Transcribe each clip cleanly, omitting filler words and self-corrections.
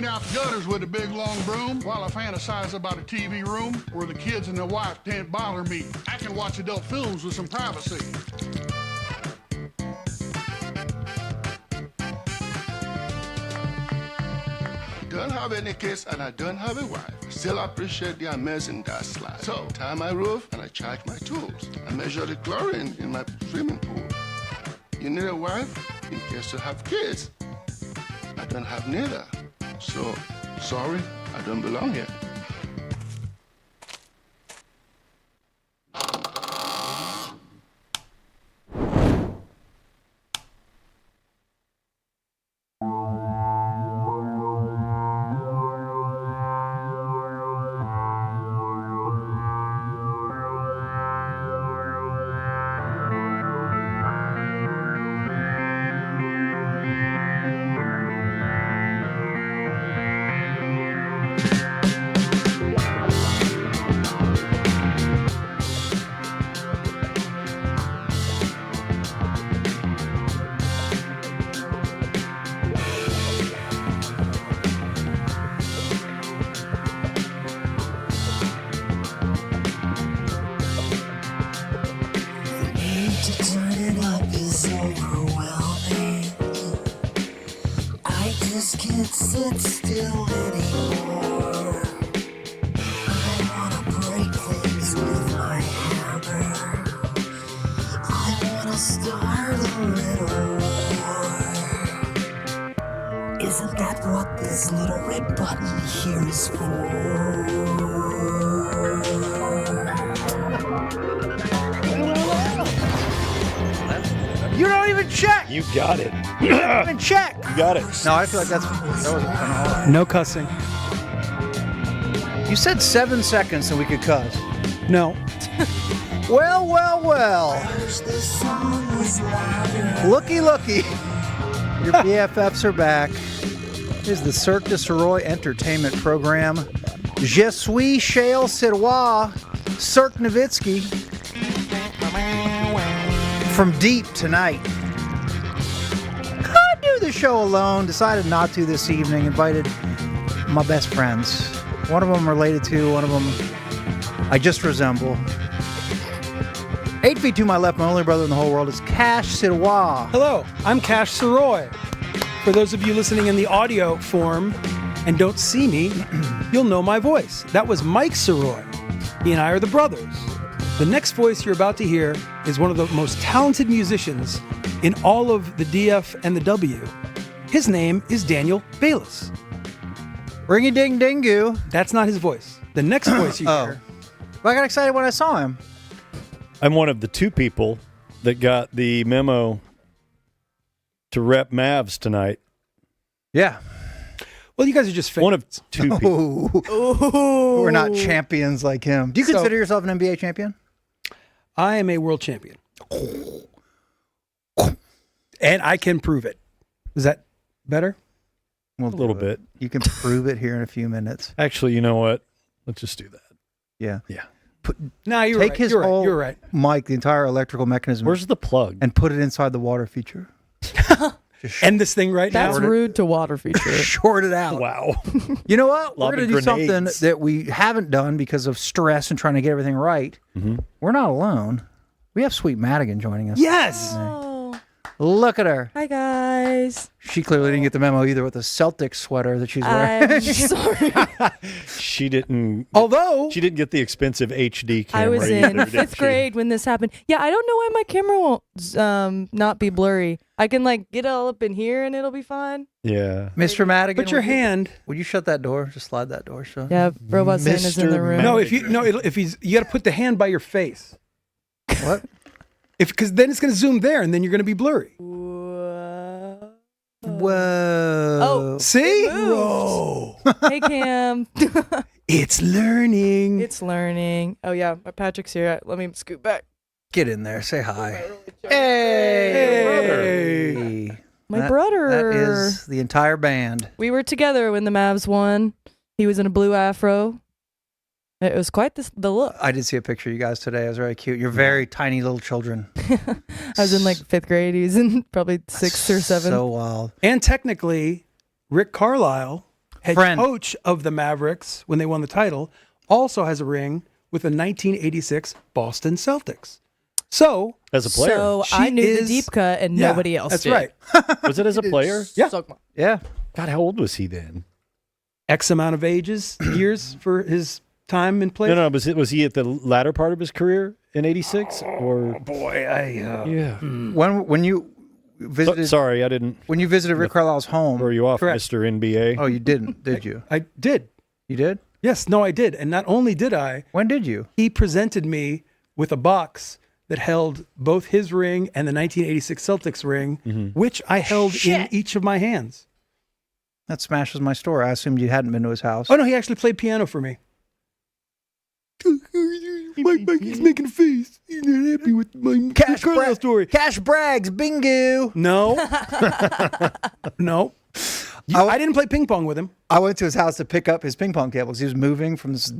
clean out the gutters with a big long broom while I fantasize about a TV room where the kids and their wife can't bother me. I can watch adult films with some privacy. Don't have any kids and I don't have a wife. Still appreciate the amazing gas slide. So, tie my roof and I charge my tools. I measure the chlorine in my swimming pool. You need a wife in case you have kids. I don't have neither. So, sorry, I don't belong here. Sit still anymore. I wanna break things with my hammer. I wanna start a little war. Isn't that what this little red button here is for? You don't even check. You got it. You don't even check. You got it. No, I feel like that was kind of hard. No cussing. You said 7 seconds and we could cuss. No. Well. Looky. Your BFFs are back. Here's the Cirque Du Sirois entertainment program. Je suis Haulin Sirois, Cirque Nowitzki. From deep tonight. Could do the show alone. Decided not to this evening. Invited my best friends. One of them related to, one of them I just resemble. 8 feet to my left, my only brother in the whole world is Cash Sirois. Hello, I'm Cash Sirois. For those of you listening in the audio form and don't see me, you'll know my voice. That was Mike Sirois. He and I are the brothers. The next voice you're about to hear is one of the most talented musicians in all of the DF and the W. His name is Daniel Balis. Ring-a-ding-dingu. That's not his voice. The next voice you hear. Well, I got excited when I saw him. I'm one of the two people that got the memo to rep Mavs tonight. Yeah. Well, you guys are just fans. One of two people. Ooh. We're not champions like him. Do you consider yourself an NBA champion? I am a world champion. And I can prove it. Is that better? We'll A little bit. You can prove it here in a few minutes. Actually, you know what? Let's just do that. Yeah. Yeah. No, you're Take right. his You're right. whole You're right. mic, the entire electrical mechanism. Where's the plug? And put it inside the water feature. End this thing right That's now. rude to water feature. Short it out. Wow. You know what? We're Lobbing going to do something grenades. that we haven't done because of stress and trying to get everything right. Mm-hmm. We're not alone. We have Sweet Madigan joining us. Yes. Oh, Look at her. hi guys. She clearly didn't get the memo either with the Celtics sweater that she's wearing. I'm sorry. She didn't. Although She didn't get the expensive HD camera. I was either, in did fifth she? grade when this happened. Yeah, I don't know why my camera won't not be blurry. I can like get all up in here and it'll be fine. Yeah. Mr. Madigan. put your hand. Would you shut that door? Just slide that door shut. Yeah, Robot Santa's in the Mr. room. No, if he's, you got to put the hand by your face. What? Because then it's going to zoom there, and then you're going to be blurry. Whoa. Whoa. Oh. See? It moved. Whoa. Hey Cam. It's learning. It's learning. Oh yeah, Patrick's here. Let me scoot back. Get in there. Say hi. Hey. My brother. That is the entire band. We were together when the Mavs won. He was in a blue afro. It was quite the look. I did see a picture of you guys today. It was very cute. You're very tiny little children. I was in like 5th grade. He was in probably 6th or 7th. So wild. And technically, Rick Carlisle head Friend. coach of the Mavericks when they won the title, also has a ring with the 1986 Boston Celtics. So, As a player. So I She knew is- the deep cut and yeah, nobody else That's did. right. Was it as a player? Yeah. Yeah. God, how old was he then? X amount of years for his time in place. No, was he at the latter part of his career in '86 or? Boy, Yeah. When you visited, Sorry, I didn't when you visited Rick Carlisle's home, throw you off, Correct. Mr. NBA. oh, you didn't, did you? I did. You did? Yes, no, I did. And not only did I, When did you? he presented me with a box that held both his ring and the 1986 Celtics ring, which I held in each of my hands. That smashes my store. I assumed you hadn't been to his house. Oh, no, he actually played piano for me. Mike, he's making a face. He's not happy with my Carlisle story. Cash brags, bingo. No. No. I didn't play ping pong with him. I went to his house to pick up his ping pong tables. He was moving from this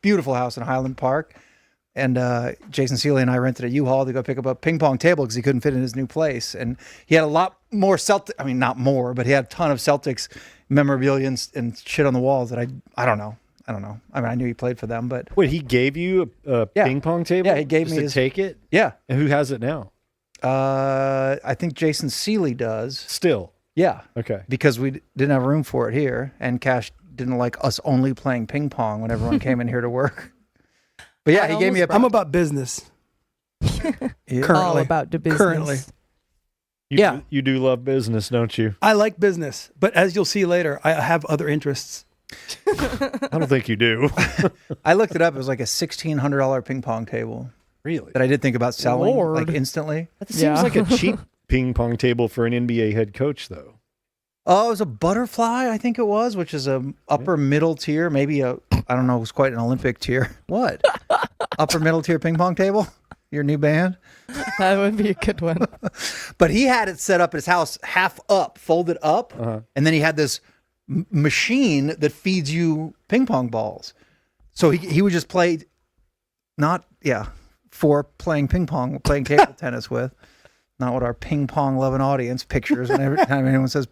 beautiful house in Highland Park. And Jason Seeley and I rented a U-Haul to go pick up a ping pong table because he couldn't fit in his new place. And he had a lot more Celtic, I mean, not more, but he had a ton of Celtics memorabilia and shit on the walls that I don't know. I mean, I knew he played for them, but Wait, he gave you a Yeah. ping pong table? Yeah, he gave just me to his- take it? yeah. And who has it now? I think Jason Seeley does. Still. Yeah. Okay. Because we didn't have room for it here. And Cash didn't like us only playing ping pong when everyone came in here to work. But yeah, he gave me a. I'm about business. Yeah. Currently. All about the business. Currently. You do love business, don't you? I like business, but as you'll see later, I have other interests. I don't think you do. I looked it up. It was like a $1,600 ping pong table Really? that I did think about selling Lord. like instantly. That seems Yeah. like a cheap ping pong table for an NBA head coach, though. Oh, it was a butterfly, I think it was, which is a upper middle tier, maybe I don't know, it was quite an Olympic tier. What? Upper middle tier ping pong table? Your new band? That would be a good one. But he had it set up at his house half up, folded up, and then he had this machine that feeds you ping pong balls. So he would just play, for playing ping pong, playing table tennis with, not what our ping pong loving audience pictures whenever time anyone says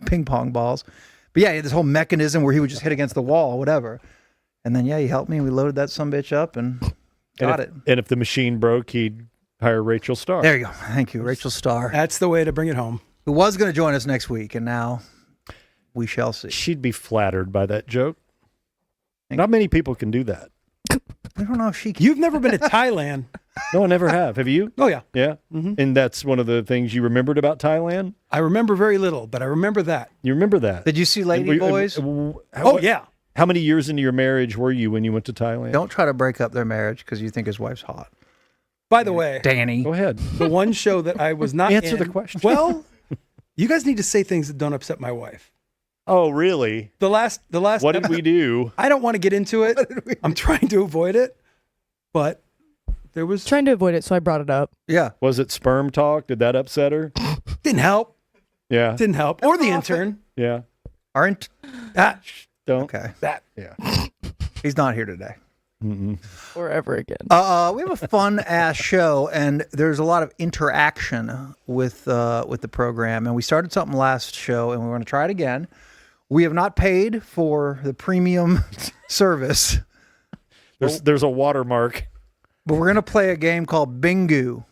ping pong balls. But yeah, he had this whole mechanism where he would just hit against the wall or whatever. And then, yeah, he helped me. We loaded that sumbitch up and got it. And if the machine broke, he'd hire Rachel Starr. There you go. Thank you, Rachel Starr, That's the way to bring it home. who was going to join us next week. And now we shall see. She'd be flattered by that joke. Not many people can do that. I don't know if she can. You've never been to Thailand. No, I never have. Have you? Oh, yeah. Yeah. And that's one of the things you remembered about Thailand? I remember very little, but I remember that. You remember that? Did you see Lady Boys? Oh, yeah. How many years into your marriage were you when you went to Thailand? Don't try to break up their marriage because you think his wife's hot. By the way, Danny. Go ahead. the one show that I was not Answer in, the question. Well, you guys need to say things that don't upset my wife. Oh, really? The last. What did we do? I don't want to get into it. I'm trying to avoid it, but there was Trying to avoid it, so I brought it up. Yeah. Was it sperm talk? Did that upset her? didn't help. Yeah. Didn't help. Or the intern. Yeah. Aren't. That. Don't. Okay. That. Yeah. He's not here today. Or ever again. We have a fun ass show, and there's a lot of interaction with the program. And we started something last show, and we're going to try it again. We have not paid for the premium service, There's a watermark. but we're going to play a game called Bingo.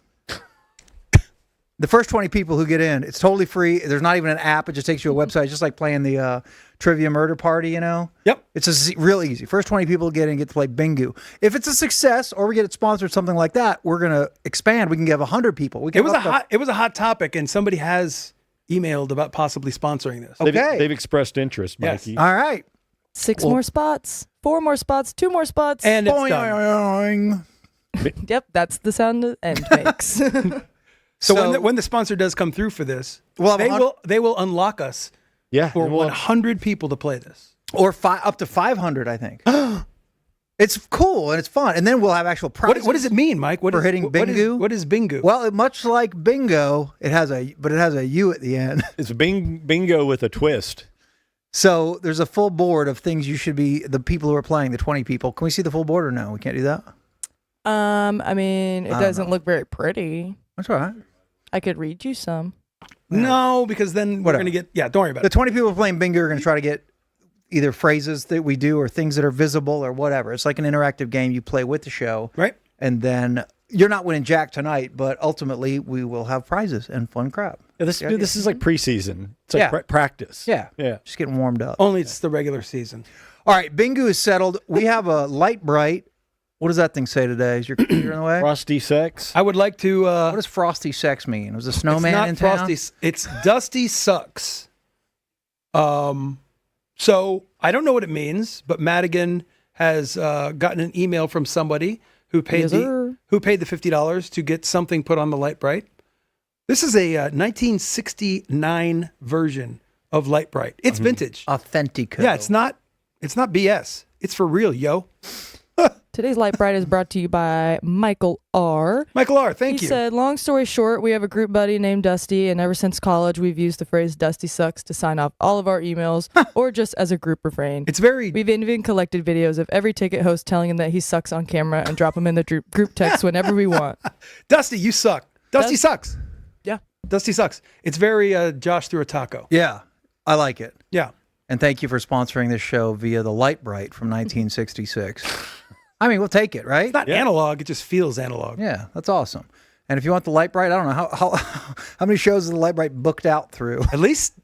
The first 20 people who get in, it's totally free. There's not even an app. It just takes you to a website. It's just like playing the Trivia Murder Party, you know? Yep. It's real easy. First 20 people get in get to play Bingo. If it's a success or we get it sponsored, something like that, we're going to expand. We can give 100 people. We can It was a hot topic, and somebody has emailed about possibly sponsoring this. Okay. They've expressed interest, Yes. Mikey. All right. 6 more spots, 4 more spots, 2 more spots. And it's Boing, done. boing, boing. Yep, that's the sound the end makes. So, when the sponsor does come through for this, We'll have they will unlock us Yeah. for and we'll- 100 people to play this. Or up to 500, I think. It's cool and it's fun. And then we'll have actual prizes. What does it mean, Mike? For hitting bingo? What is bingo? Well, much like bingo, it has a U at the end. It's bingo with a twist. So there's a full board of things you should be, the people who are playing, the 20 people. Can we see the full board or no? We can't do that? I mean, it doesn't look very pretty. That's all right. I could read you some. no, because then we're Whatever. going to get, don't worry about The it. 20 people playing bingo are going to try to get, either phrases that we do or things that are visible or whatever. It's like an interactive game you play with the show. Right. And then you're not winning jack tonight, but ultimately we will have prizes and fun crap. Yeah, this is like preseason. It's like practice. Yeah. Yeah. Just getting warmed up. Only it's the regular season. All right. Bingo is settled. We have a light bright. What does that thing say today? Is your computer in the way? Frosty sex. I would like to. What does frosty sex mean? Was a snowman in town? It's Dusty Sucks. So I don't know what it means, but Madigan has gotten an email from somebody who paid the $50 to get something put on the light bright. This is a 1969 version of Light Bright. It's vintage. Authentico. Yeah, it's not BS. It's for real, yo. Today's Light Bright is brought to you by Michael R. Michael R., thank He you. said, long story short, we have a group buddy named Dusty, and ever since college, we've used the phrase Dusty Sucks to sign off all of our emails or just as a group refrain. We've even collected videos of every ticket host telling him that he sucks on camera and drop him in the group text whenever we want. Dusty, you suck. Dusty sucks. Yeah. Dusty sucks. It's very Josh through a taco. Yeah. I like it. Yeah. And thank you for sponsoring this show via the Light Bright from 1966. I mean, we'll take it, right? It's not analog. It just feels analog. Yeah, that's awesome. And if you want the Light Bright, I don't know how many shows is the Light Bright booked out through. At least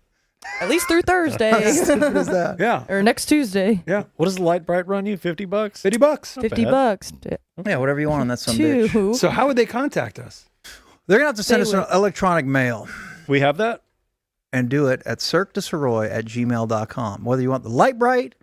through Thursday. How stupid is that? Yeah. Or next Tuesday. Yeah. What does the Light Bright run you? $50? $50. $50. Yeah, whatever you want on that some bitch. So how would they contact us? They're gonna have to send us an electronic mail. We have that? And do it at Cirque Du Sirois at gmail.com. Whether you want the Light Bright,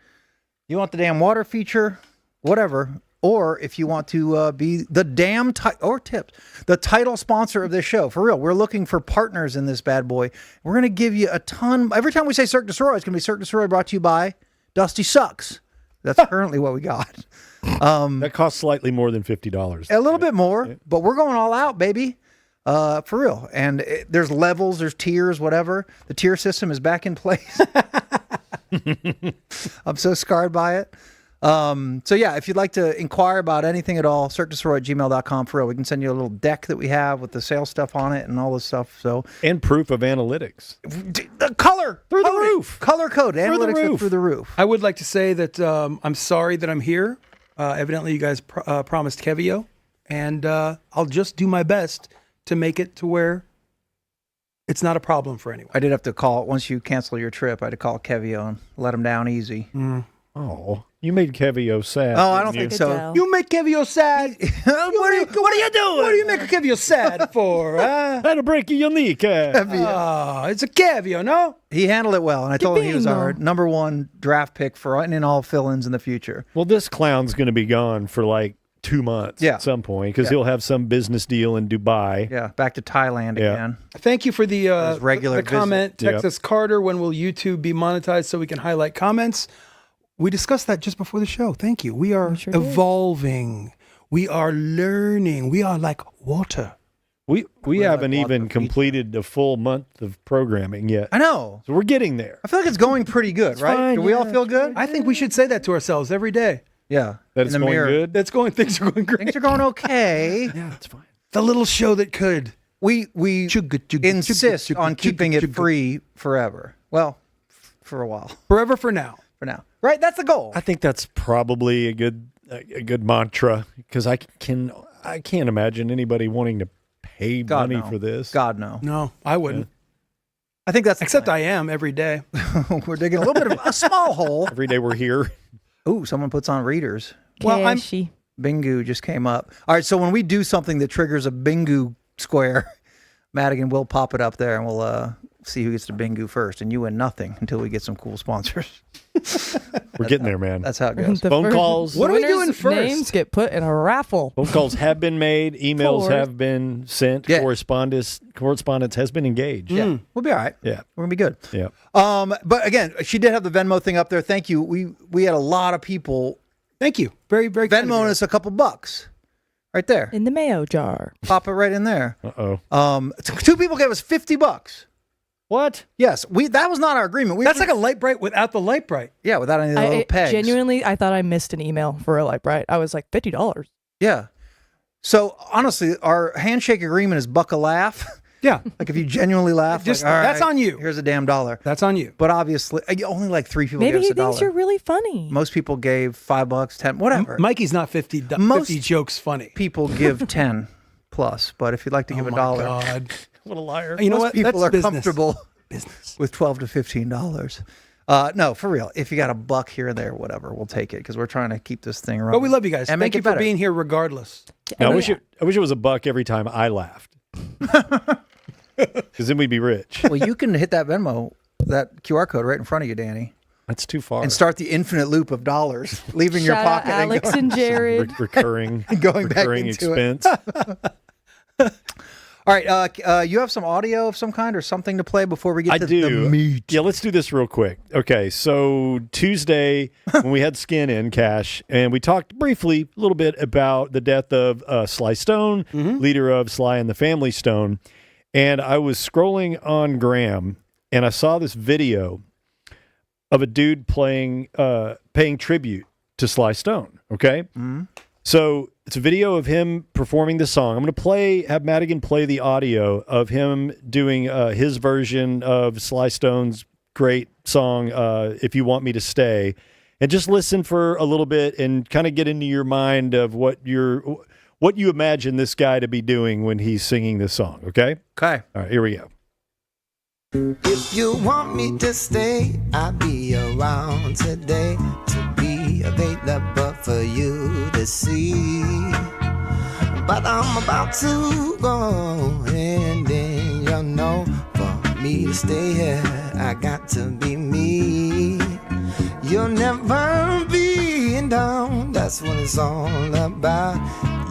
you want the damn water feature, whatever, or if you want to be the damn the title sponsor of this show. For real, we're looking for partners in this bad boy. We're going to give you a ton. Every time we say Cirque Du Sirois, it's going to be Cirque Du Sirois brought to you by Dusty Sucks. That's currently what we got. That costs slightly more than $50. A little bit more, but we're going all out, baby. For real. And there's levels, there's tiers, whatever. The tier system is back in place. I'm so scarred by it. So yeah, if you'd like to inquire about anything at all, cirquedusirois@gmail.com. For real, we can send you a little deck that we have with the sales stuff on it and all this stuff. So and proof of analytics. The color through the roof, color code analytics through the roof. I would like to say that I'm sorry that I'm here. Evidently, you guys promised Kevio, and I'll just do my best to make it to where it's not a problem for anyone. I did have to call once you cancel your trip. I had to call Kevio and let him down easy. Oh, you made Kevio sad. Oh, I don't think so. You make Kevio sad. What are you doing? What do you make a Kevio sad for? That'll break your kneecap. It's a Kevio, no? He handled it well, and I told him he was our number one draft pick for any and all fill-ins in the future. Well, this clown's going to be gone for like 2 months at some point because he'll have some business deal in Dubai. Yeah, back to Thailand again. Thank you for the regular comment. Texas Carter, when will YouTube be monetized so we can highlight comments? We discussed that just before the show. Thank you. We are evolving. We are learning. We are like water. We haven't even completed a full month of programming yet. I know. So we're getting there. I feel like it's going pretty good, right? Fine, Do we all feel good? I think we should say that to ourselves every day. Yeah. That it's going good? Things are going great. Things are going okay. Yeah, it's fine. The little show that could. We insist on keeping it free forever. Well, for a while. Forever for now. For now. Right? That's the goal. I think that's probably a good mantra because I can't imagine anybody wanting to pay money for this. God, no. No, I wouldn't. I think that's except I am every day. We're digging a little bit of a small hole. Every day we're here. Ooh, someone puts on readers. Well, Bingo just came up. All right, so when we do something that triggers a bingo square, Madigan will pop it up there and we'll see who gets to bingo first. And you win nothing until we get some cool sponsors. We're getting there, man. That's how it goes. Phone calls. What are we doing first? Names get put in a raffle. Phone calls have been made. Emails have been sent. Yeah. Correspondence has been engaged. Yeah, we'll be all right. Yeah, we're gonna be good. Yeah. But again, she did have the Venmo thing up there. Thank you. We had a lot of people. Thank you. Very, very Venmoing us a couple bucks. Right there. In the mayo jar. Pop it right in there. Uh-oh. 2 people gave us $50. What? Yes, that was not our agreement. That's like a Light Bright without the Light Bright. Yeah, without any of the little pegs. Genuinely, I thought I missed an email for a Light Bright. I was like, $50. Yeah. So honestly, our handshake agreement is buck a laugh. Yeah. Like if you genuinely laugh, Just like, all that's right, on you. Here's a damn $1. That's on you. But obviously, only like 3 people Maybe gave us he $1. thinks you're really funny. Most people gave $5, 10, whatever. Mikey's not 50 jokes funny. People give 10 plus, but if you'd like to give Oh $1, my God. What a liar. You know most what? people That's are business. comfortable Business. with $12 to $15. No, for real. If you got $1 here and there, whatever, we'll take it because we're trying to keep this thing running. But we love you guys. And Thank make you it for better. being here regardless. Now, I wish it was $1 every time I laughed. Because then we'd be rich. Well, you can hit that Venmo, that QR code right in front of you, Danny, That's too far. and start the infinite loop of dollars leaving your Shout out pocket Alex and Jared. recurring, going back recurring into expense. All right, you have some audio of some kind or something to play before we get I to do. the meat. Yeah, let's do this real quick. Okay, so Tuesday when we had Skin in Cash, and we talked briefly a little bit about the death of Sly Stone, leader of Sly and the Family Stone, and I was scrolling on Graham, and I saw this video of a dude paying tribute to Sly Stone. Okay, so it's a video of him performing the song. I'm going to have Madigan play the audio of him doing his version of Sly Stone's great song, If You Want Me to Stay, and just listen for a little bit and kind of get into your mind of what you imagine this guy to be doing when he's singing this song, okay? Okay. All right, here we go. If you want me to stay, I'll be around today to be available for you to see. But I'm about to go, and then you'll know for me to stay here, I got to be me. You'll never be down, that's what it's all about.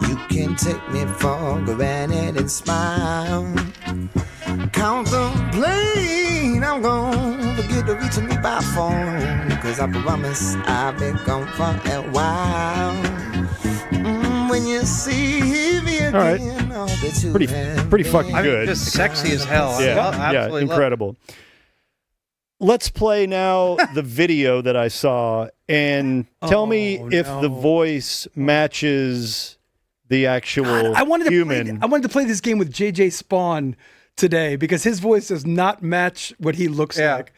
You can take me for granted and smile. Contemplate, I'm gonna forget to reach me by phone, cause I promise I've been gone for a while. When you see me again, All right. all that you Pretty have fucking been. good. Just sexy as hell. I Yeah, absolutely love it. incredible. Let's play now the video that I saw and tell me if the voice matches the actual I wanted human. to play this game with JJ Spawn today because his voice does not match what he looks like.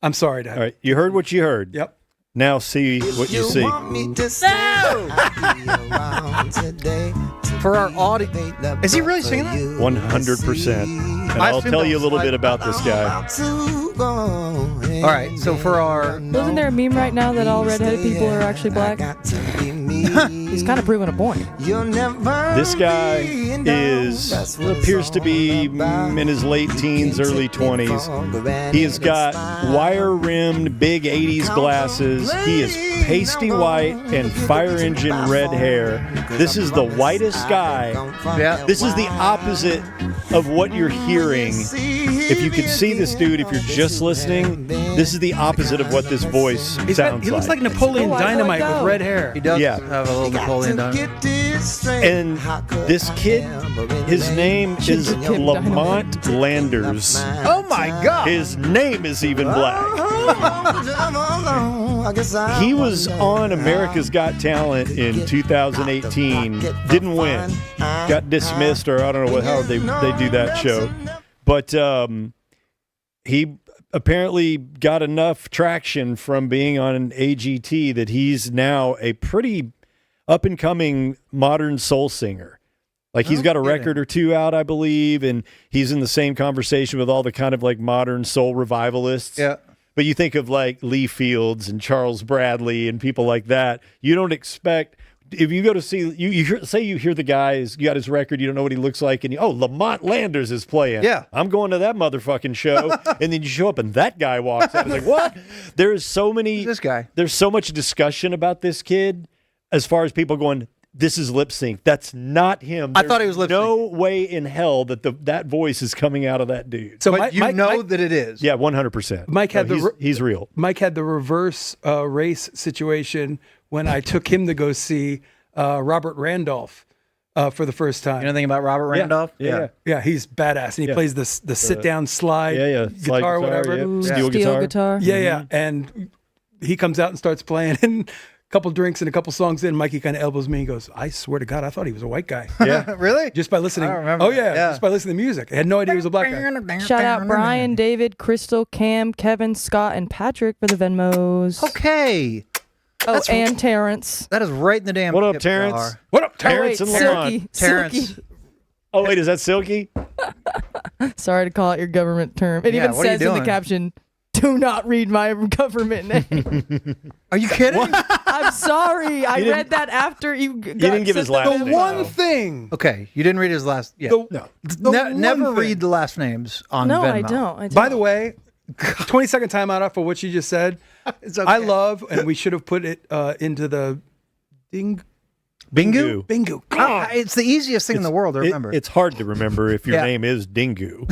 I'm sorry, Dad. All right, you heard what you heard. Yep. Now see what you see. Want me to stay, I'll be around today to For our be audio, available is he really for singing that? you 100%. And I I'll assume tell that you a was little like- bit about this guy. About to go, All right, so for our Wasn't there a meme right now that all redheaded people are actually black? got to be me. He's kind of proving a point. You'll never This guy be down. is That's what it's appears to be all about. in his late teens, early 20s. He has got wire-rimmed, big 80s glasses. He is pasty white and fire engine red hair. This is the whitest guy. Yeah. This is the opposite of what you're hearing. If you could see this dude, if you're just listening, this is the opposite of what this voice sounds He looks like Napoleon Oh, I know Dynamite it with does. red hair. he does Yeah. have a little Napoleon Dynamite. And this kid, his name is Lamont Landers. Oh my God! His name is even black. He was on America's Got Talent in 2018. Didn't win. Got dismissed, or I don't know how they do that show. But he apparently got enough traction from being on an AGT that he's now a pretty up-and-coming modern soul singer. Like he's got a record or two out, I believe, and he's in the same conversation with all the kind of like modern soul revivalists. Yeah. But you think of like Lee Fields and Charles Bradley and people like that. You don't expect, if you go to see, you hear the guy, you got his record, you don't know what he looks like, and Lamont Landers is playing. Yeah. I'm going to that motherfucking show. And then you show up and that guy walks out. It's like, what? There's so many, This guy. there's so much discussion about this kid as far as people going, this is lip sync. That's not him. I thought he was lip sync. No way in hell that that voice is coming out of that dude. So But you know that it is. Yeah, 100%. Mike had he's real. Mike had the reverse race situation when I took him to go see Robert Randolph for the first time. You know anything about Robert Randolph? Yeah. Yeah, he's badass, and he Yeah. plays the sit down slide, Yeah. Slide guitar, whatever. yeah. Ooh, Steel guitar. Yeah, and he comes out and starts playing, and couple drinks and a couple songs in, Mikey kind of elbows me and goes, I swear to God, I thought he was a white guy. Yeah. Really? Just by listening. I don't remember Oh, that. yeah. Just by listening to music. I had no idea he was a black guy. Shout out Brian, David, Crystal, Cam, Kevin, Scott, and Patrick for the Venmos. Okay. Oh, and Terrence. That is right in the damn What up, tip Terrence? jar. What up, Terrence wait, and Lamont. Silky. Terrence. Silky. Oh, wait, is that Silky? Sorry to call out your government term. It Yeah, even what are you says in the doing? caption, do not read my government name. Are you kidding? I'm sorry. I didn't- read that after you got didn't give his sent last the The name. one thing. Okay, you didn't read his last. Yeah, The- no. the one Never thing. read the last names on No, Venmo. I don't. By the way, 20-second timeout off for what you just said. It's okay. I love, and we should have put it into the Bingo. bingo. It's the easiest thing in the world to remember. It's hard to remember if your Yeah. name is Dingo.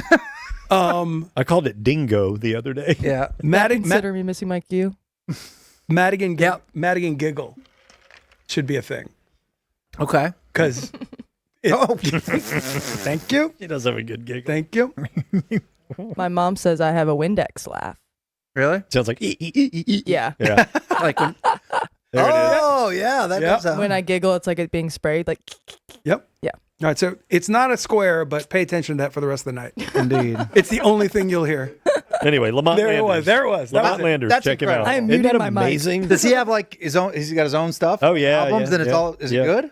I called it Dingo the other day. yeah. Consider me missing my cue. Madigan giggle should be a thing. Okay. Because Oh, thank you. He does have a good giggle. Thank you. My mom says I have a Windex laugh. really? Sounds like Yeah. Yeah. Like when, There it is. oh, yeah, that does sound. When I giggle, it's like it being sprayed. Like, Yep. yeah. All right, so it's not a square, but pay attention to that for the rest of the night. Indeed. It's the only thing you'll hear. Anyway, Lamont There it Landers. was. There it was. That Lamont was it. Landers. That's Check him out. incredible. I am Isn't muting that my mic. amazing? Does he have like his own? Has he got his own stuff? Oh, yeah. Albums? yeah, Then it's yeah. all. Is Yeah. it good?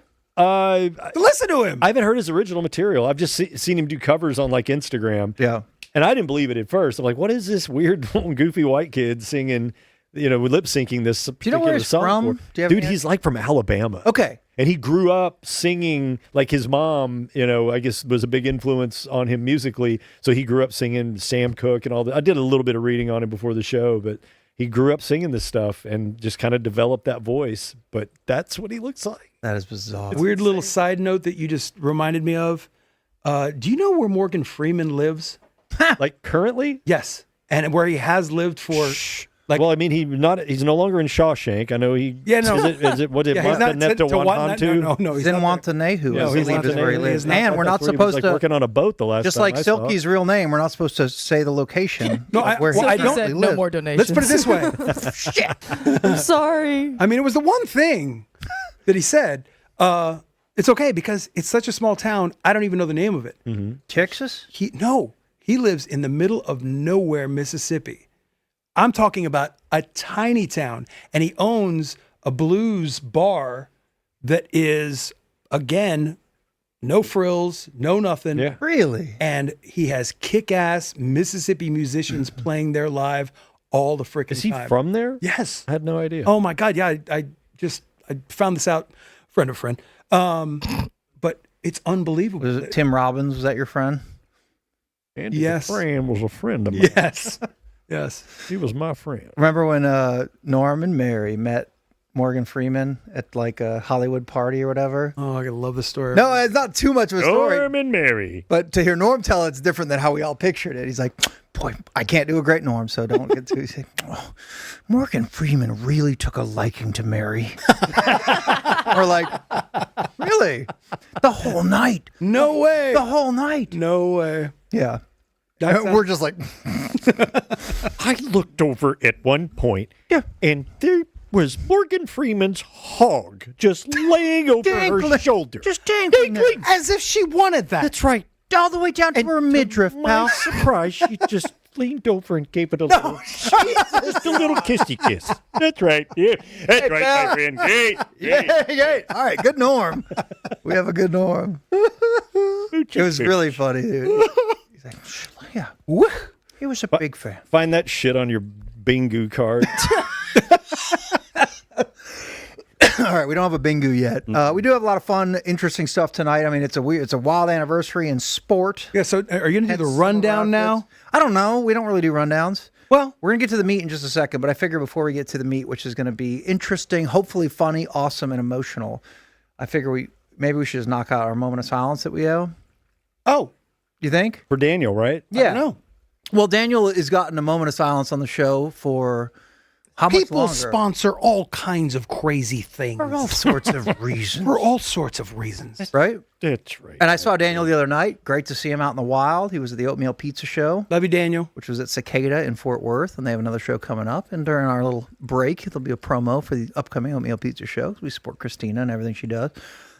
Listen to him. I haven't heard his original material. I've just seen him do covers on like Instagram. Yeah. And I didn't believe it at first. I'm like, what is this weird, goofy white kid singing, lip syncing this you know where particular he's song from? for? Do you have Dude, any- he's like from Alabama. Okay. And he grew up singing, like his mom, I guess was a big influence on him musically. So he grew up singing Sam Cooke and all that. I did a little bit of reading on him before the show, but he grew up singing this stuff and just kind of developed that voice. But that's what he looks like. That is bizarre. Weird little side note that you just reminded me of. Do you know where Morgan Freeman lives? Like currently? Yes. And where he has lived for like Well, I mean, he's no longer in Shawshank. I know he. Yeah, no. Is it what did yeah, he's not Net to Wantantu? No, He's he's in not there. Wantanehu. Yeah, I believe he's is where he Wantanehu. lives. He is not- And we're not That's where he was, supposed like, to. working on a boat the last Just time like I saw it. Silky's real name, we're not supposed to say the location. No, of where he I Silky don't- said actually no lives. more donations. Let's put it this way. I'm sorry. I mean, it was the one thing that he said. It's okay because it's such a small town. I don't even know the name of it. Texas? He lives in the middle of nowhere, Mississippi. I'm talking about a tiny town, and he owns a blues bar that is, again, no frills, no nothing. Yeah. Really? And he has kick-ass Mississippi musicians playing there live all the freaking Is he time. from there? Yes. I had no idea. Oh my God! Yeah, I found this out, friend of friend. But it's unbelievable. Was it Tim Robbins? Was that your friend? Andy's yes. friend was a friend of mine. Yes, yes. He was my friend. Remember when Norm and Mary met Morgan Freeman at like a Hollywood party or whatever? Oh, I love the story. No, it's not too much of a story. Norm and Mary. But to hear Norm tell it's different than how we all pictured it. He's like, boy, I can't do a great Norm, so don't get too. He's like, oh, Morgan Freeman really took a liking to Mary. We're like, really? The whole night. No way. The whole night. No way. Yeah. That's We're just like, I looked over at one point, and there was Morgan Freeman's hog just laying over her Dangling. shoulder. just dangling there. as if she wanted that. That's right. All the way down to her midriff, My pal. surprise, she just leaned over and gave it a little, just a little kissy kiss. That's right. Yeah, that's right, pal. my friend. Great. Yeah. All right, good Norm. We have a good Norm. It was really funny, dude. He's like, yeah. He was a big fan. Find that shit on your bingo card. All right, we don't have a bingo yet. We do have a lot of fun, interesting stuff tonight. I mean, it's a wild anniversary in sport. Yeah, so are you going to do the Hence rundown some of our now? outfits. I don't know. We don't really do rundowns. Well, We're going to get to the meat in just a second, but I figure before we get to the meat, which is going to be interesting, hopefully funny, awesome, and emotional, I figure maybe we should just knock out our moment of silence that we owe. oh, You think? For Daniel, right? Yeah. I don't know. Well, Daniel has gotten a moment of silence on the show for How much People longer? sponsor all kinds of crazy things. For all sorts of reasons. For all sorts of reasons. Right? That's right. And I saw Daniel the other night. Great to see him out in the wild. He was at the Oatmeal Pizza Show. Love you, Daniel. Which was at Cicada in Fort Worth. And they have another show coming up. And during our little break, there'll be a promo for the upcoming Oatmeal Pizza Show. We support Christina and everything she does.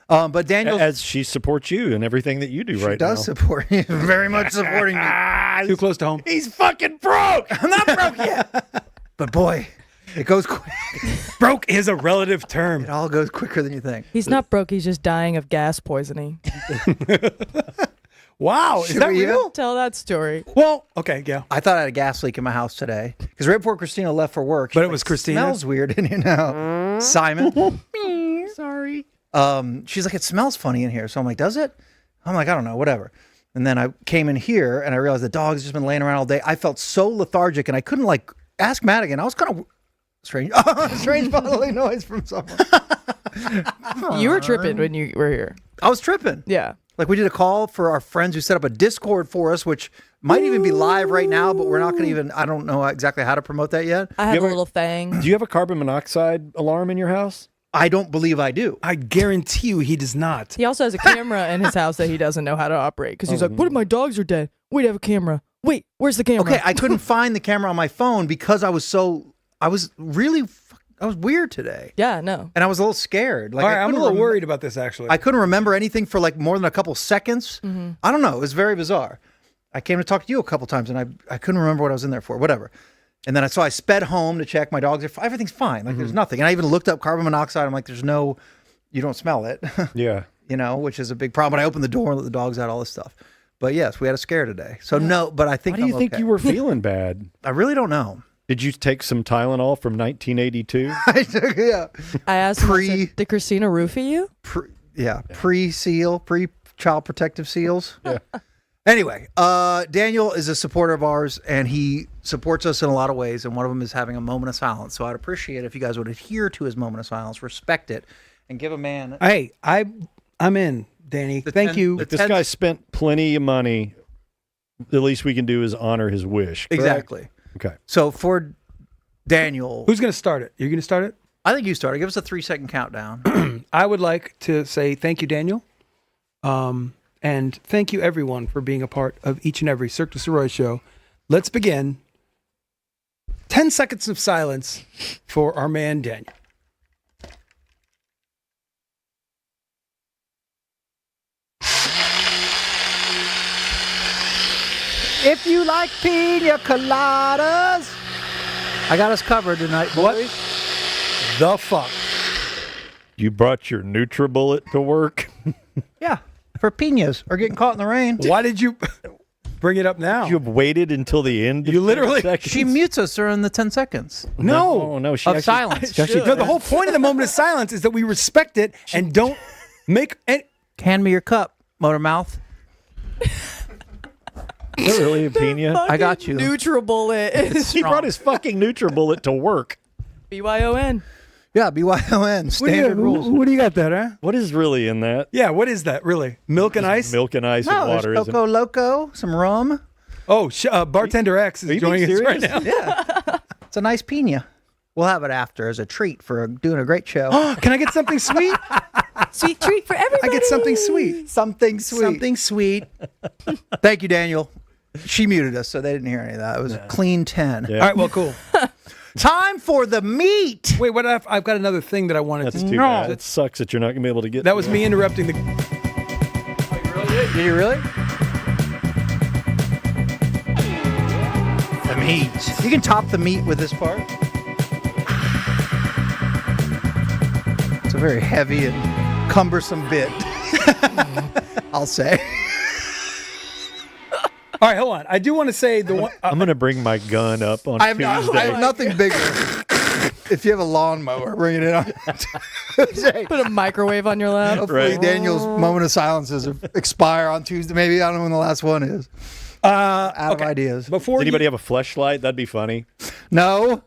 But Daniel, as she supports you and everything that you do she right does now. support you. Very much supporting me. Too close to home. He's fucking broke. I'm not broke yet. But boy, it goes quick. Broke is a relative term. It all goes quicker than you think. He's not broke. He's just dying of gas poisoning. Wow. Is that we real? Tell that story. Well, okay, yeah. I thought I had a gas leak in my house today because right before Christina left for work. But it was Christina? Smells weird in here now. Simon. Sorry. She's like, it smells funny in here. So I'm like, does it? I'm like, I don't know, whatever. And then I came in here and I realized the dog's just been laying around all day. I felt so lethargic and I couldn't like ask Madigan. I was kind of strange bodily noise from someone. You were tripping when you were here. I was tripping. Yeah. Like we did a call for our friends who set up a Discord for us, which might even be live right now, but we're not going to even, I don't know exactly how to promote that yet. I have a little thing. Do you have a carbon monoxide alarm in your house? I don't believe I do. I guarantee you he does not. He also has a camera in his house that he doesn't know how to operate because he's like, what if my dogs are dead? Wait, I have a camera. Wait, where's the camera? Okay, I couldn't find the camera on my phone because I was weird today. Yeah, no. And I was a little scared. Like, All right, I'm a little couldn't worried about this, actually. I couldn't remember anything for like more than a couple seconds. Mm-hmm. I don't know. It was very bizarre. I came to talk to you a couple times and I couldn't remember what I was in there for, whatever. And then I sped home to check my dogs. Everything's fine. Like there's nothing. And I even looked up carbon monoxide. I'm like, you don't smell it. Yeah. Which is a big problem. But I opened the door and let the dogs out, all this stuff. But yes, we had a scare today. So no, but I think Why do you I'm think okay. you were feeling bad? I really don't know. Did you take some Tylenol from 1982? Yeah. I asked him, I said, did Christina roofie you? Pre-seal, pre-child protective seals. Yeah. Anyway, Daniel is a supporter of ours, and he supports us in a lot of ways, and one of them is having a moment of silence. So I'd appreciate it if you guys would adhere to his moment of silence, respect it, and give a man... Hey, I'm in, Danny. Thank you. If this guy spent plenty of money, the least we can do is honor his wish. Correct? Exactly. Okay. So for Daniel... Who's going to start it? You're going to start it? I think you started. Give us a 3-second countdown. I would like to say thank you, Daniel. And thank you, everyone, for being a part of each and every Cirque Du Sirois show. Let's begin. 10 seconds of silence for our man, Daniel. If you like pina coladas, I got us covered tonight, boys. What the fuck? You brought your NutriBullet to work? Yeah, for pinas or getting caught in the rain. Why did you bring it up now? You have waited until the end. You literally- She mutes us during the 10 seconds. No. She Of actually- silence. she actually- No, the whole point of the moment of silence is that we respect it and don't make any... Hand me your cup, motor mouth. Is that really a pina? I got you. NutriBullet. He brought his fucking NutriBullet to work. BYON. Yeah, BYON. Standard rules. What do you got there, huh? What is really in that? Yeah, what is that, really? Milk and ice? Milk and ice No, and water. there's Coco Loco, some rum. Oh, Bartender X Are you is joining being us right serious? now. Yeah. It's a nice pina. We'll have it after as a treat for doing a great show. Can I get something sweet? Sweet treat for everybody. I get something sweet. Something sweet. Something sweet. Thank you, Daniel. She muted us, so they didn't hear any of that. It was a clean 10. Yeah. All right, well, cool. Time for the meat. Wait, what? I've got another thing that I wanted That's to... too bad. It sucks that you're not going to be able to get That was me interrupting the... Did you really? The meat. You can top the meat with this part. It's a very heavy and cumbersome bit. I'll say. All right, hold on. I do want to say the one... I'm going to bring my gun up on I have Tuesday. nothing bigger. If you have a lawnmower, bring it in on Tuesday. Put a microwave on your lap. Hopefully Right. Daniel's moment of silences expire on Tuesday. Maybe I don't know when the last one is. Out of ideas. Before Does anybody you, have a fleshlight? That'd be funny. No.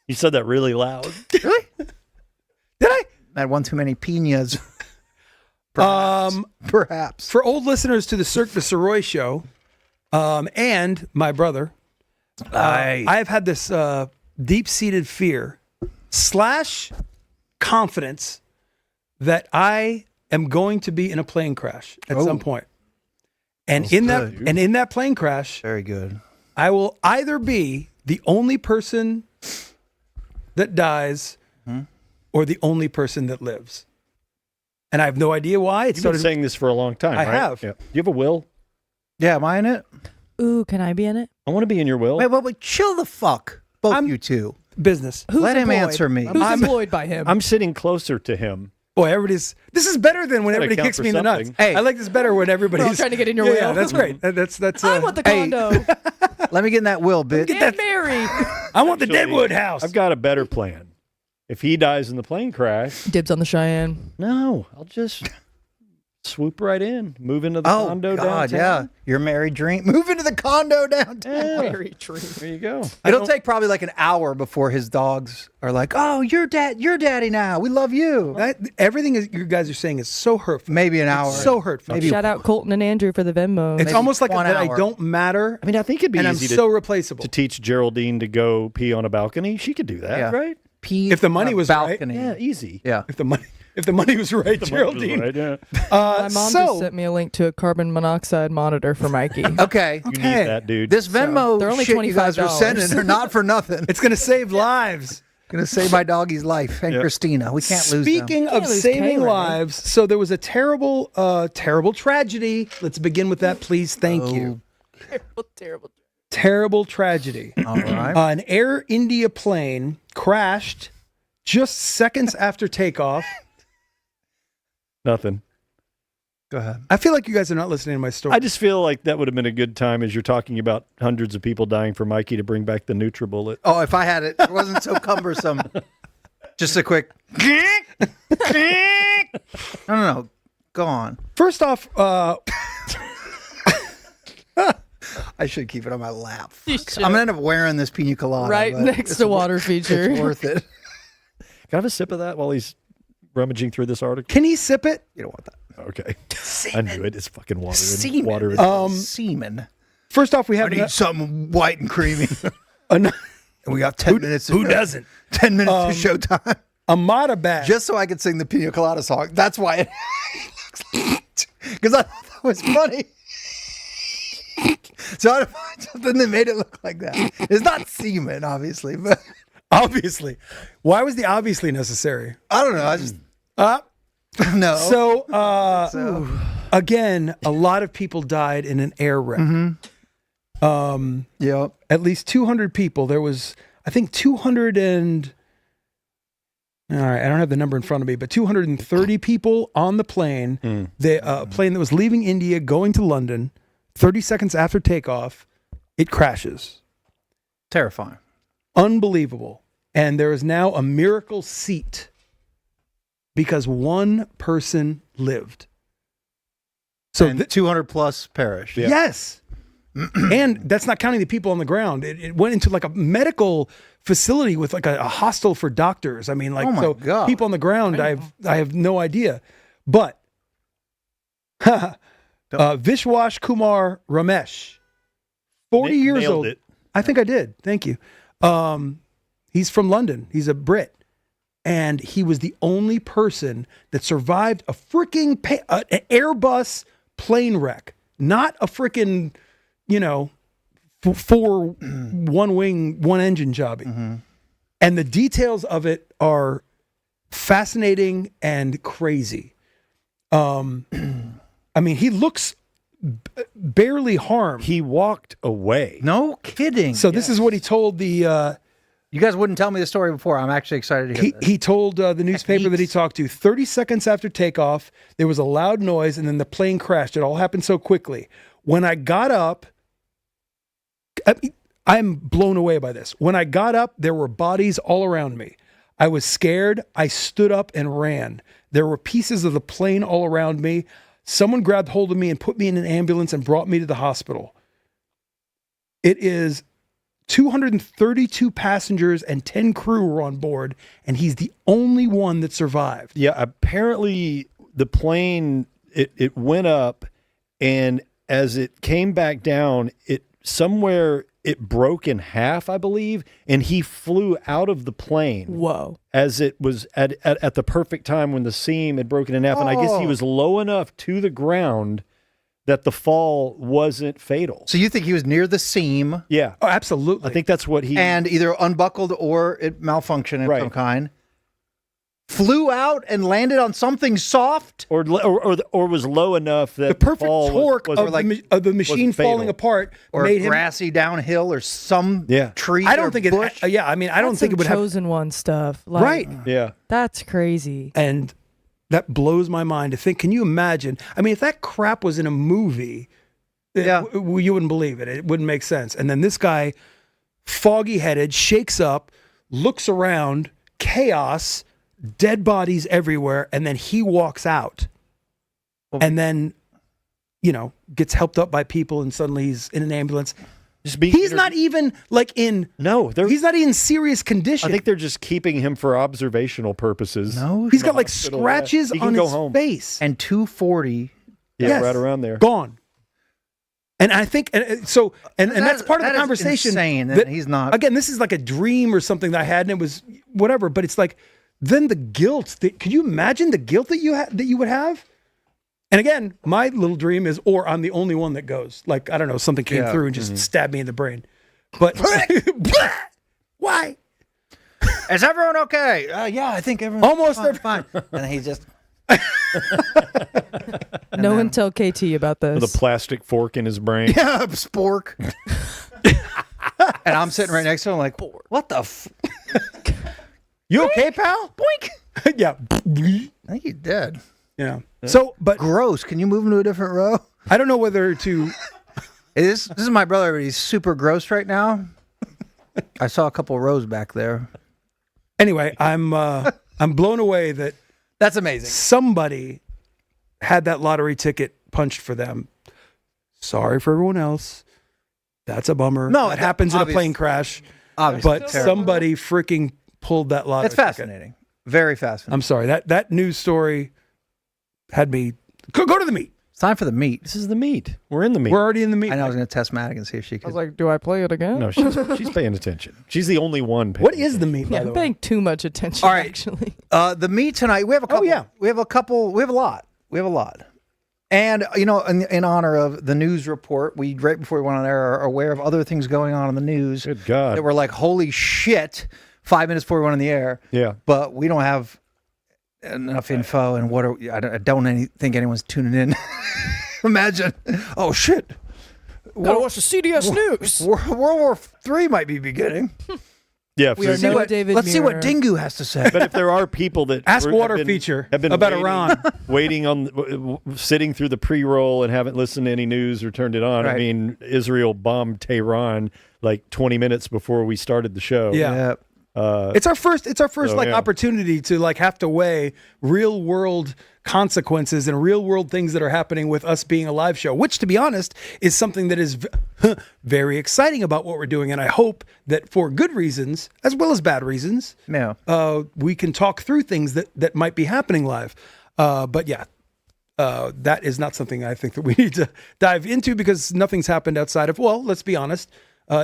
You said that really loud. Really? Did I? I had one too many pinas. Perhaps. for old listeners to the Cirque du Sirois show, and my brother, I've had this deep-seated fear / confidence that I am going to be in a plane crash at some point. And in that plane crash, very good, I will either be the only person that dies or the only person that lives. And I have no idea why. You've been saying this for a long time, I right? have. Yeah. Do you have a will? Yeah, am I in it? Ooh, can I be in it? I want to be in your will. Wait, chill the fuck, both you two. Business. Let him answer me. Who's employed by him? I'm sitting closer to him. Boy, this is better than when Gotta everybody count kicks for me in the nuts. something. Hey, I like this better when everybody's We're all trying to get in your Yeah, will. that's great. That's. I want the condo. Let me get in that will, bitch. Get married. I want the Actually, Deadwood house. I've got a better plan. If he dies in the plane crash, Dibs on the Cheyenne. no, I'll just swoop right in, move into the condo God, downtown. yeah. Your married dream. Move into the condo downtown. Yeah. Very true. There you go. It'll take probably like an hour before his dogs are like, "Oh, you're daddy now. We love you." Everything you guys are saying is so hurtful. Maybe an hour. It's so hurtful. Shout out Colton and Andrew for the Venmo. It's almost like 1 that I hour. don't matter. I mean, I think it'd be and I'm easy so replaceable. to teach Geraldine to go pee on a balcony. She could do that, Yeah. right? Pee If the money on a was right. balcony. Yeah, easy. Yeah. If the money was right, Geraldine. Right, yeah. My mom just sent me a link to a carbon monoxide monitor for Mikey. Okay. You need that, dude. This Venmo they're only shit you guys are $25. sending are not for nothing. It's gonna save lives. Gonna save my doggy's life and Christina. We can't lose them. Speaking of Can't lose saving Kayla, lives, so there was a terrible tragedy. Let's begin with that, please. Thank you. Terrible. Terrible tragedy. All right. An Air India plane crashed just seconds after takeoff. Nothing. Go ahead. I feel like you guys are not listening to my story. I just feel like that would have been a good time as you're talking about hundreds of people dying for Mikey to bring back the NutriBullet. Oh, if I had it, it wasn't so cumbersome. Just a quick. No. Go on. First off, I should keep it on my lap. You I'm gonna end up wearing this pina colada Right but next it's to water feature. It's worth it. Can I have a sip of that while he's rummaging through this article? can he sip it? You don't want that. Okay. I knew it. It's fucking water. Semen. Water. Semen. First off, we I have need something white and creamy. an, And we got 10 minutes. who doesn't? 10 minutes to showtime. A Mata bag. Just so I could sing the pina colada song. That's why it because I thought that was funny. So I had to find something that made it look like that. It's not semen, obviously, but Obviously. Why was the obviously necessary? I don't know. I just no. So, again, a lot of people died in an air wreck. Yep. At least 200 people. There was, I think, 200 and... All right, I don't have the number in front of me, but 230 people on the plane. The plane that was leaving India, going to London. 30 seconds after takeoff, it crashes. Terrifying. Unbelievable. And there is now a miracle seat because one person lived. So And 200 plus perished. Yeah. yes. And that's not counting the people on the ground. It went into like a medical facility with like a hostel for doctors. I mean, like, Oh my so God. people on the ground, I have no idea. But Vishwash Kumar Ramesh, 40 years Nailed old. it. I think I did. Thank you. He's from London. He's a Brit. And he was the only person that survived a freaking an Airbus plane wreck. Not a freaking, four one wing, one engine jobby. And the details of it are fascinating and crazy. I mean, he looks barely harmed. He walked away. No kidding. So this is what he told the... you guys wouldn't tell me the story before. I'm actually excited to hear this. He told the newspaper that he talked to 30 seconds after takeoff, there was a loud noise and then the plane crashed. It all happened so quickly. When I got up, I'm blown away by this. When I got up, there were bodies all around me. I was scared. I stood up and ran. There were pieces of the plane all around me. Someone grabbed hold of me and put me in an ambulance and brought me to the hospital. It is 232 passengers and 10 crew were on board, and he's the only one that survived. Yeah, apparently the plane it went up, and as it came back down, it somewhere it broke in half, I believe, and he flew out of the plane. Whoa. As it was at the perfect time when the seam had broken in half. And I guess he was low enough to the ground that the fall wasn't fatal. So you think he was near the seam? Yeah. Oh, absolutely. I think that's what he... And either unbuckled or it malfunctioned of some kind. Flew out and landed on something soft? Or was low enough that the perfect fall torque was of the machine falling apart or made grassy downhill or some tree. I don't or think bush. it. I mean, I don't think it would have chosen one stuff. Like, right. Yeah. That's crazy. And that blows my mind to think. Can you imagine? I mean, if that crap was in a movie, you wouldn't believe it. It wouldn't make sense. And then this guy, foggy headed, shakes up, looks around, chaos, dead bodies everywhere, and then he walks out. And then, gets helped up by people, and suddenly he's in an ambulance. He's not even he's not even serious condition. I think they're just keeping him for observational purposes. No, he's got like scratches on his face. And 240. Yeah, right around there. Gone. And I think, and that's part of the conversation. Insane that he's not. Again, this is like a dream or something that I had, and it was whatever. But it's like, then the guilt. Could you imagine the guilt that you would have? And again, my little dream is, or I'm the only one that goes. Like, I don't know, something came through and just stabbed me in the brain. But why? Is everyone okay? Yeah, I think everyone's almost fine. And he just. No one tell KT about this. With a plastic fork in his brain. Yeah, spork. And I'm sitting right next to him like, what the You okay, pal? Boink. Yeah. I think he's dead. Yeah. So, but gross. Can you move him to a different row? I don't know whether to. This is my brother, but he's super gross right now. I saw a couple rows back there. Anyway, I'm blown away that that's amazing. Somebody had that lottery ticket punched for them. Sorry for everyone else. That's a bummer. No, it happens in a plane crash. Obviously, but somebody freaking pulled that lottery ticket. It's fascinating. Very fascinating. I'm sorry. That news story had me go to the meat. It's time for the meat. This is the meat. We're in the meat. We're already in the meat. I know. I was going to test Madigan and see if she could. I was like, do I play it again? No, she's paying attention. She's the only one paying What is the meat, by Yeah, the I'm way? paying too much attention, All right. actually. The meat tonight, we have a couple. We have a lot. And, in honor of the news report, we, right before we went on air, are aware of other things going on in the news. Good God. That were like, holy shit, 5 minutes before we went on the air. Yeah. But we don't have enough info, and I don't think anyone's tuning in. Imagine. Oh, shit. Gotta watch the CDS News. World War III might be beginning. Yeah. We are no David Let's see what Muir. Dingu has to say. But if there are people that Ask Water feature have been about waiting, Iran, waiting on sitting through the pre-roll and haven't listened to any news or turned it on. Right. I mean, Israel bombed Tehran like 20 minutes before we started the show. Yeah. It's our first opportunity to have to weigh real world consequences and real world things that are happening with us being a live show, which, to be honest, is something that is very exciting about what we're doing. And I hope that for good reasons, as well as bad reasons, we can talk through things that might be happening live. But that is not something I think that we need to dive into, because nothing's happened outside of, well, let's be honest,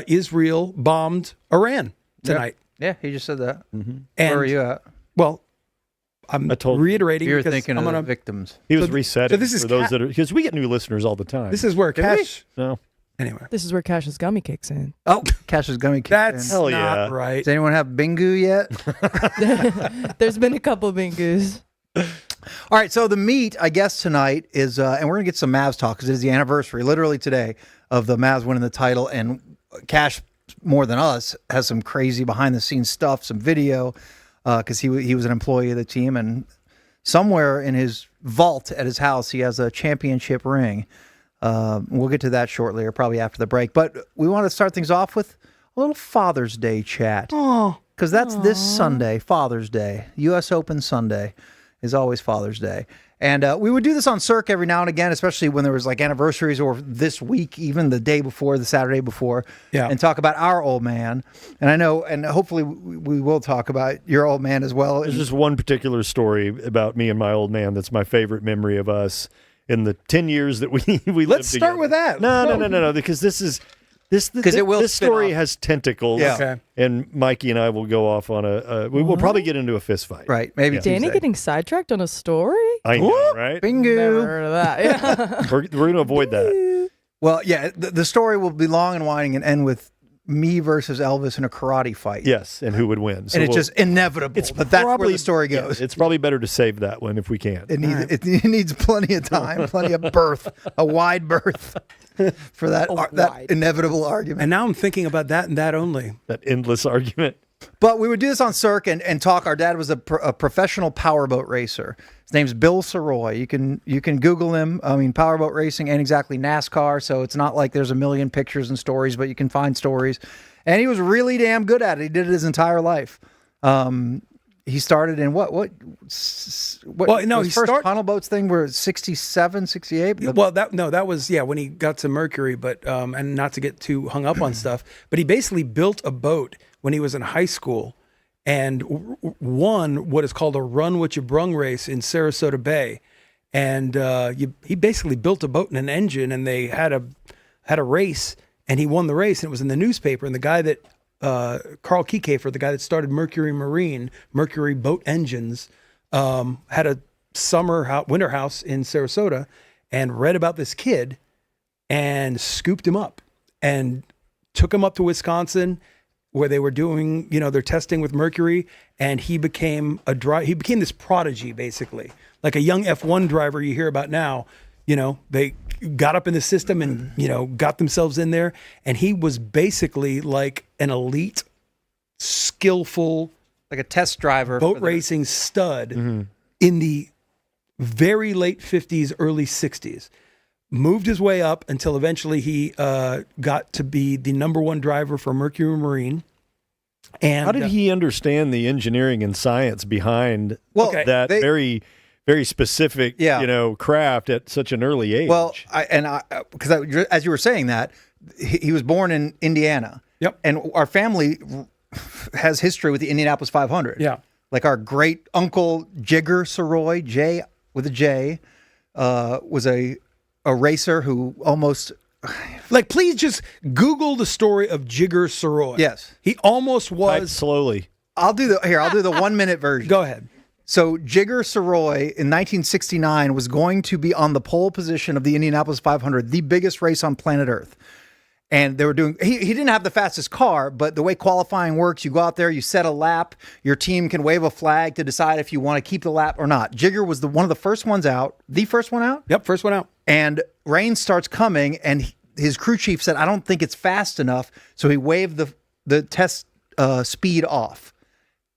Israel bombed Iran tonight. Yeah, he just said that. Mm-hmm. Where are you at? Well, I'm reiterating. You're because thinking I'm of gonna, the victims. He was resetting. So this is for those that are, because we get new listeners all the time. This is where Cash. No. Anyway, This is where Cash's gummy kicks in. Oh, Cash's gummy kicked that's in. Hell not yeah. right. Does anyone have Bingu yet? There's been a couple bingoos. All right, so the meat, I guess, tonight is, and we're going to get some Mavs talk, because it is the anniversary, literally today, of the Mavs winning the title, and Cash, more than us, has some crazy behind-the-scenes stuff, some video, because he was an employee of the team, and somewhere in his vault at his house, he has a championship ring. We'll get to that shortly, or probably after the break, but we want to start things off with a little Father's Day chat. Oh, Because that's this Sunday, Father's Day. U.S. Open Sunday is always Father's Day. And we would do this on Cirque every now and again, especially when there was like anniversaries, or this week, even the day before, the Saturday before, and talk about our old man. And I know, and hopefully we will talk about your old man as well. There's just one particular story about me and my old man that's my favorite memory of us in the 10 years that we lived let's start together. with that. No, because this is 'Cause it will This spin story off. has tentacles. Yeah. Okay. And Mikey and I will go off on we will probably get into a fist fight. Right, maybe Yeah. Danny Tuesday. getting sidetracked on a story? I know, right? Bingo. Never heard of that. Yeah. We're going to avoid that. Well, yeah, the story will be long and winding and end with me versus Elvis in a karate fight. Yes, and who would win? So And it's just inevitable. But that's where the story yeah, goes. it's probably better to save that one if we can. It needs plenty of time, plenty of berth, a wide berth for that wide. inevitable argument. And now I'm thinking about that and that only. That endless argument. But we would do this on Cirque and talk. Our dad was a professional powerboat racer. His name's Bill Sirois. You can Google him. I mean, powerboat racing ain't exactly NASCAR, so it's not like there's a million pictures and stories, but you can find stories. And he was really damn good at it. He did it his entire life. He started in what? Well, no, his first tunnel boats thing were 67, 68. Well, that was when he got to Mercury, but and not to get too hung up on stuff, but he basically built a boat when he was in high school and won what is called a run what you brung race in Sarasota Bay, and he basically built a boat and an engine, and they had a race, and he won the race, and it was in the newspaper, and the guy that Carl Kiekefer, the guy that started Mercury Boat Engines, had a winter house in Sarasota and read about this kid and scooped him up and took him up to Wisconsin where they were doing, their testing with Mercury, and he became this prodigy, basically. Like a young F1 driver you hear about now, they got up in the system and, got themselves in there. And he was basically like an elite, skillful, like a test driver, boat racing stud in the very late 50s, early 60s. Moved his way up until eventually he got to be the number one driver for Mercury Marine. And how did he understand the engineering and science behind that very, very specific, craft at such an early age? Well, because as you were saying that, he was born in Indiana. Yep. And our family has history with the Indianapolis 500. Yeah. Like our great uncle Jigger Sirois, J with a J, was a racer who almost... please just Google the story of Jigger Sirois. Yes. He almost was... Type slowly. I'll do the 1 minute version. Go ahead. So Jigger Sirois in 1969 was going to be on the pole position of the Indianapolis 500, the biggest race on planet Earth. And they were doing, he didn't have the fastest car, but the way qualifying works, you go out there, you set a lap, your team can wave a flag to decide if you want to keep the lap or not. Jigger was one of the first ones out, the first one out? Yep, first one out. And rain starts coming, and his crew chief said, I don't think it's fast enough, so he waved the test speed off.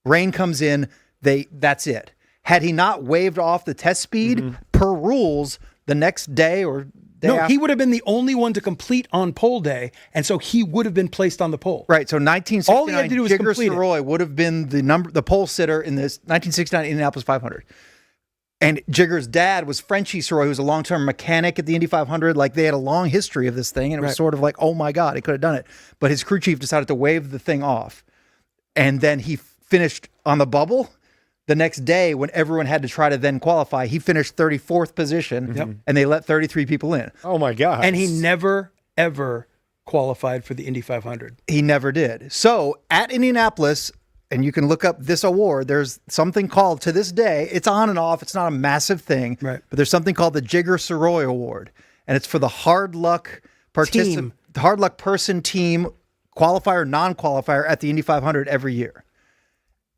Rain comes in, that's it. Had he not waved off the test speed, per rules, the next day or... he would have been the only one to complete on pole day, and so he would have been placed on the pole. Right, so 1969, all he had to do was Jigger complete Sirois would have been the pole sitter in this 1969 Indianapolis 500. And Jigger's dad was Frenchie Sirois, who was a long-term mechanic at the Indy 500. Like, they had a long history of this thing, and it was sort of like, oh my God, he could have done it. But his crew chief decided to wave the thing off. And then he finished on the bubble. The next day, when everyone had to try to then qualify, he finished 34th position, and they let 33 people in. Oh, my God. And he never, ever qualified for the Indy 500. He never did. So at Indianapolis, and you can look up this award, there's something called, to this day, it's on and off, it's not a massive thing, right? But there's something called the Jigger Sirois Award, and it's for the hard luck person team, qualifier, non-qualifier at the Indy 500 every year.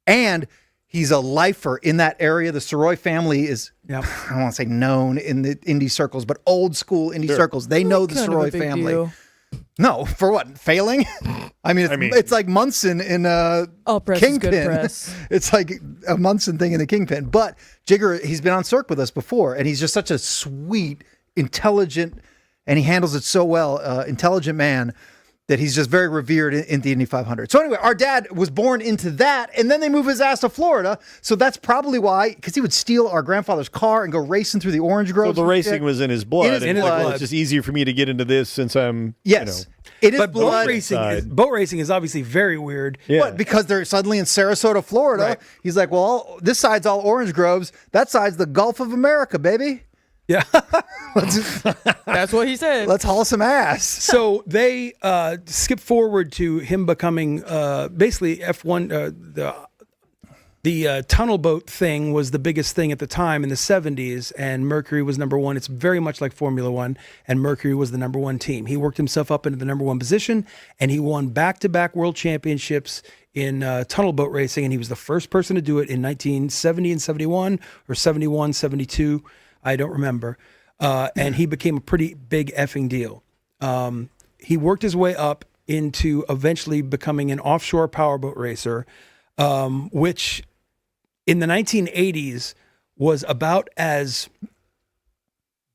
And he's a lifer in that area. The Sirois family is, I don't want to say known in the Indy circles, but old school Indy circles. They know the Sirois family. Deal. No, for what? Failing? I mean, it's like Munson in all press Kingpin. Is good press. It's like a Munson thing in the Kingpin. But Jigger, he's been on Cirque with us before, and he's just such a sweet, intelligent, and he handles it so well, intelligent man, that he's just very revered in the Indy 500. So anyway, our dad was born into that, and then they moved his ass to Florida. So that's probably why, because he would steal our grandfather's car and go racing through the orange groves. So the racing was in his blood. In his blood. It's just easier for me to get into this since I'm, yes. It is but blood. Boat racing is obviously very weird. Yeah. But because they're suddenly in Sarasota, Florida, he's like, well, this side's all orange groves. That side's the Gulf of America, baby. Yeah. That's what he said. Let's haul some ass. So they skip forward to him becoming basically F1. The tunnel boat thing was the biggest thing at the time in the 70s, and Mercury was number one. It's very much like Formula One, and Mercury was the number one team. He worked himself up into the number one position, and he won back-to-back world championships in tunnel boat racing, and he was the first person to do it in 1970 and 71, or 71, 72, I don't remember. And he became a pretty big effing deal. He worked his way up into eventually becoming an offshore powerboat racer, which in the 1980s was about as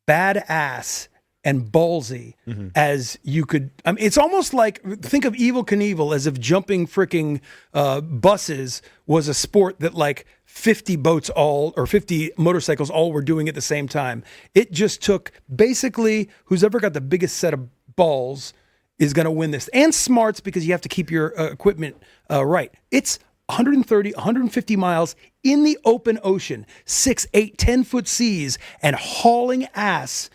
badass and ballsy as you could. I mean, it's almost like, think of Evel Knievel as if jumping freaking buses was a sport that like 50 boats all, or 50 motorcycles all were doing at the same time. It just took basically who's ever got the biggest set of balls is going to win this, and smarts, because you have to keep your equipment right. It's 130, 150 miles in the open ocean, 6, 8, 10-foot seas, and hauling ass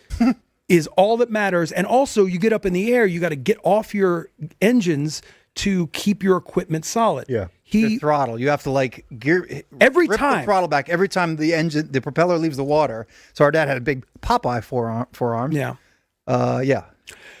is all that matters. And also, you get up in the air, you got to get off your engines to keep your equipment solid. Yeah. Your throttle. You have to like gear every rip time the throttle back every time the propeller leaves the water. So our dad had a big Popeye forearm. Yeah. Yeah.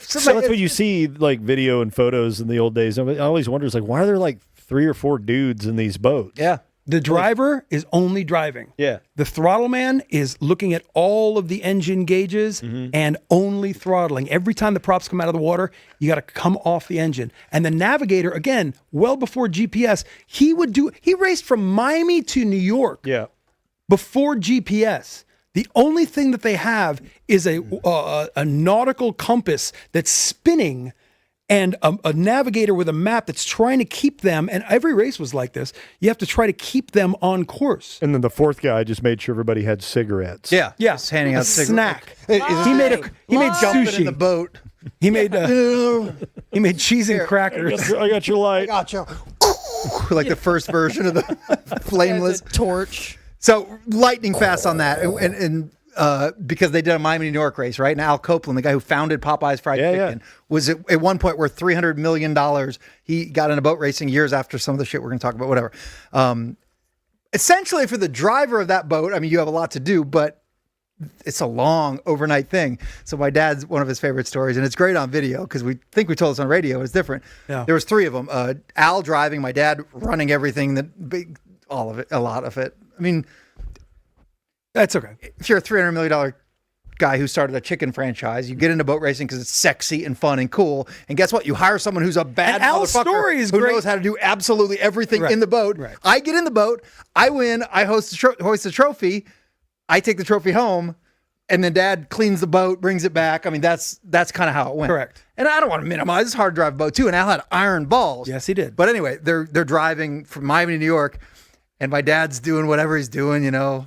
So that's what you see, like video and photos in the old days. I always wonder, like, why are there like 3 or 4 dudes in these boats? Yeah. The driver is only driving. Yeah. The throttle man is looking at all of the engine gauges and only throttling. Every time the props come out of the water, you got to come off the engine. And the navigator, again, well before GPS, he raced from Miami to New York. Yeah. Before GPS. The only thing that they have is a nautical compass that's spinning, and a navigator with a map that's trying to keep them, and every race was like this, you have to try to keep them on course. And then the fourth guy just made sure everybody had cigarettes. Yeah. Just handing a out snack. He made jumping sushi in the boat. He made cheese and crackers. I got your light. I got you. Like the first version of the flameless torch. So lightning fast on that, and because they did a Miami, New York race, right? And Al Copeland, the guy who founded Popeye's Fried Chicken, was at one point worth $300 million. He got into boat racing years after some of the shit we're going to talk about, whatever. Essentially, for the driver of that boat, I mean, you have a lot to do, but it's a long overnight thing. So my dad's one of his favorite stories, and it's great on video because we think we told this on radio. It's different. Yeah. There was 3 of them. Al driving, my dad running everything, all of it, a lot of it. I mean, that's okay. If you're a $300 million guy who started a chicken franchise, you get into boat racing because it's sexy and fun and cool. And guess what? You hire someone who's a bad motherfucker who knows how to do absolutely everything in the boat. Right. I get in the boat, I win, I hoist the trophy, I take the trophy home, and then Dad cleans the boat, brings it back. I mean, that's kind of how it went. Correct. And I don't want to minimize. It's hard to drive a boat too. And Al had iron balls. Yes, he did. But anyway, they're driving from Miami to New York. And my dad's doing whatever he's doing, you know,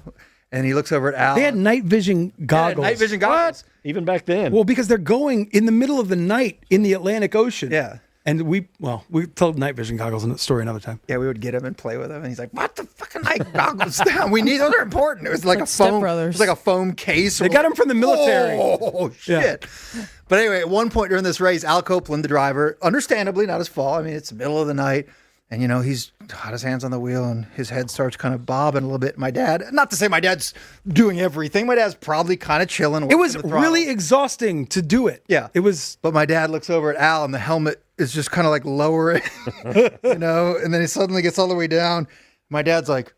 and he looks over at Al. They had night vision goggles. Night vision goggles. What? Even back then. Well, because they're going in the middle of the night in the Atlantic Ocean. Yeah. And we told night vision goggles in the story another time. Yeah, we would get him and play with him. And he's like, what the fucking night goggles? We need those, are important. It was like a foam. It was like a foam case. They got him from the military. Oh, shit. Yeah. But anyway, at one point during this race, Al Copeland, the driver, understandably, not his fault. I mean, it's the middle of the night. And, you know, he's got his hands on the wheel and his head starts kind of bobbing a little bit. My dad, not to say my dad's doing everything. My dad's probably kind of chilling. It was really exhausting to do it. Yeah. It was. But my dad looks over at Al and the helmet is just kind of like lowering, you know, and then he suddenly gets all the way down. My dad's like,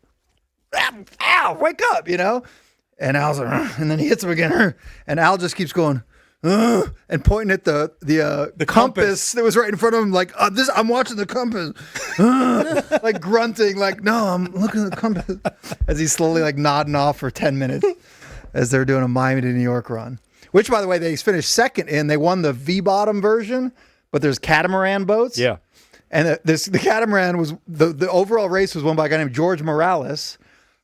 Al, wake up, you know? And Al's like, and then he hits him again. And Al just keeps going, and pointing at the compass that was right in front of him, like I'm watching the compass, like grunting, like no, I'm looking at the compass, as he's slowly like nodding off for 10 minutes as they're doing a Miami to New York run. Which, by the way, they finished second in. They won the V-bottom version, but there's catamaran boats. Yeah, and the catamaran was the overall race was won by a guy named George Morales.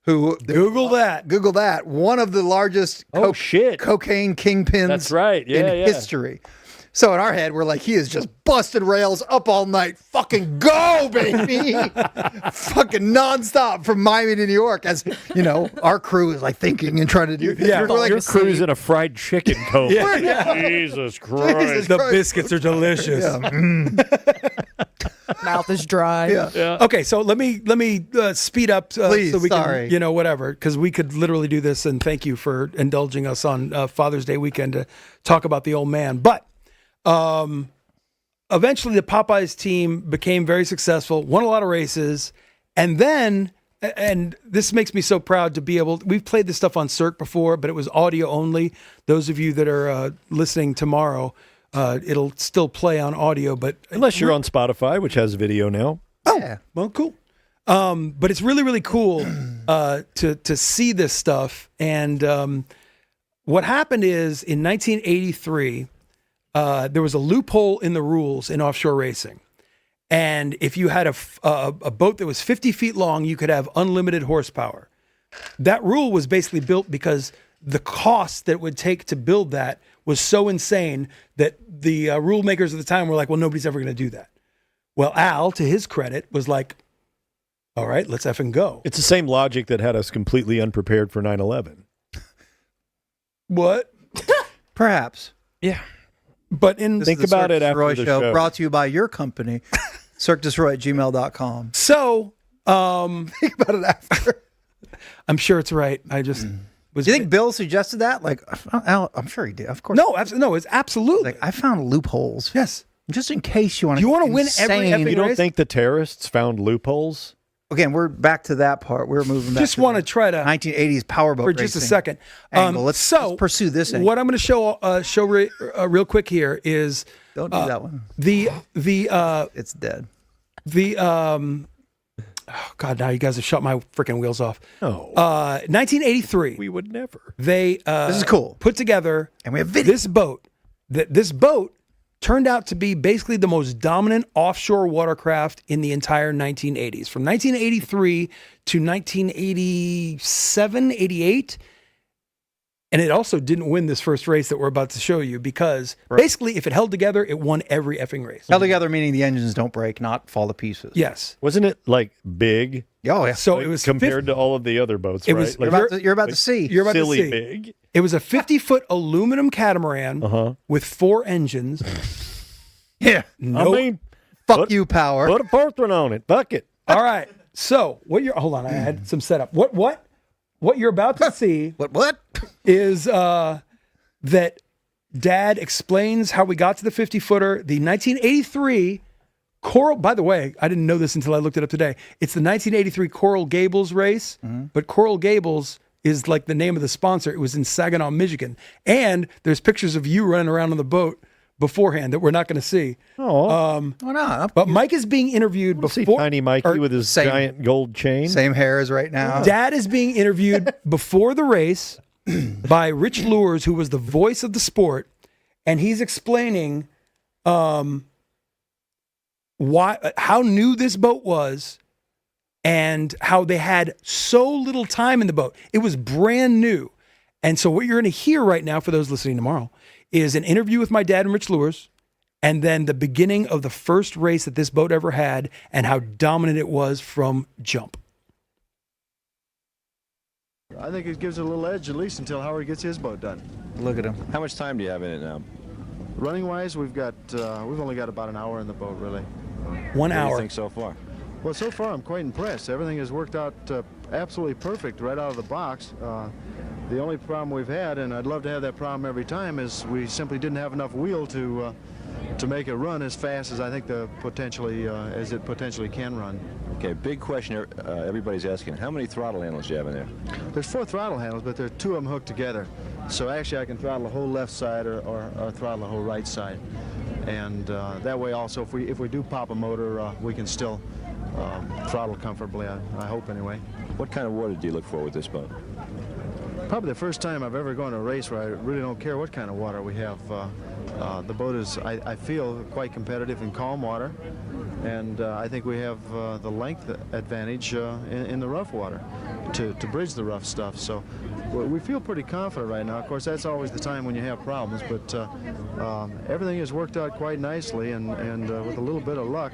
Who Google that. One of the largest cocaine kingpins That's right. in history. So in our head, we're like, he is just busted rails up all night. Fucking go, baby. Fucking nonstop from Miami to New York. As, you know, our crew is like thinking and trying to do this. Yeah, We're like, your crew's in a fried chicken coma. Jesus Christ. The biscuits are delicious. Mouth is dry. Okay, so let me speed up Please, so we sorry. can, whatever, because we could literally do this. And thank you for indulging us on Father's Day weekend to talk about the old man. But eventually, the Popeyes team became very successful, won a lot of races, and then. And this makes me so proud to be able. We've played this stuff on Cirque before, but it was audio only. Those of you that are listening tomorrow, it'll still play on audio, but unless you're on Spotify, which has video now. Oh, yeah. Well, cool. But it's really, really cool to see this stuff. And what happened is in 1983, there was a loophole in the rules in offshore racing. And if you had a boat that was 50 feet long, you could have unlimited horsepower. That rule was basically built because the cost that it would take to build that was so insane that the rule makers at the time were like, well, nobody's ever going to do that. Well, Al, to his credit, was like, all right, let's effing go. It's the same logic that had us completely unprepared for 9/11. What? Perhaps. Yeah. But think about it after the show. Brought to you by your company, cirquedusroy@gmail.com. So, think about it after. I'm sure it's right. I just was. Do you think Bill suggested that? Like, I'm sure he did. Of course. No, no, it's absolutely. Like, I found loopholes. Yes. Just in case you want to. You want to win every You don't race? think the terrorists found loopholes? Again, we're back to that part. We're moving back. Just want to try to 1980s powerboat for just a racing second. angle. Let's pursue this angle. What I'm going to show real quick here is don't do that one. The it's dead. Oh God! Now you guys have shut my freaking wheels off. No. 1983. We would never. They this is cool. Put together and we have video. This boat. This boat turned out to be basically the most dominant offshore watercraft in the entire 1980s. From 1983 to 1987, 88. And it also didn't win this first race that we're about to show you because basically if it held together, it won every effing race. Held together meaning the engines don't break, not fall to pieces. Yes. Wasn't it like big? Oh, yeah. So like, it was compared to all of the other boats, it right? was, like, you're about to see. You're about silly to see. Big. It was a 50-foot aluminum catamaran with 4 engines. Yeah. No, I mean, fuck you, power. Put a fourth one on it. Fuck it. All right. So hold on. I had some setup. What you're about to see what is that Dad explains how we got to the 50-footer. The 1983 Coral, by the way, I didn't know this until I looked it up today. It's the 1983 Coral Gables race, but Coral Gables is like the name of the sponsor. It was in Saginaw, Michigan. And there's pictures of you running around on the boat beforehand that we're not going to see. Why not? But Mike is being interviewed before. Tiny Mikey with his giant gold chain. Same hair as right now. Dad is being interviewed before the race by Rich Lures, who was the voice of the sport, and he's explaining how new this boat was and how they had so little time in the boat. It was brand new. And so what you're going to hear right now for those listening tomorrow is an interview with my dad and Rich Lures, and then the beginning of the first race that this boat ever had and how dominant it was from jump. I think it gives it a little edge at least until Howard gets his boat done. Look at him. How much time do you have in it now? Running wise, we've only got about an hour in the boat, really. 1 hour. What do you think so far? Well, so far I'm quite impressed. Everything has worked out absolutely perfect right out of the box. The only problem we've had, and I'd love to have that problem every time, is we simply didn't have enough wheel to make it run as fast as I think as it potentially can run. Okay, big question everybody's asking. How many throttle handles do you have in there? There's 4 throttle handles, but there are 2 of them hooked together. So actually I can throttle the whole left side or throttle the whole right side. And that way also, if we do pop a motor, we can still throttle comfortably, I hope anyway. What kind of water do you look for with this boat? Probably the first time I've ever gone to a race where I really don't care what kind of water we have. The boat is, I feel, quite competitive in calm water, and I think we have the length advantage in the rough water to bridge the rough stuff. So we feel pretty confident right now. Of course, that's always the time when you have problems, but everything has worked out quite nicely, and with a little bit of luck,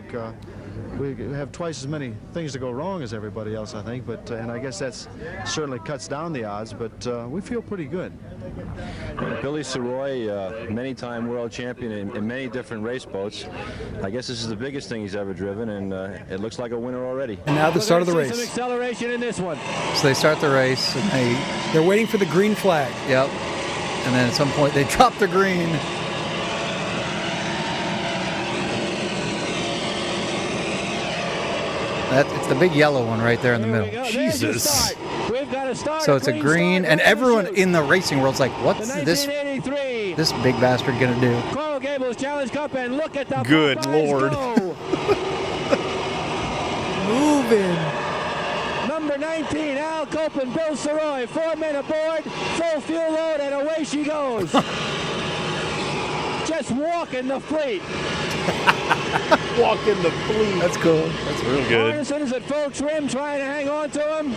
we have twice as many things to go wrong as everybody else, I think. But and I guess that's certainly cuts down the odds. But we feel pretty good. Billy Sirois, many-time world champion in many different race boats. I guess this is the biggest thing he's ever driven, and it looks like a winner already. And now the start of the race. Some acceleration in this one. So they start the race, and they're waiting for the green flag. Yep. And then at some point they drop the green. It's the big yellow one right there in the middle. Jesus. We've got a start. So it's a green, and everyone in the racing world's like, what's this big bastard gonna do? Coral Gables Challenge Cup, and look at the Good Popeyes Lord. go. Moving. Number 19, Al Cope and Bill Sirois, 4 men aboard, full fuel load, and away she goes. Just walking the fleet. Walking the fleet. That's cool. That's real good. Arneson's at full trim, trying to hang on to him.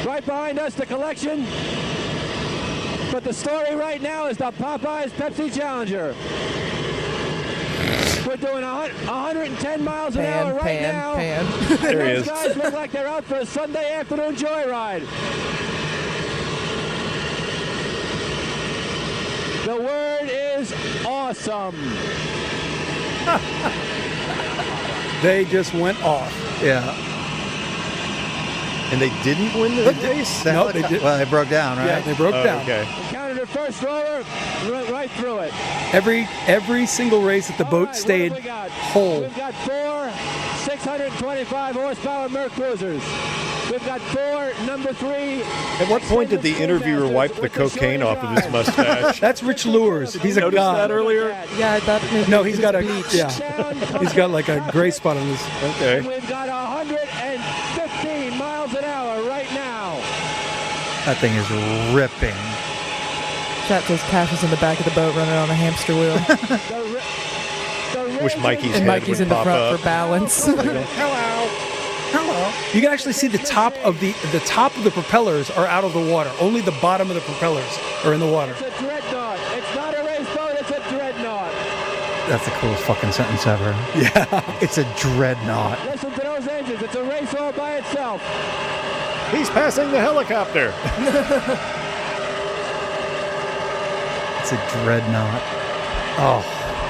Right behind us, the collection. But the story right now is the Popeyes Pepsi Challenger. We're doing 110 miles an hour right now. There he Those is. guys look like they're out for a Sunday afternoon joyride. The word is awesome. They just went off. Yeah. And they didn't win the race? No, they did. Well, they broke down, right? Yeah, they broke down. Okay. Counted her first roller, right through it. Every single race that the boat stayed whole. We've got 4 625 horsepower Merc Cruisers. We've got 4 number 3. At what point did the interviewer wipe the cocaine off of his mustache? That's Rich Lures. He's a Noticed god. that earlier? Yeah, I thought maybe No, he's got a bleach. He's got like a gray spot on his. Okay. And we've got 115 miles an hour right now. That thing is ripping. Chat says Cash is in the back of the boat running on a hamster wheel. Wish Mikey's And head Mikey's would in the pop front up. for balance. Hello. You can actually see the top of the propellers are out of the water. Only the bottom of the propellers are in the water. It's a dreadnought. It's not a race boat, it's a dreadnought. That's the coolest fucking sentence ever. Yeah. It's a dreadnought. Listen to those engines. It's a race all by itself. He's passing the helicopter. It's a dreadnought. Oh.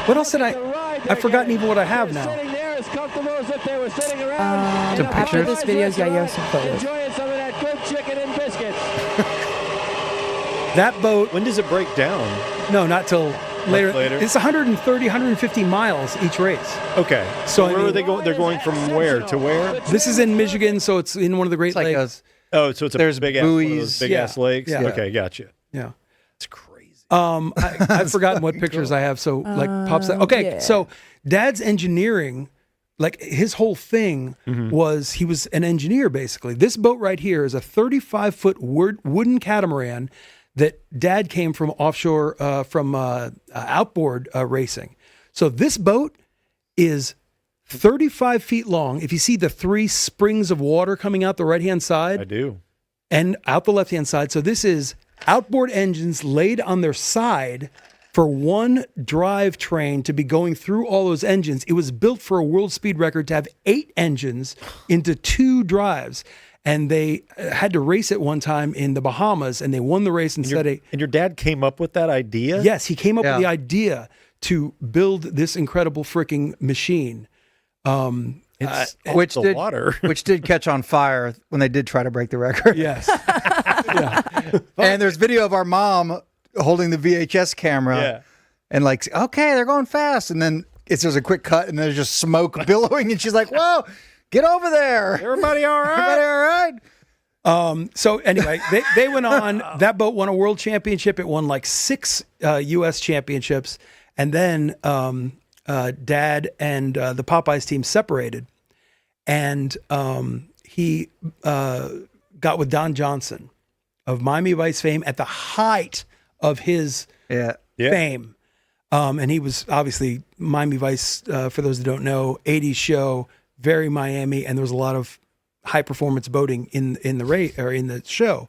What else did I've forgotten even what I have now. Sitting there as comfortable as if they were sitting around. Some After pictures? this video's got Yosin photos. Enjoying some of that good chicken and biscuits. That boat. When does it break down? No, not till later. later? It's 130, 150 miles each race. Okay. So, I where are mean- they going? They're going from where to where? This is in Michigan, so it's in one of the Great It's like Lakes. Oh, so it's a There's big ass, one of those buoys. big Yeah. ass lakes. Yeah. Okay, gotcha. Yeah. It's crazy. I've forgotten what pictures I have. So like pops that. Okay, yeah. so Dad's engineering, like his whole thing was he was an engineer basically. This boat right here is a 35-foot wooden catamaran that Dad came from offshore from outboard racing. So this boat is 35 feet long. If you see the 3 springs of water coming out the right-hand side, I do. and out the left-hand side. So this is outboard engines laid on their side for one drive train to be going through all those engines. It was built for a world speed record to have 8 engines into 2 drives. And they had to race it one time in the Bahamas, and they won the race and said, And your dad came up with that idea? yes, he came up Yeah. with the idea to build this incredible freaking machine. It's Which the did water. which did catch on fire when they did try to break the record. Yes. And there's video of our mom holding the VHS camera Yeah. and like, okay, they're going fast. And then it's just a quick cut and there's just smoke billowing. And she's like, whoa, get over there. Everybody all right? Everybody all right? So anyway, they went on. That boat won a world championship. It won like 6 U.S. championships. And then Dad and the Popeyes team separated. And he got with Don Johnson of Miami Vice fame at the height of his fame. And he was obviously Miami Vice, for those that don't know, 80s show, very Miami. And there was a lot of high performance boating in the race or in the show.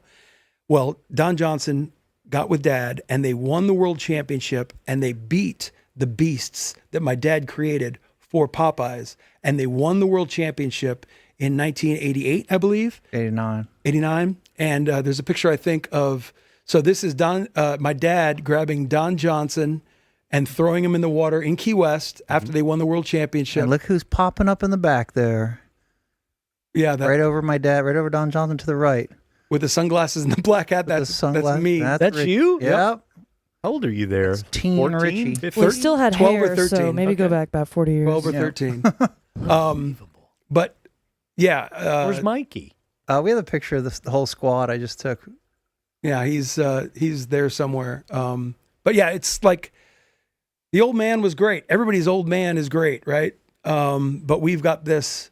Well, Don Johnson got with Dad, and they won the world championship, and they beat the beasts that my dad created for Popeyes, and they won the world championship in 1988, I believe. 89. And there's a picture, I think, of, so this is my dad grabbing Don Johnson and throwing him in the water in Key West after they won the world championship. And look who's popping up in the back there. Yeah. Right over my dad, right over Don Johnson to the right. With the sunglasses and the black hat, that's me. That's you? Yep. How old are you there? Teen 14, Richie. 15? We still had 12 or hair, 13. so maybe go back about 40 years. 12 or 13. But yeah. Where's Mikey? We have a picture of the whole squad I just took. Yeah, he's there somewhere. But yeah, it's like the old man was great. Everybody's old man is great, right? But we've got this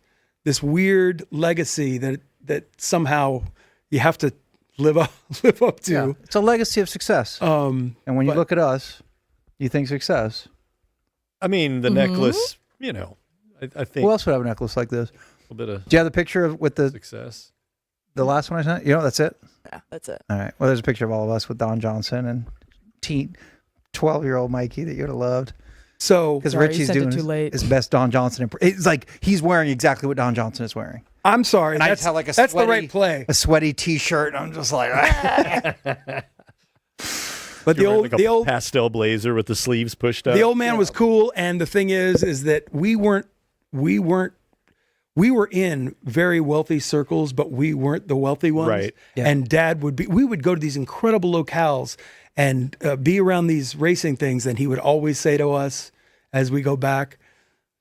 weird legacy that somehow you have to live up to. Yeah. It's a legacy of success. And when you look at us, you think success. I mean, the necklace, I think. Who else would have a necklace like this? A little bit of Do you have the picture with the success? The last one I sent? That's it? Yeah, that's it. All right. Well, there's a picture of all of us with Don Johnson and 12-year-old Mikey that you would have loved. So, because Richie's doing his best Don Johnson. It's like he's wearing exactly what Don Johnson is wearing. I'm sorry. And I just have like that's the right play. A sweaty T-shirt. And I'm just like, But the old pastel blazer with the sleeves pushed up. The old man was cool, and the thing is that we were in very wealthy circles, but we weren't the wealthy ones. Right. Yeah. And we would go to these incredible locales and be around these racing things, and he would always say to us as we go back,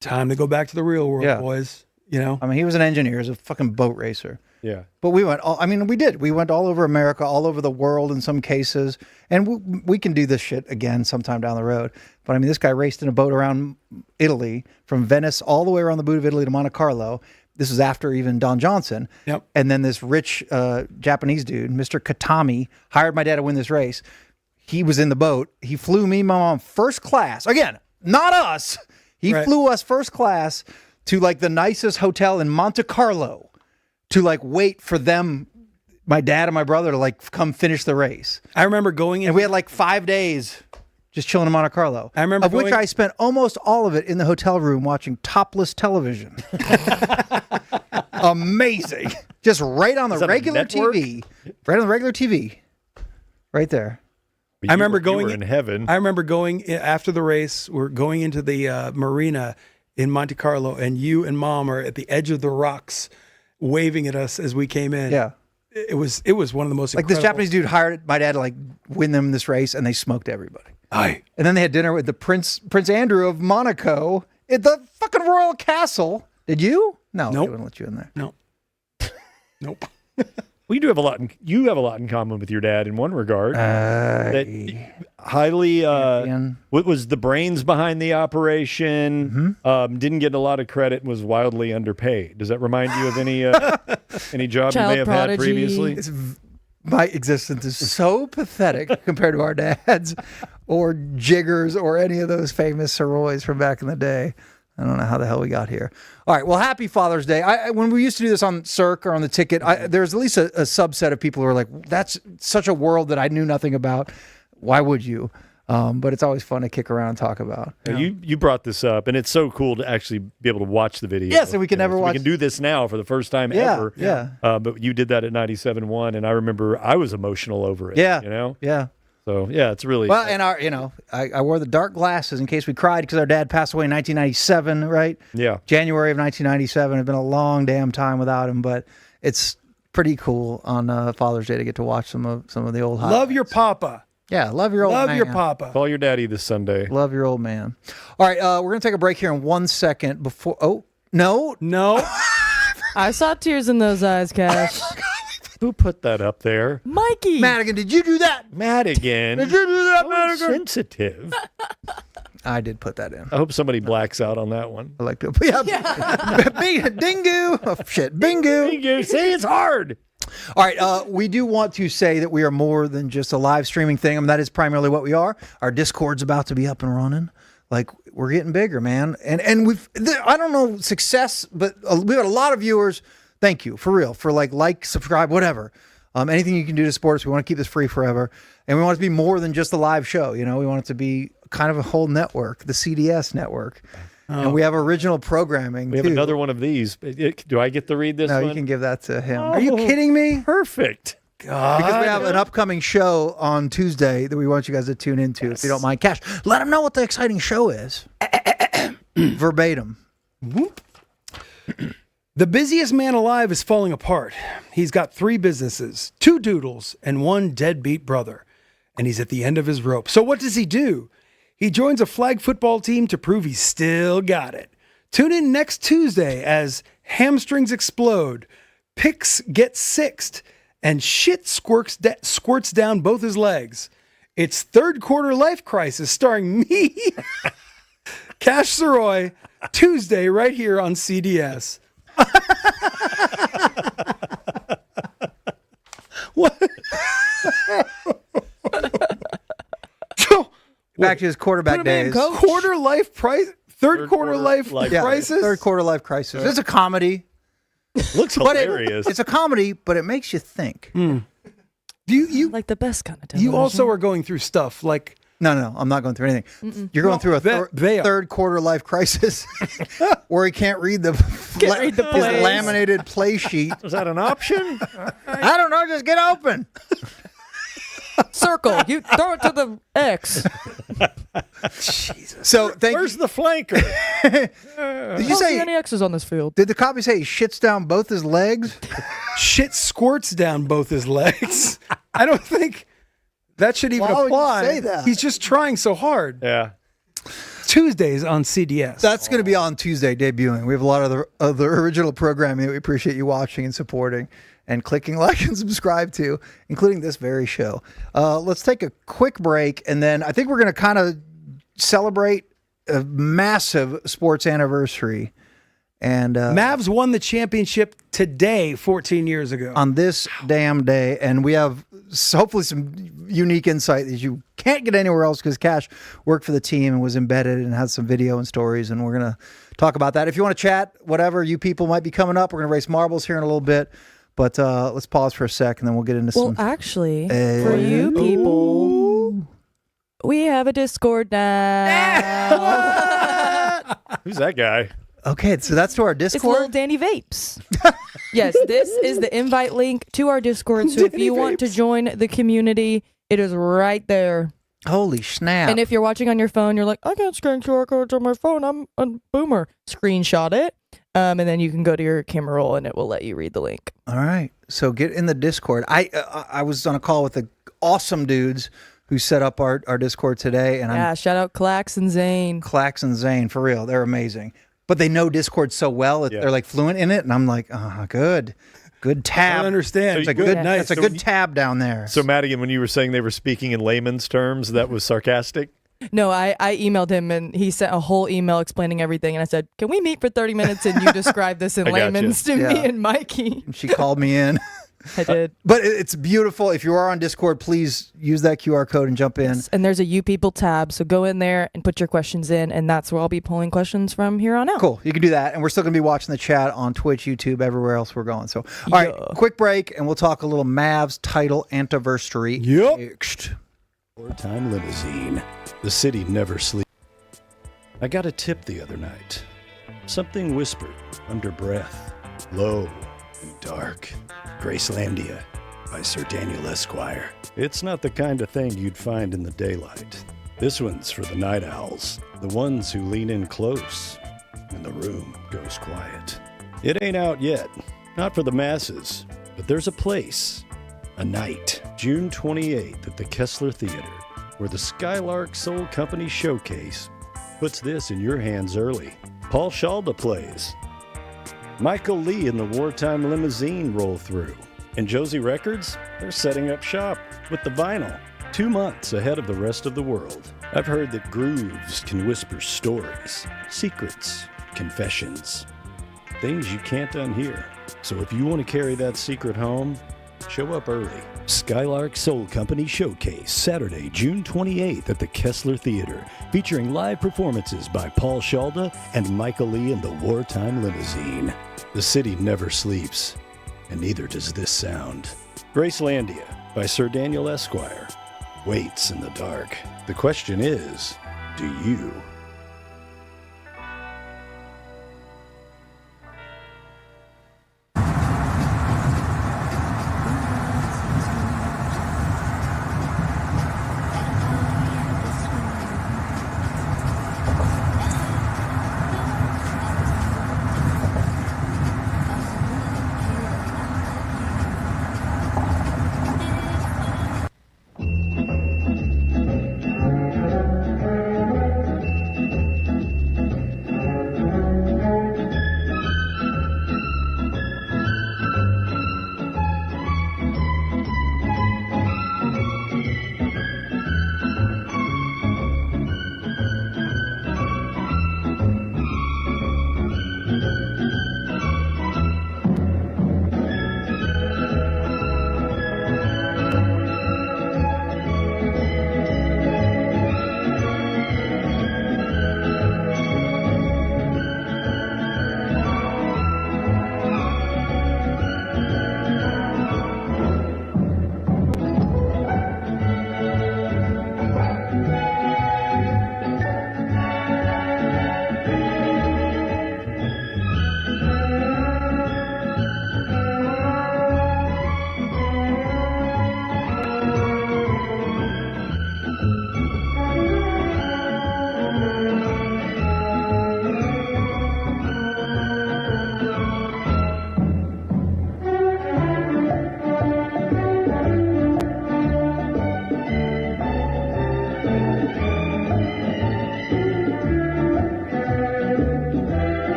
"Time to go back to the real world, boys." I mean, he was an engineer, he was a fucking boat racer. Yeah. But we went we went all over America, all over the world in some cases. And we can do this shit again sometime down the road. But I mean, this guy raced in a boat around Italy, from Venice all the way around the boot of Italy to Monte Carlo. This was after even Don Johnson. Yep. And then this rich Japanese dude, Mr. Katami, hired my dad to win this race. He was in the boat. He flew me and my mom first class. Again, not us. He flew us first class to like the nicest hotel in Monte Carlo to like wait for them, my dad and my brother, to like come finish the race. I remember going in. And we had like 5 days just chilling in Monte Carlo. I remember which I spent almost all of it in the hotel room watching topless television. Amazing. Just right on the regular TV. Right on the regular TV. Right there. I remember going in heaven. I remember going after the race. We're going into the marina in Monte Carlo, and you and Mom are at the edge of the rocks, waving at us as we came in. Yeah, it was one of the most like this Japanese dude hired my dad to like win them this race, and they smoked everybody. Aye. And then they had dinner with the Prince Andrew of Monaco at the fucking royal castle. Did you? No, nope. They wouldn't let you in there. No. Nope. Well, you have a lot in common with your dad in one regard. That highly, what was the brains behind the operation? Didn't get a lot of credit and was wildly underpaid. Does that remind you of any job you may have had previously? My existence is so pathetic compared to our dads or Jiggers or any of those famous Sirois from back in the day. I don't know how the hell we got here. All right. Well, happy Father's Day. When we used to do this on Cirque or on the ticket, there's at least a subset of people who are like, that's such a world that I knew nothing about. Why would you? But it's always fun to kick around and talk about. You brought this up, and it's so cool to actually be able to watch the video. Yes, and we can never watch. We can do this now for the first time ever. Yeah. But you did that at 97.1, and I remember I was emotional over it. Yeah. Yeah. So it's really well. And I wore the dark glasses in case we cried because our dad passed away in 1997. Right? Yeah. January of 1997. It's been a long damn time without him, but it's pretty cool on Father's Day to get to watch some of the old highlights. Love your papa. Yeah, love your old man. Love your papa. Call your daddy this Sunday. Love your old man. All right, we're going to take a break here in 1 second before... Oh, no. I saw tears in those eyes, Cash. Who put that up there? Mikey. Madigan, did you do that? Madigan. Did you do that, Madigan? Sensitive. I did put that in. I hope somebody blacks out on that one. I like to... Yeah. Dingu. Oh, shit. Bingu. Bingu. See, it's hard. All right, we do want to say that we are more than just a live streaming thing. I mean, that is primarily what we are. Our Discord's about to be up and running. Like, we're getting bigger, man. And I don't know success, but we've got a lot of viewers. Thank you, for real, for like, subscribe, whatever. Anything you can do to support us. We want to keep this free forever. And we want it to be more than just a live show. You know, we want it to be kind of a whole network, the CDS network. And we have original programming, We have too. another one of these. Do I get to read this No, one? you can give that to him. Are you kidding me? Perfect. God. Because we have an upcoming show on Tuesday that we want you guys to tune into, if you don't mind. Cash, let them know what the exciting show is. Verbatim. The busiest man alive is falling apart. He's got 3 businesses, 2 doodles, and 1 deadbeat brother. And he's at the end of his rope. So what does he do? He joins a flag football team to prove he's still got it. Tune in next Tuesday as hamstrings explode, picks get sixed, and shit squirts down both his legs. It's Third Quarter Life Crisis starring me, Cash Sirois, Tuesday right here on CDS. What? Back to his quarterback days. Quarter life price. Third quarter life crisis. Third quarter life crisis. It's a comedy. Looks hilarious. It's a comedy, but it makes you think. Do you like the best kind of television? You also are going through stuff like. No, I'm not going through anything. You're going through a third quarter life crisis where he can't read his laminated play sheet. Is that an option? I don't know. Just get open. Circle. You throw it to the X. Jesus. So where's the flanker? Did you say any X's on this field? Did the copy say he shits down both his legs? Shit squirts down both his legs. I don't think that should even Why would you apply. say that? He's just trying so hard. Yeah. Tuesdays on CDS. That's going to be on Tuesday debuting. We have a lot of the original programming that we appreciate you watching and supporting and clicking like and subscribe to, including this very show. Let's take a quick break, and then I think we're going to kind of celebrate a massive sports anniversary. And Mavs won the championship today, 14 years ago. On this damn day, and we have hopefully some unique insight that you can't get anywhere else because Cash worked for the team and was embedded and has some video and stories, and we're going to talk about that. If you want to chat, whatever, you people might be coming up. We're going to race marbles here in a little bit, but let's pause for a sec, and then we'll get into some... Well, actually, for you people, we have a Discord now. Who's that guy? Okay, so that's to our Discord. It's little Danny Vapes. Yes, this is the invite link to our Discord. So if you want to join the community, it is right there. Holy snap. And if you're watching on your phone, you're like, I can't scan QR codes on my phone. I'm a boomer. Screenshot it. And then you can go to your camera roll and it will let you read the link. All right. So get in the Discord. I was on a call with the awesome dudes who set up our Discord today. And shout out Clax and Zane. Clax and Zane, for real. They're amazing. But they know Discord so well that they're like fluent in it, and I'm like, good tab. I don't understand. It's a good night. It's a good tab down there. So Madigan, when you were saying they were speaking in layman's terms, that was sarcastic? No, I emailed him and he sent a whole email explaining everything, and I said, can we meet for 30 minutes and you describe this in layman's to me and Mikey? She called me in. I did. But it's beautiful. If you are on Discord, please use that QR code and jump in. Yes, and there's a You People tab, so go in there and put your questions in, and that's where I'll be pulling questions from here on out. Cool. You can do that. And we're still going to be watching the chat on Twitch, YouTube, everywhere else we're going. So, all right, quick break, and we'll talk a little Mavs title anniversary. Yep. Wartime limousine. The city never sleeps. I got a tip the other night. Something whispered under breath, low and dark. Gracelandia by Sir Daniel Esquire. It's not the kind of thing you'd find in the daylight. This one's for the night owls, the ones who lean in close when the room goes quiet. It ain't out yet, not for the masses, but there's a place, a night, June 28th at the Kessler Theater, where the Skylark Soul Company Showcase puts this in your hands early. Paul Shalda plays. Michael Lee and the Wartime Limousine roll through. And Josie Records, they're setting up shop with the vinyl 2 months ahead of the rest of the world. I've heard that grooves can whisper stories, secrets, confessions, things you can't unhear. So if you want to carry that secret home, show up early. Skylark Soul Company Showcase, Saturday, June 28th at the Kessler Theater, featuring live performances by Paul Shalda and Michael Lee and the Wartime Limousine. The city never sleeps, and neither does this sound. Gracelandia by Sir Daniel Esquire waits in the dark. The question is, do you?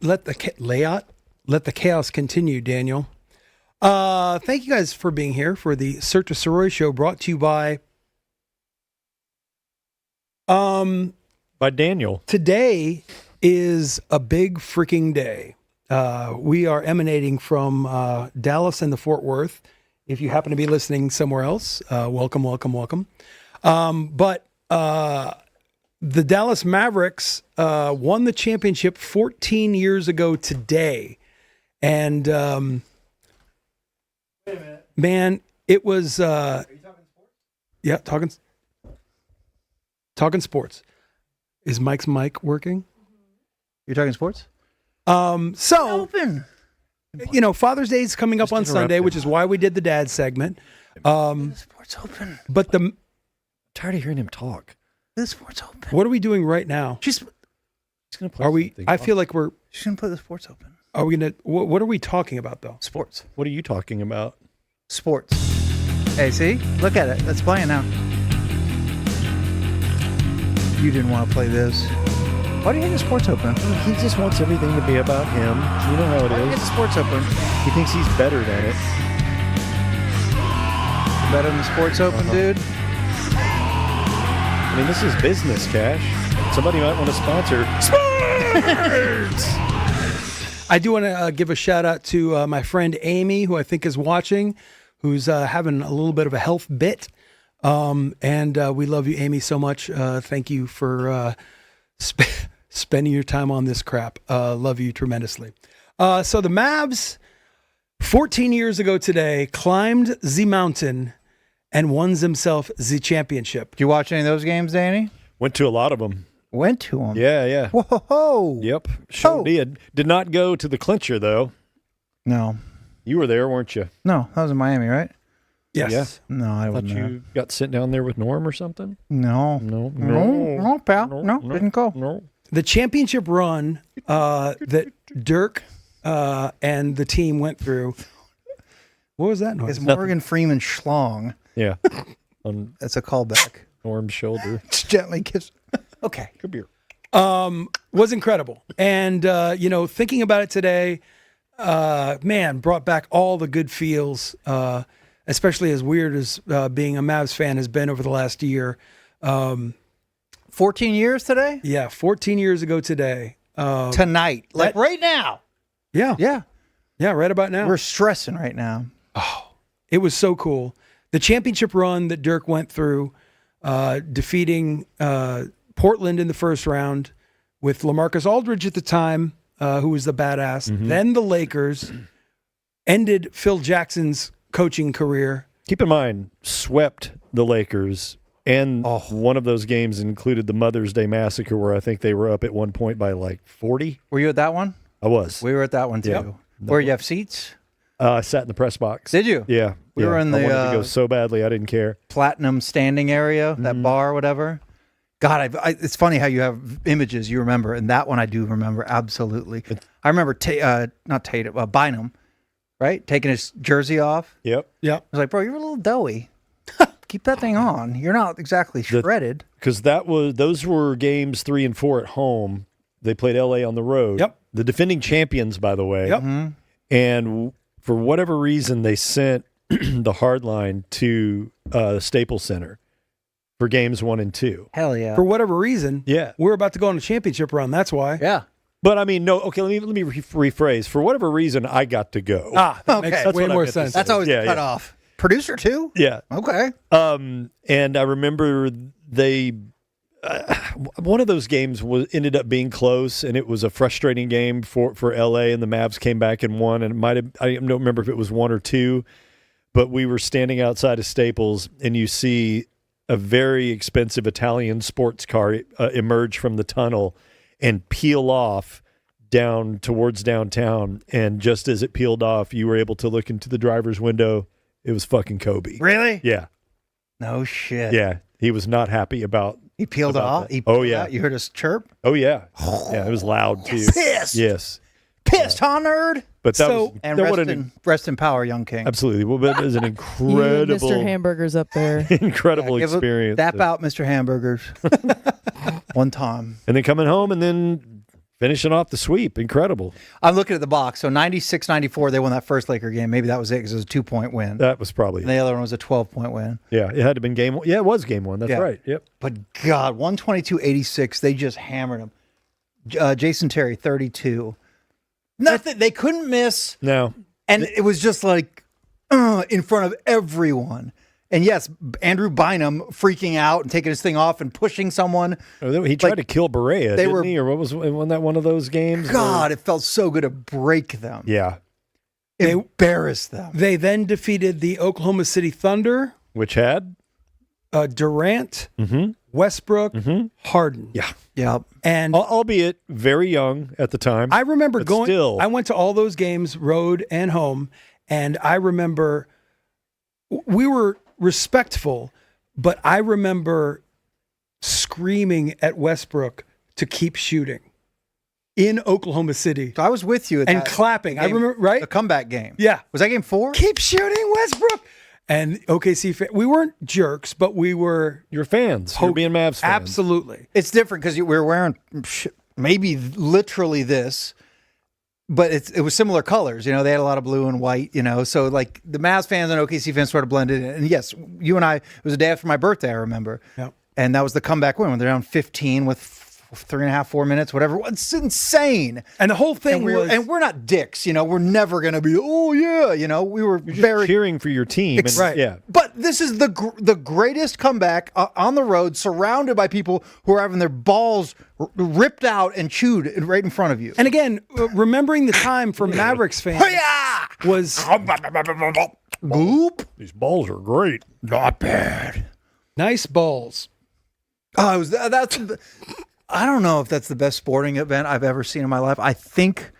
Let the chaos continue, Daniel. Thank you guys for being here for the Cirque Du Sirois show, brought to you by Daniel. Today is a big freaking day. We are emanating from Dallas and the Fort Worth. If you happen to be listening somewhere else, welcome. But the Dallas Mavericks won the championship 14 years ago today. And man, it was are you talking sports? Yeah, talking sports. Is Mike's mic working? You're talking sports? So open. You know, Father's Day is coming up on Sunday, which is why we did the dad segment. The sports open. But I'm tired of hearing him talk. The sports open. What are we doing right now? She's gonna play. Are we? I feel like we're. She's gonna play the sports open. Are we gonna? What are we talking about though? Sports. What are you talking about? Sports. Hey, see? Look at it. That's playing now. You didn't want to play this. Why do you hate the sports open? He just wants everything to be about him. You know how it Why do you hate is. the sports open? He thinks he's better than it. Better than the sports open, dude? I mean, this is business, Cash. Somebody might want to sponsor sports. I do want to give a shout out to my friend Amy, who I think is watching, who's having a little bit of a health bit. And we love you, Amy, so much. Thank you for spending your time on this crap. Love you tremendously. So the Mavs, 14 years ago today, climbed the mountain and won themselves the championship. Did you watch any of those games, Danny? Went to a lot of them. Went to them? Yeah. Whoa. Yep. Sure did. Did not go to the clincher, though. No. You were there, weren't you? No, that was in Miami, right? Yes. Yeah. No, I Thought wasn't. you got sent down there with Norm or something? No, pal. No, didn't go. No. The championship run that Dirk and the team went through. What was that noise? It's Morgan Freeman schlong. Yeah. On That's a callback. Norm's shoulder. Just gently kiss. Okay. Come here. Was incredible. And, thinking about it today, man, brought back all the good feels, especially as weird as being a Mavs fan has been over the last year. 14 years today? Yeah, 14 years ago today. Tonight. Like right now. Yeah. Yeah. Yeah, right about now. We're stressing right now. Oh, it was so cool. The championship run that Dirk went through, defeating Portland in the first round with LaMarcus Aldridge at the time, who was the badass. Mm-hmm. Then the Lakers ended Phil Jackson's coaching career. Keep in mind, swept the Lakers, and one of those games included the Mother's Day Massacre, where I think they were up at one point by like 40. Were you at that one? I was. We were at that one too. Yep. Where you have seats? I sat in the press box. Did you? Yeah. We were in the I wanted to go so badly, I didn't care. Platinum standing area, that bar, whatever. God, it's funny how you have images you remember, and that one I do remember absolutely. I remember Bynum, right, taking his jersey off. Yep. Yep. I was like, bro, you're a little doughy. Keep that thing on. You're not exactly shredded. Because those were games 3 and 4 at home. They played LA on the road. Yep. The defending champions, by the way. Yep. Mm-hmm. And for whatever reason, they sent the hard line to the Staples Center for games 1 and 2. Hell yeah. For whatever reason, Yeah. we're about to go on a championship run. That's why. Yeah. But I mean, no. Okay, let me rephrase. For whatever reason, I got to go. That Okay. makes That's way what I more meant to sense. say. That's always Yeah, the cut yeah. off. Producer too? Yeah. Okay. And I remember they one of those games ended up being close, and it was a frustrating game for LA, and the Mavs came back and won. And I don't remember if it was 1 or 2, but we were standing outside of Staples, and you see a very expensive Italian sports car emerge from the tunnel and peel off down towards downtown. And just as it peeled off, you were able to look into the driver's window. It was fucking Kobe. Really? Yeah. No shit. Yeah. He was not happy about. He peeled about off. that. He peeled Oh, yeah. out. You heard us chirp? Oh, yeah. Yeah, it was loud, too. Pissed. Yes. Pissed, huh, nerd? But that was. And that rest in power, young king. Absolutely. Well, that is an You, incredible. Mr. Hamburgers up there. Incredible Give experience. Dap out Mr. Hamburgers. One time. And then coming home and then finishing off the sweep. Incredible. I'm looking at the box. So 96-94, they won that first Laker game. Maybe that was it because it was a 2-point win. That was probably And the other one was a 12-point win. Yeah, it had to have been game 1. Yeah, it was game 1. That's Yeah. right. Yep. But God, 122-86, they just hammered him. Jason Terry, 32. Nothing. They couldn't miss. No. And it was just like in front of everyone. And yes, Andrew Bynum freaking out and taking his thing off and pushing someone. He tried to kill Berea, didn't he? Or wasn't that one of those games? God, it felt so good to break them. Yeah. Embarrass them. They then defeated the Oklahoma City Thunder. Which had? Durant, Westbrook, Harden. Yeah. Yeah. And albeit very young at the time. I remember but still. I went to all those games, road and home, and I remember we were respectful, but I remember screaming at Westbrook to keep shooting in Oklahoma City. So I was with you at and that clapping. game, I remember, right? The comeback game. Yeah. Was that game 4? Keep shooting, Westbrook. And OKC, we weren't jerks, but we were. You're fans. You're being Mavs fans. Absolutely. It's different because we were wearing maybe literally this, but it was similar colors. They had a lot of blue and white, so like the Mavs fans and OKC fans sort of blended in. And yes, you and I, it was a day after my birthday, I remember. Yeah. And that was the comeback win when they're down 15 with 3.5, 4 minutes, whatever. It's insane. And the whole thing and we're not dicks, we're never going to be, oh yeah, we were very cheering for your team. Right. Yeah. But this is the greatest comeback on the road, surrounded by people who are having their balls ripped out and chewed right in front of you. And again, remembering the time for Mavericks fans was boop. These balls are great. Not bad. Nice balls. Oh, I don't know if that's the best sporting event I've ever seen in my life. I think,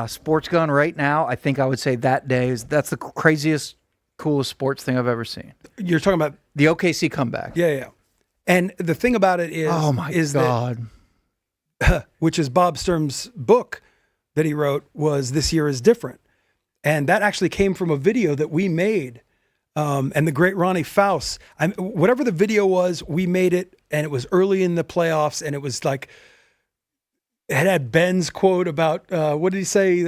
Sports Gun right now, I think I would say that's the craziest, coolest sports thing I've ever seen. You're talking about the OKC comeback. Yeah. And the thing about it is, oh my God, which is Bob Sturm's book that he wrote, was This Year is Different. And that actually came from a video that we made. And the great Ronnie Faust, whatever the video was, we made it, and it was early in the playoffs, and it was like, it had Ben's quote about, what did he say?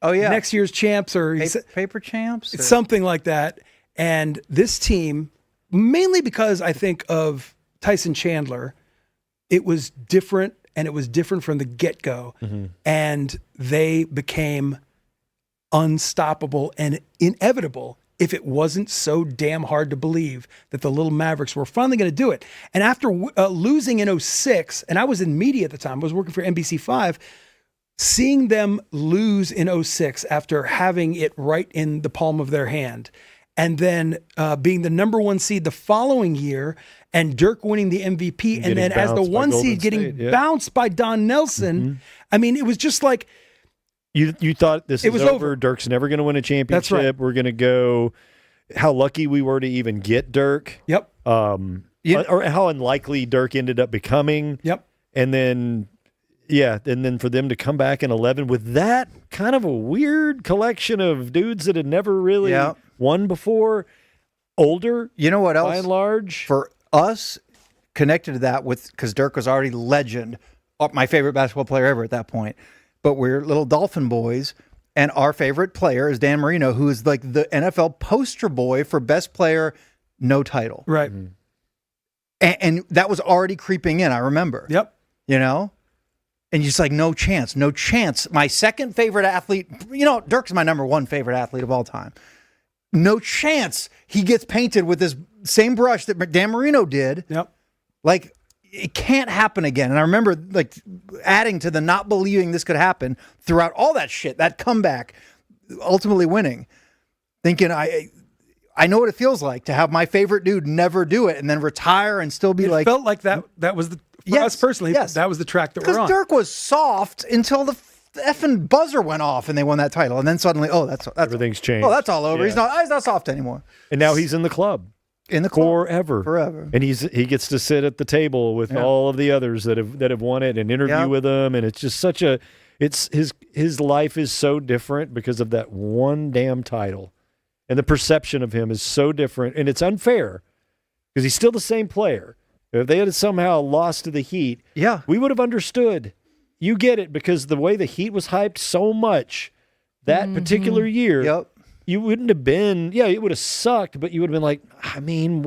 Next year's champs, or paper champs? It's something like that. And this team, mainly because I think of Tyson Chandler, it was different, and it was different from the get-go. Mm-hmm. And they became unstoppable and inevitable if it wasn't so damn hard to believe that the little Mavericks were finally going to do it. And after losing in 06, and I was in media at the time, I was working for NBC5, seeing them lose in 06 after having it right in the palm of their hand, and then being the number 1 seed the following year, and Dirk winning the MVP, and then as the 1 seed getting bounced by Don Nelson. Mm-hmm. I mean, it was just like, You thought this is over. Dirk's never going to win a championship. That's right. We're going to go. How lucky we were to even get Dirk. Yep. Or how unlikely Dirk ended up becoming. Yep. And then, and then for them to come back in 11 with that kind of a weird collection of dudes that had never really won before, older. You know what else? By and large, for us, connected to that because Dirk was already legend, my favorite basketball player ever at that point. But we're little Dolphin boys, and our favorite player is Dan Marino, who is like the NFL poster boy for best player, no title. Right. Mm-hmm. And that was already creeping in, I remember. Yep. And you're just like, no chance. My second favorite athlete, Dirk's my number 1 favorite athlete of all time. No chance he gets painted with this same brush that Dan Marino did. Yep. Like, it can't happen again. And I remember like adding to the not believing this could happen throughout all that shit, that comeback, ultimately winning, thinking I know what it feels like to have my favorite dude never do it and then retire and still be it felt like that was for us personally, that was the track that we're on. Because Dirk was soft until the effing buzzer went off and they won that title. And then suddenly, that's everything's changed. Oh, that's all over. Yeah. He's not soft anymore. And now he's in the club. Forever. And he gets to sit at the table with all of the others that have won it and interview with them, and it's just such his life is so different because of that one damn title, and the perception of him is so different, and it's unfair because he's still the same player. If they had somehow lost to the Heat, we would have understood. You get it, because the way the Heat was hyped so much that particular year. You wouldn't have been, it would have sucked, but you would have been like, I mean,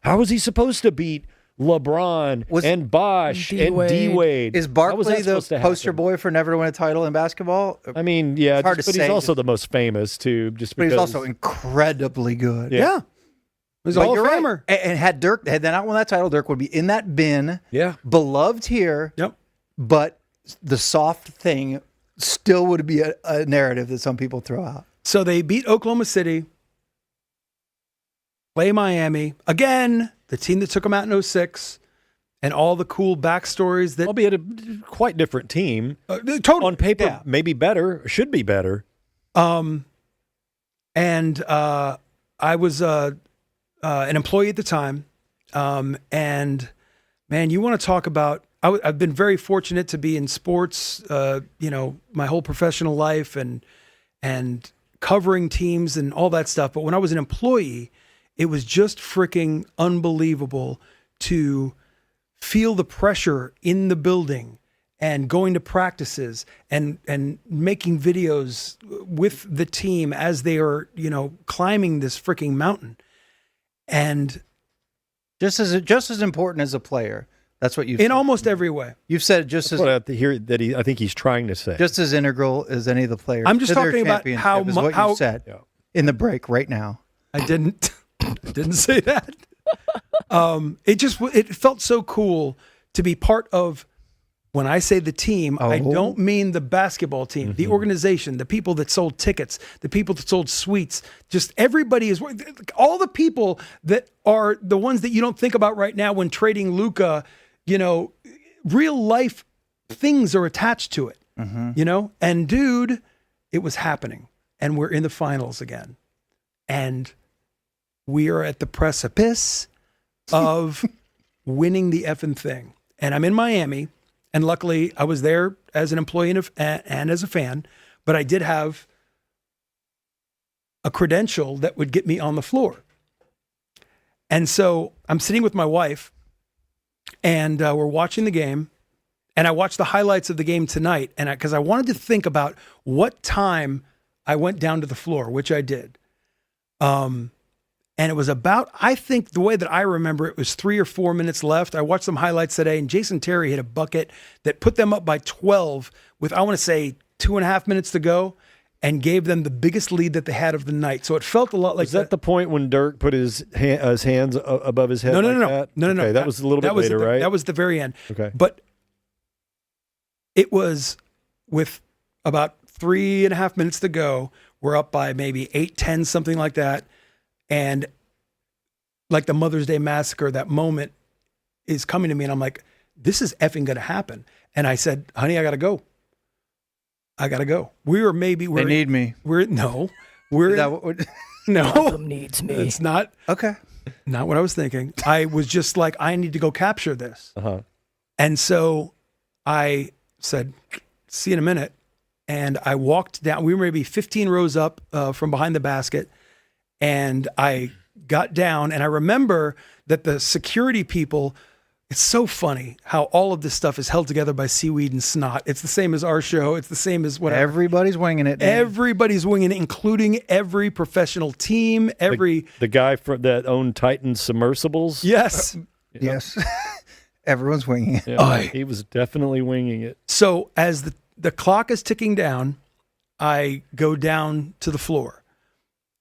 how was he supposed to beat LeBron and Bosh and D-Wade? Is Barkley the poster boy for never to win a title in basketball? I mean, but he's also the most famous too, but he's also incredibly good. Yeah. He's a Hall of Famer. Right. And had they not won that title, Dirk would be in that bin. Yeah. Beloved here. Yep. But the soft thing still would be a narrative that some people throw out. So they beat Oklahoma City, play Miami. Again, the team that took them out in 06, and all the cool backstories that... Albeit a quite different team. Totally. On paper, maybe better, should be better. And I was an employee at the time. And, man, you want to talk about... I've been very fortunate to be in sports, my whole professional life and covering teams and all that stuff. But when I was an employee, it was just freaking unbelievable to feel the pressure in the building and going to practices and making videos with the team as they are, climbing this freaking mountain. And just as important as a player. That's what you've in said. Almost every way. You've said just That's as what I have to hear that I think he's trying to say. just as integral as any of the players. I'm just to their talking about championship how is what how you said in the break right now. I didn't say that. It felt so cool to be part of. When I say the team, I don't mean the basketball team, the organization, the people that sold tickets, the people that sold suites. Just everybody is all the people that are the ones that you don't think about right now when trading Luka. Real life things are attached to it. And dude, it was happening, and we're in the finals again, and we are at the precipice of winning the effing thing. And I'm in Miami. And luckily, I was there as an employee and as a fan, but I did have a credential that would get me on the floor. And so I'm sitting with my wife, and we're watching the game, and I watched the highlights of the game tonight, and because I wanted to think about what time I went down to the floor, which I did. And it was about, I think the way that I remember it was 3 or 4 minutes left. I watched some highlights today, and Jason Terry hit a bucket that put them up by 12 with, I want to say, 2.5 minutes to go, and gave them the biggest lead that they had of the night. So it felt a lot like Is that the point when Dirk put his hands above his head? No. Okay, that was a little bit later, right? That was the very end. Okay. But it was with about 3.5 minutes to go. We're up by maybe 8-10, something like that. And like the Mother's Day Massacre, that moment is coming to me, and I'm like, this is effing going to happen. And I said, honey, I got to go. They need me. No. Malcolm needs me. It's not. Okay. Not what I was thinking. I was just like, I need to go capture this. And so I said, see you in a minute. And I walked down. We were maybe 15 rows up from behind the basket. And I got down, and I remember that the security people, it's so funny how all of this stuff is held together by seaweed and snot. It's the same as our show. It's the same as whatever. Everybody's winging it. Everybody's winging it, including every professional team, the guy that owned Titan submersibles. Yes. Yes. Everyone's winging it. Yeah, he was definitely winging it. So as the clock is ticking down, I go down to the floor.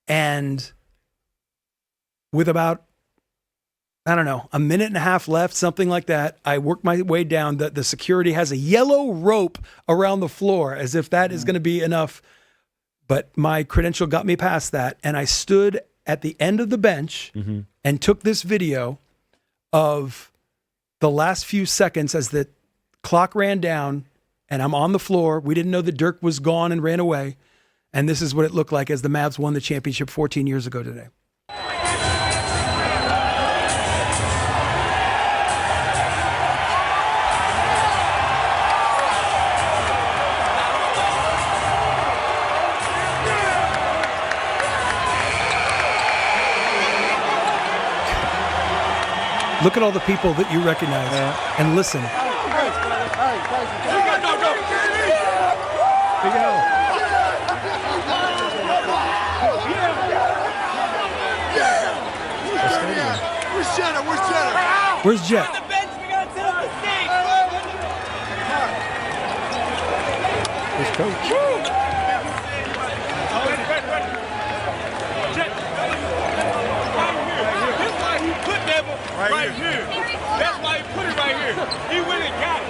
And with about, I don't know, 1.5 minutes left, something like that, I work my way down. The security has a yellow rope around the floor as if that is going to be enough. But my credential got me past that. And I stood at the end of the bench and took this video of the last few seconds as the clock ran down and I'm on the floor. We didn't know that Dirk was gone and ran away. And this is what it looked like as the Mavs won the championship 14 years ago today. Look at all the people that you recognize and listen. Where's Jet? Where's Coach? Right here. That's why he put it right here. He went and got it.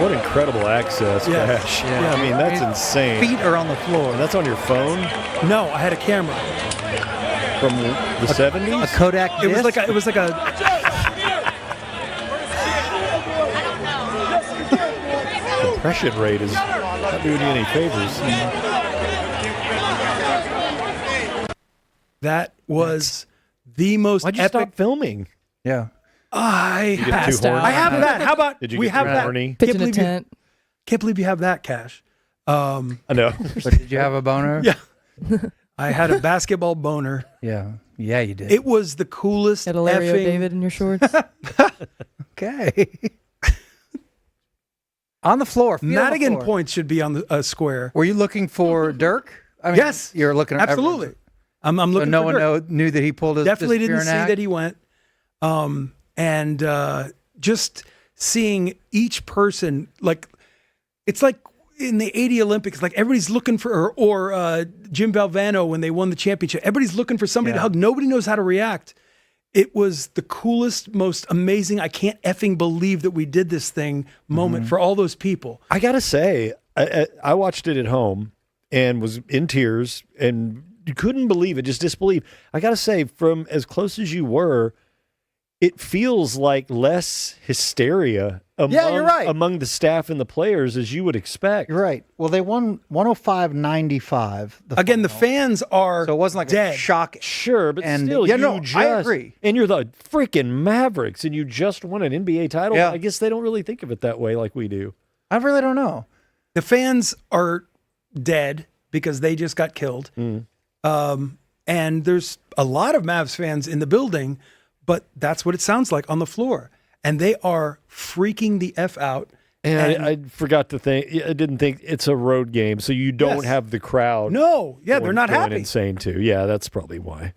What incredible access, Cash. Yeah. I mean, that's insane. Feet are on the floor. And that's on your phone? No, I had a camera. From the 70s? A Kodak disc? It was like a compression rate is not doing you any favors. That was the most Why'd you epic. stop filming? Yeah. I passed out. I have that. How about Did you we get have too that? horny? Pitching a tent. Can't believe you have that, Cash. I know. But did you have a boner? Yeah. I had a basketball boner. Yeah, you did. It was the coolest. Had a Larry effing... David in your shorts. Okay. On the floor. Madigan floor. points should be on the square. Were you looking for Dirk? I mean, yes, you're looking at absolutely. I'm looking. So no for one Dirk. knew that he pulled his Definitely didn't disappearing see act? that he went. And just seeing each person, like it's like in the '80 Olympics, like everybody's looking for, or Jim Valvano when they won the championship. Everybody's looking for somebody to hug. Nobody knows how to react. It was the coolest, most amazing. I can't effing believe that we did this thing moment for all those people. I gotta say, I watched it at home and was in tears and couldn't believe it, just disbelief. I gotta say, from as close as you were, it feels like less hysteria you're right. among the staff and the players as you would expect. You're right. Well, they won 105-95. Again, the fans are so it wasn't like dead. a shock. Sure, but And still, yeah, you no, just, I agree. And you're the freaking Mavericks, and you just won an NBA title. Yeah. I guess they don't really think of it that way like we do. I really don't know. The fans are dead because they just got killed. And there's a lot of Mavs fans in the building, but that's what it sounds like on the floor. And they are freaking the F out. And I forgot to think, I didn't think it's a road game, so you don't have the crowd. No, yeah, they're not going happy. insane too. Yeah, that's probably why.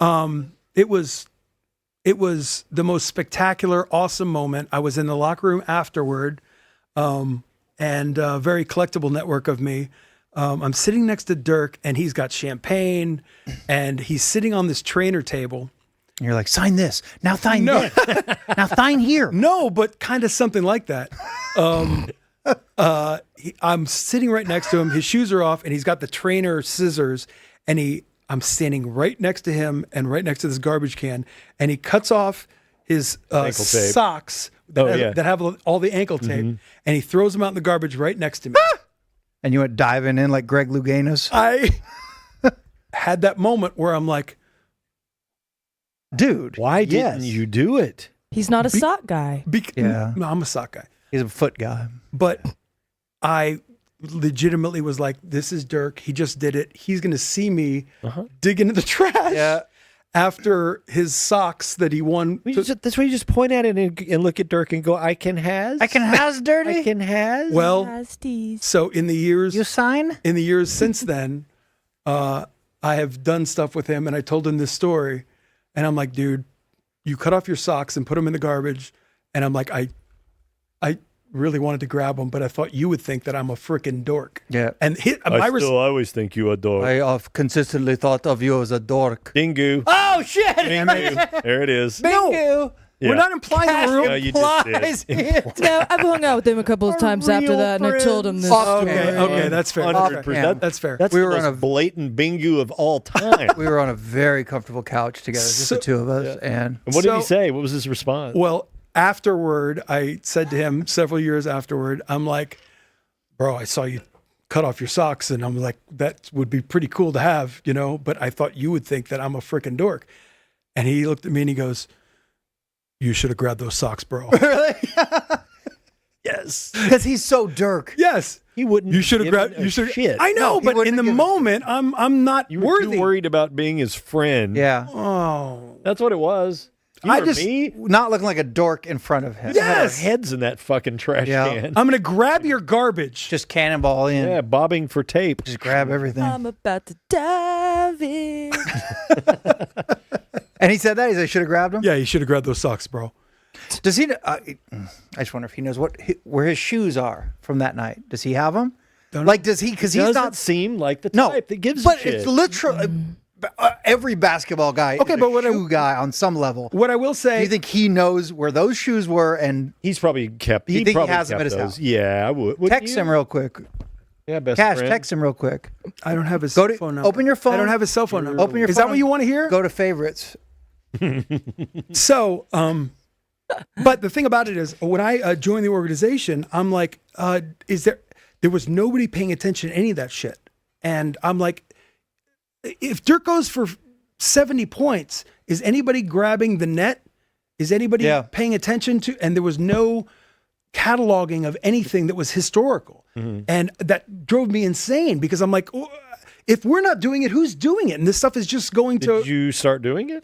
It was the most spectacular, awesome moment. I was in the locker room afterward, and a very collectible network of me. I'm sitting next to Dirk, and he's got champagne, and he's sitting on this trainer table. And you're like, sign this. Now sign this. Now sign here. No, but kind of something like that. I'm sitting right next to him. His shoes are off, and he's got the trainer scissors, and I'm standing right next to him and right next to this garbage can, and he cuts off his socks that have all the ankle tape, and he throws them out in the garbage right next to me. And you went diving in like Greg Louganis? I had that moment where I'm like, dude, why didn't you do it? He's not a sock guy. No, I'm a sock guy. He's a foot guy. But I legitimately was like, this is Dirk. He just did it. He's going to see me dig into the trash after his socks that he won. That's why you just point at it and look at Dirk and go, I can has dirty. I can has. Well, so in the years you sign? In the years since then, I have done stuff with him, and I told him this story, and I'm like, dude, you cut off your socks and put them in the garbage, and I'm like, I really wanted to grab them, but I thought you would think that I'm a freaking dork. Yeah. And I always think you a dork. I have consistently thought of you as a dork. Dingu. Oh, shit. Dingu. There it is. No. We're not implying the rule. No, you just did. No, I've hung out with him a couple of times after that, and I told him this. Okay, that's fair. 100%. That's fair. That's the most blatant bingu of all time. We were on a very comfortable couch together, just the two of us. And what did he say? What was his response? Well, afterward, I said to him several years afterward, I'm like, bro, I saw you cut off your socks, and I'm like, that would be pretty cool to have, but I thought you would think that I'm a freaking dork. And he looked at me and he goes, you should have grabbed those socks, bro. Really? Yes. Because he's so Dirk. Yes. He wouldn't. You should have grabbed. You should. Shit. I know, but in the moment, I'm not You were worthy. too worried about being his friend. Yeah. Oh, That's what it was. Me? Not looking like a dork in front of him. Had our yes. heads in that fucking trash can. I'm gonna grab your garbage. Just cannonball in. Yeah, bobbing for tape. Just grab everything. I'm about to dive in. And he said that? He said, should have grabbed him? Yeah, you should have grabbed those socks, bro. Does he? I just wonder if he knows where his shoes are from that night. Does he have them? Like, does he? Because he's not seem like the type that gives a shit. It's literally every basketball guy. Okay, but what shoe guy on some level. What I will say, do you think he knows where those shoes were? And he's probably kept. You think he probably has them kept at his those. house? Yeah, I would. Text him real quick. Yeah, best Cash, friend. text him real quick. I don't have his cell phone number. Open your phone. I don't have his cell phone number. Open your phone. Is that what you want to hear? Go to favorites. So, but the thing about it is, when I joined the organization, I'm like, there was nobody paying attention to any of that shit. And I'm like, if Dirk goes for 70 points, is anybody grabbing the net? Is anybody paying attention to? And there was no cataloging of anything that was historical. And that drove me insane because I'm like, if we're not doing it, who's doing it? And this stuff is just going to. Did you start doing it?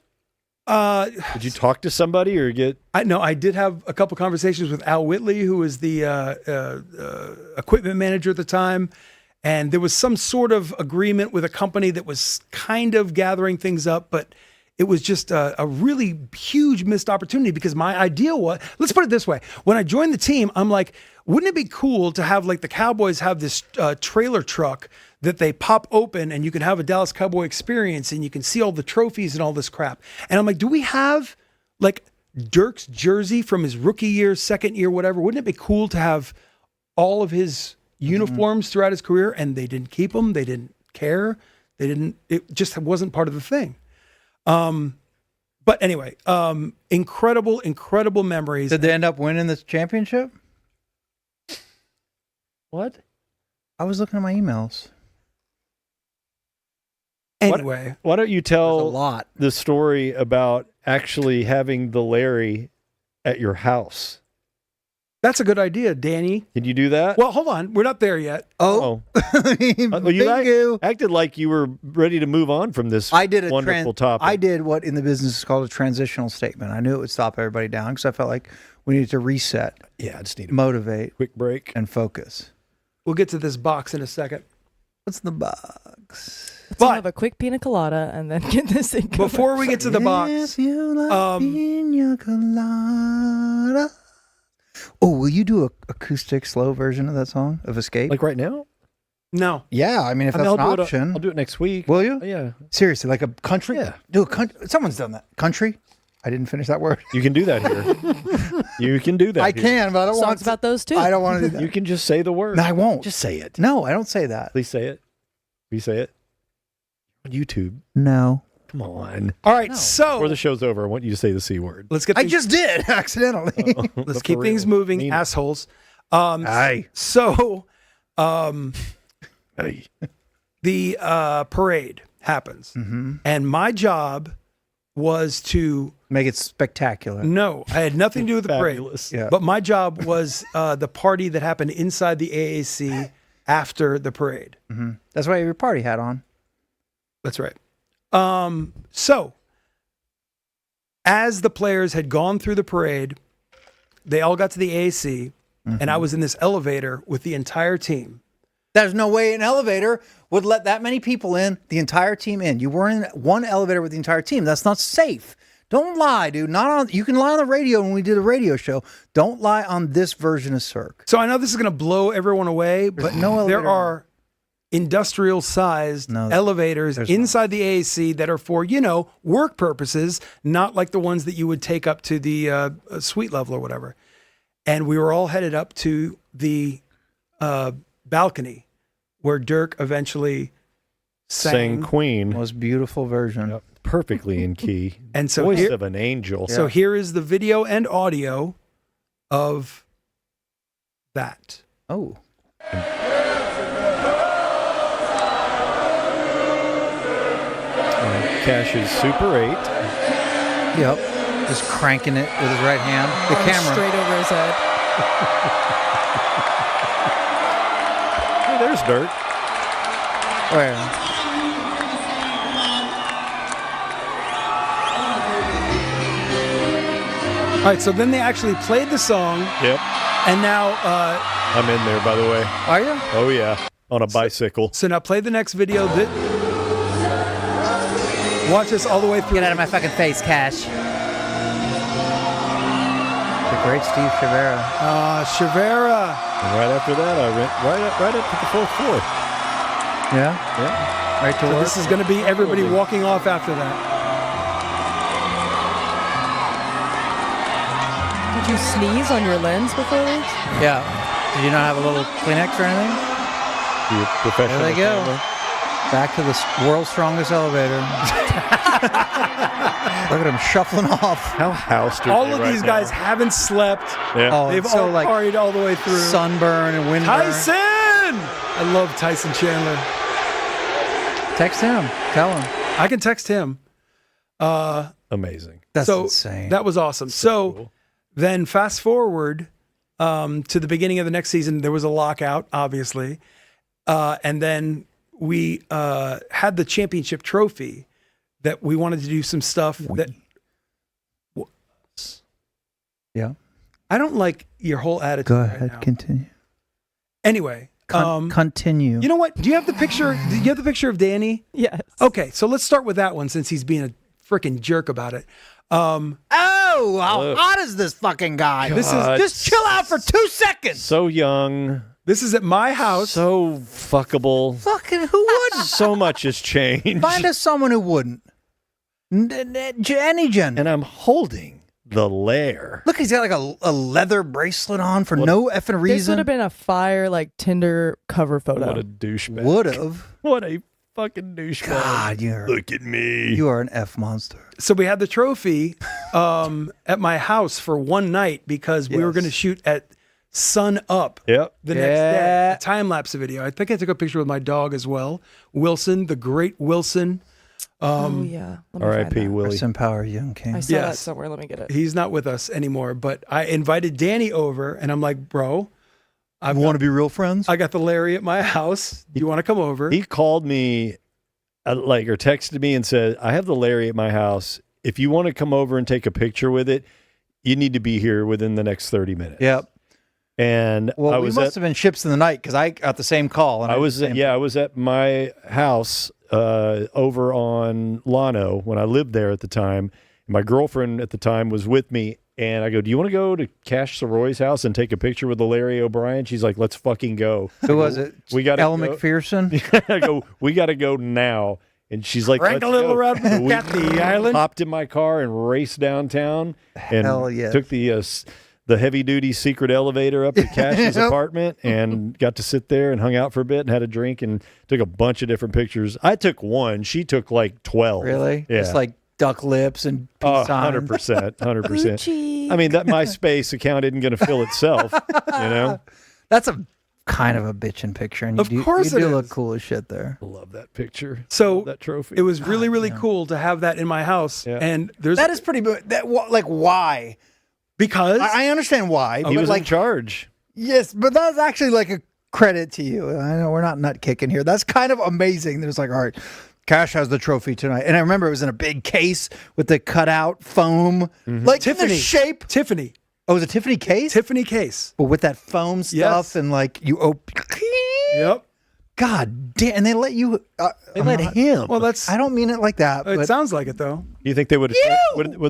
Did you talk to somebody or get? I did have a couple conversations with Al Whitley, who was the equipment manager at the time. And there was some sort of agreement with a company that was kind of gathering things up, but it was just a really huge missed opportunity because my idea was, let's put it this way. When I joined the team, I'm like, wouldn't it be cool to have like the Cowboys have this trailer truck that they pop open and you can have a Dallas Cowboy experience and you can see all the trophies and all this crap. And I'm like, do we have like Dirk's jersey from his rookie year, second year, whatever? Wouldn't it be cool to have all of his uniforms throughout his career? And they didn't keep them. They didn't care. It just wasn't part of the thing. But anyway, incredible memories. Did they end up winning this championship? What? I was looking at my emails. Anyway, why don't you tell the story about actually having the Larry at your house? That's a good idea, Danny. Can you do that? Well, hold on. We're not there yet. Well, you acted like you were ready to move on from this wonderful topic. I did what in the business is called a transitional statement. I knew it would stop everybody down because I felt like we needed to reset. Yeah, I just need motivate, quick break, and focus. We'll get to this box in a second. What's the box? Let's have a quick pina colada and then get this thing going. Before we get to the box, yes, you like pina colada. Oh, will you do a acoustic slow version of that song of Escape? Like right now? No. Yeah, I mean, if that's an option. I'll do it next week. Will you? Yeah. Seriously, like a country? Yeah. Do a country. Someone's done that. Country? I didn't finish that word. You can do that here. You can do that I here. can, but I don't want Songs about those too. I don't want to do that. You can just say the word. No, I won't. Just say it. No, I don't say that. Please say it. Please say it. On YouTube. No. Come on. All right, so before the show's over, I want you to say the C word. Let's get. I just did accidentally. Let's keep things moving, assholes. So, the parade happens, and my job was to make it spectacular. No, I had nothing to do with the parade. Yeah. But my job was the party that happened inside the AAC after the parade. That's why you have your party hat on. That's right. So, as the players had gone through the parade, they all got to the AAC, and I was in this elevator with the entire team. There's no way an elevator would let that many people in, the entire team in. You were in one elevator with the entire team. That's not safe. Don't lie, dude. Not on. You can lie on the radio when we did a radio show. Don't lie on this version of Cirque. So I know this is going to blow everyone away, but there are industrial-sized elevators inside the AAC that are for, work purposes, not like the ones that you would take up to the suite level or whatever. And we were all headed up to the balcony where Dirk eventually sang Queen. Most beautiful version. Yep. Perfectly in key. And so Voice of an angel. So here is the video and audio of that. Oh. Cash's Super 8. Yep. Just cranking it with his right hand. The camera. Straight over his head. Hey, there's Dirk. Where? All right, so then they actually played the song. Yep. And now... I'm in there, by the way. Are you? Oh, yeah. On a bicycle. So now play the next video. Watch this all the way through. Get out of my fucking face, Cash. The great Steve Chivera. Chivera. And right after that, I went right up to the fourth floor. Yeah? Yeah. Right to So work. this is going to be everybody walking off after that. Did you sneeze on your lens before this? Yeah. Did you not have a little Kleenex or anything? You professional. There they go. Camera. Back to the world's strongest elevator. Look at him shuffling off. How housed are All they of right these now? guys haven't slept. Yeah. Oh, They've so all like partied all the way through. sunburn and windburn. Tyson! I love Tyson Chandler. Text him. Tell him. I can text him. Amazing. That's so insane. That was awesome. So cool. Then fast forward to the beginning of the next season, there was a lockout, obviously. And then we had the championship trophy that we wanted to do some stuff that. Yeah. I don't like your whole attitude. Go right ahead, now. continue. Anyway, continue. You know what? Do you have the picture? Do you have the picture of Danny? Yes. Okay, so let's start with that one since he's being a freaking jerk about it. Oh, how hot is this fucking guy? This is just chill out for 2 seconds. So young. This is at my house. So fuckable. Fucking who wouldn't? So much has changed. Find us someone who wouldn't. Any Jen. And I'm holding the lair. Look, he's got like a leather bracelet on for no effing reason. This would have been a fire like Tinder cover photo. What a douchebag. Would have. What a fucking douchebag. God, look at me. You are an F monster. So we had the trophy at my house for one night because we were going to shoot at sun up the next day. A time lapse video. I think I took a picture with my dog as well. Wilson, the great Wilson. Oh yeah. R.I.P. Willie. Rest in power, young king. I saw that somewhere. Let me get it. He's not with us anymore, but I invited Danny over and I'm like, bro, I want to be real friends? I got the Larry at my house. Do you want to come over? He called me or texted me and said, I have the Larry at my house. If you want to come over and take a picture with it, you need to be here within the next 30 minutes. Yep. And we must have been ships in the night because I got the same call. And I was at my house over on Llano when I lived there at the time. My girlfriend at the time was with me, and I go, do you want to go to Cash Saroy's house and take a picture with the Larry O'Brien? She's like, let's fucking go. Who was it? We got Elle McPherson? I go, we got to go now. And she's like, Crank a little around the island. Hopped in my car and raced downtown and Hell yes. took the heavy-duty secret elevator up to Cash's apartment and got to sit there and hung out for a bit and had a drink and took a bunch of different pictures. I took one. She took like 12. Really? Yeah. Just like duck lips and peace signs. 100%. 100%. I mean, that MySpace account isn't going to fill itself, That's a kind of a bitchin' picture. And Of course you it do is. look cool as shit there. I love that picture. So that trophy. It was really, really cool to have that in my house. Yeah. And there's That is pretty good. Why? Because I understand why. He but was like, in charge. yes, but that's actually like a credit to you. I know we're not nut kicking here. That's kind of amazing. There's like, all right, Cash has the trophy tonight. And I remember it was in a big case with the cutout foam. Like Tiffany. the shape. Tiffany. Oh, it was a Tiffany case? Tiffany case. But with that foam stuff Yes. and like you open. Yep. God damn. And they let you. They let him. Well, that's. I don't mean it like that. It But sounds like it though. You think they would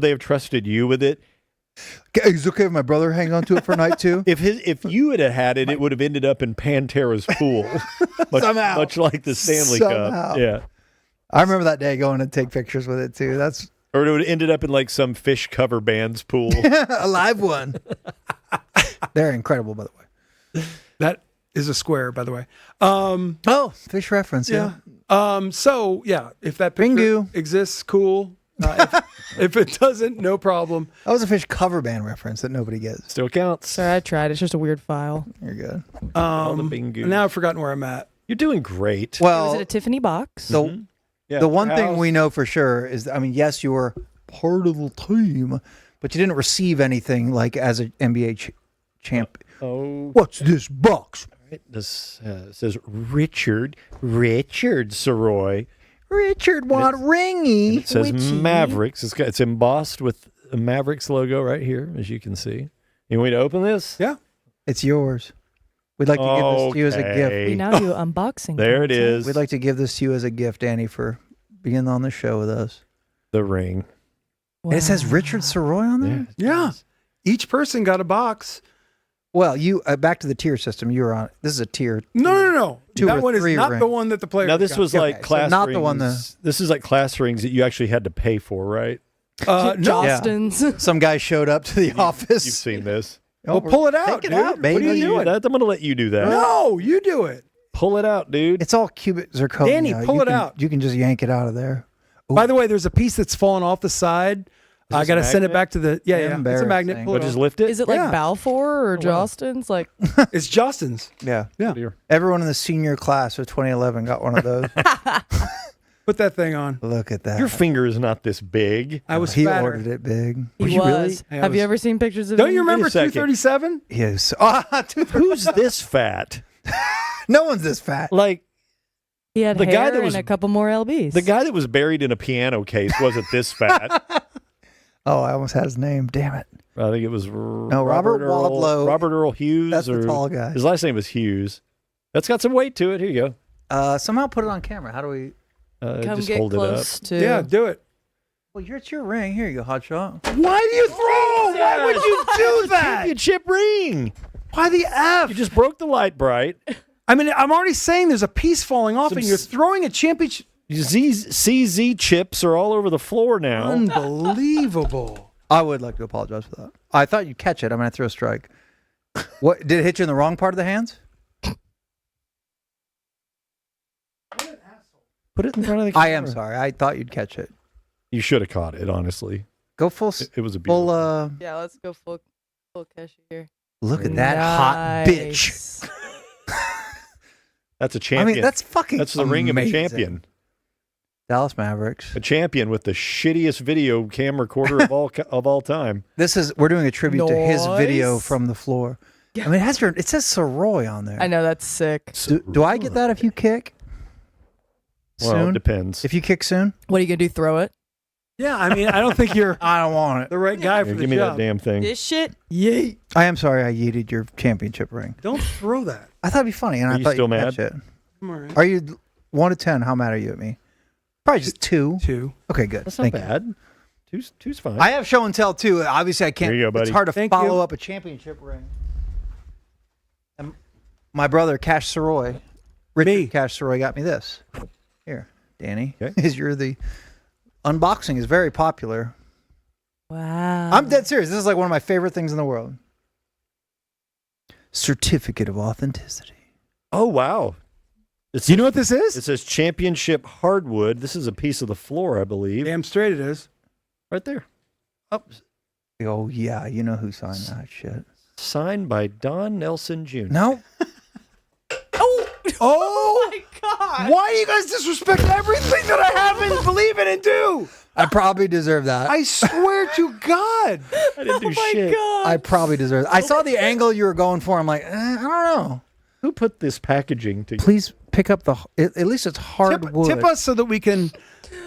they have trusted you with it? is it okay if my brother hang on to it for a night too? If you had it, it would have ended up in Pantera's pool, Somehow. much like the Stanley Somehow. Cup. Yeah, I remember that day going to take pictures with it too. That's or it would have ended up in like some fish cover band's pool. a live one. They're incredible, by the way. That is a square, by the way. Oh, fish reference. Yeah. So yeah, if that picture Bingo. exists, cool. If it doesn't, no problem. That was a fish cover band reference that nobody gets. Still counts. Sorry, I tried. It's just a weird file. You're good. the bingo. Now I've forgotten where I'm at. You're doing great. Well, Was it a Tiffany box? the Yeah, the one your thing house. we know for sure is, I mean, yes, you were part of the team, but you didn't receive anything like as an NBA champ. Oh, What's this box? this says Richard Saroy. Richard want ringy. It says Witchy. Mavericks. It's embossed with a Mavericks logo right here, as you can see. You want me to open this? Yeah. It's yours. We'd like to give this to you as a gift. Okay. We now do unboxing. There it content. is. We'd like to give this to you as a gift, Annie, for being on the show with us. The ring. Wow. And it says Richard Saroy on there? Yeah. Each person got a box. Well, you back to the tier system. You were on. This is a tier. No. Two That or one is three not ring. the one that the player. Now this got. was like so class not rings. the one This is like class rings that you actually had to pay for, right? No. Jostens. Some guy showed up to the office. You've seen this. Well, pull it out, Take it dude. out, baby. What are you Do doing? that. I'm going to let you do that. No, you do it. Pull it out, dude. It's all cubic zirconia. Danny, pull You it can- out. You can just yank it out of there. By the way, there's a piece that's fallen off the side. I this got to a send it magnet? back to the. Yeah. It's a Embarrassing. magnet. Pull But it just off. lift it. Is it like Yeah. Balfour or Jostens? Like, It's Justin's. Yeah. Yeah. Everyone in the senior class of 2011 got one of those. Put that thing on. Look at that. Your finger is not this big. I was he fatter. ordered it big. he was. Hey, I Have you was- ever seen pictures of Don't him? you remember Wait a second. 237? Yes. Who's this fat? No one's this fat. Like, He had The guy hair that was- and a couple more lbs. The guy that was buried in a piano case wasn't this fat. Oh, I almost had his name. Damn it. I think it was Robert Wadlow. Robert Earl Hughes. That's the tall guy. His last name was Hughes. That's got some weight to it. Here you go. Somehow put it on camera. How do we? Come just get hold close it up. to. Yeah, do it. Well, it's your ring. Here you go, hotshot. Why do you throw? Why would you do that? Championship ring. Why the F? You just broke the light bright. I mean, I'm already saying there's a piece falling off, and you're throwing a championship. CZ chips are all over the floor now. Unbelievable. I would like to apologize for that. I thought you'd catch it. I'm going to throw a strike. What did it hit you in the wrong part of the hands? Put it in front of the camera. I am sorry. I thought you'd catch it. You should have caught it, honestly. Go full. It was a beautiful. Full. Yeah, let's go full cash here. Look at that hot bitch. That's a champion. I mean, that's fucking. That's the ring of a amazing. champion. Dallas Mavericks. A champion with the shittiest video camcorder of all time. We're doing a tribute to his Nice. video from the floor. I mean, it says Sirois on there. I know, that's sick. Do I get that if you kick? Well, Soon? it depends. If you kick soon? What are you going to do? Throw it? Yeah, I mean, I don't think you're I don't want it. the right guy for Here, the give me job. that damn thing. This shit? Yeet. I am sorry I yeeted your championship ring. Don't throw that. I thought it'd be funny, and Are I you thought still you'd mad? catch it. I'm all right. Are you 1 to 10? How mad are you at me? Probably just 2. 2. Okay, good. That's not Thank you. bad. Two's fine. I have show and tell too. Obviously, I can't. Here you go, buddy. It's hard to Thank follow you. up a championship ring. And my brother Cash Sirois, Richard Cash Sirois, got me this. Here, Danny. Okay. The unboxing is very popular. Wow. I'm dead serious. This is like one of my favorite things in the world. Certificate of authenticity. Oh, wow. You know what this is? It says championship hardwood. This is a piece of the floor, I believe. Damn straight it is. Right there. Up. Oh yeah, you know who signed that shit. Signed by Don Nelson Jr. No. Oh my God. Why do you guys disrespect everything that I have and believe in and do? I probably deserve that. I swear to God. I didn't do shit. I probably deserve it. I saw the angle you were going for. I'm like, I don't know. Who put this packaging together? Please pick up at least it's hardwood. Tip us so that we can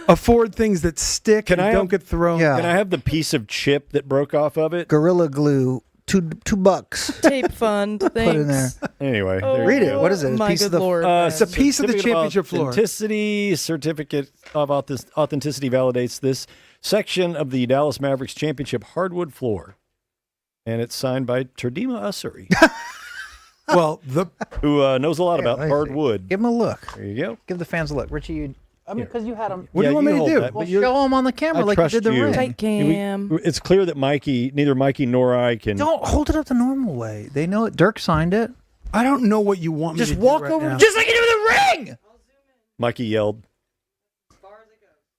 afford things that stick and don't get thrown. Yeah. Can I have the piece of chip that broke off of it? Gorilla Glue, $2. Tape fund. Thanks. Put in there. Anyway, Oh, there Read you it. go. What is it? My Piece of good the Lord. It's a piece of the Certificate championship floor. Authenticity certificate of authenticity validates this section of the Dallas Mavericks championship hardwood floor, and it's signed by Terdima Usuri, Well, who knows a lot Here, about let me see. hardwood. Give him a look. There you go. Give the fans a look. Richie, because you had them. What do you want me to hold do? that, Well, but you're- show them on the camera I like you trust did the you. ring. Tight cam. It's clear that neither Mikey nor I can. Don't hold it up the normal way. They know it. Dirk signed it. I don't know what you want me Just to walk do right over, now. just like you do with the ring. Mikey yelled.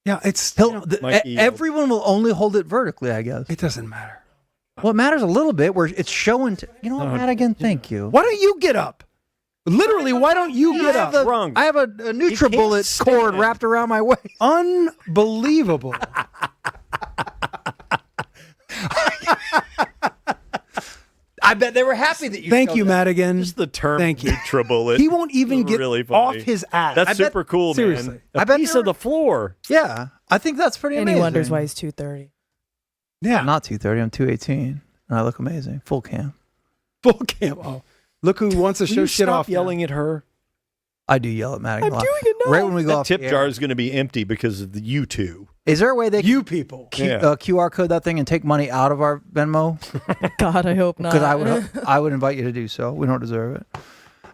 Yeah, it's Mikey, everyone will only hold it vertically, I guess. it doesn't matter. Well, it matters a little bit where it's showing. You know what, No, Madigan? Thank you. Why don't you get up? Literally, why don't you get up? Wrong. I have a NutriBullet can't cord stand. wrapped around my waist. Unbelievable. I bet they were happy that you. Thank showed you, that. Madigan. Just the term Thank you. NutriBullet. He won't even get really off funny. his ass. That's I bet- super cool, seriously. man. A I bet piece they of the floor. Yeah, I think that's pretty And he amazing. wonders why he's 230. Yeah. I'm not 230. I'm 218, and I look amazing. Full cam. Full cam. Oh, look who wants to Will show you shit stop off. now. yelling at her. I do yell at Madigan. I'm a lot. doing it now. Right when we go That off tip the air. jar is going to be empty because of you two. Is there a way they You people. Yeah. QR code that thing and take money out of our Venmo? God, I hope not. Because I would invite you to do so. We don't deserve it.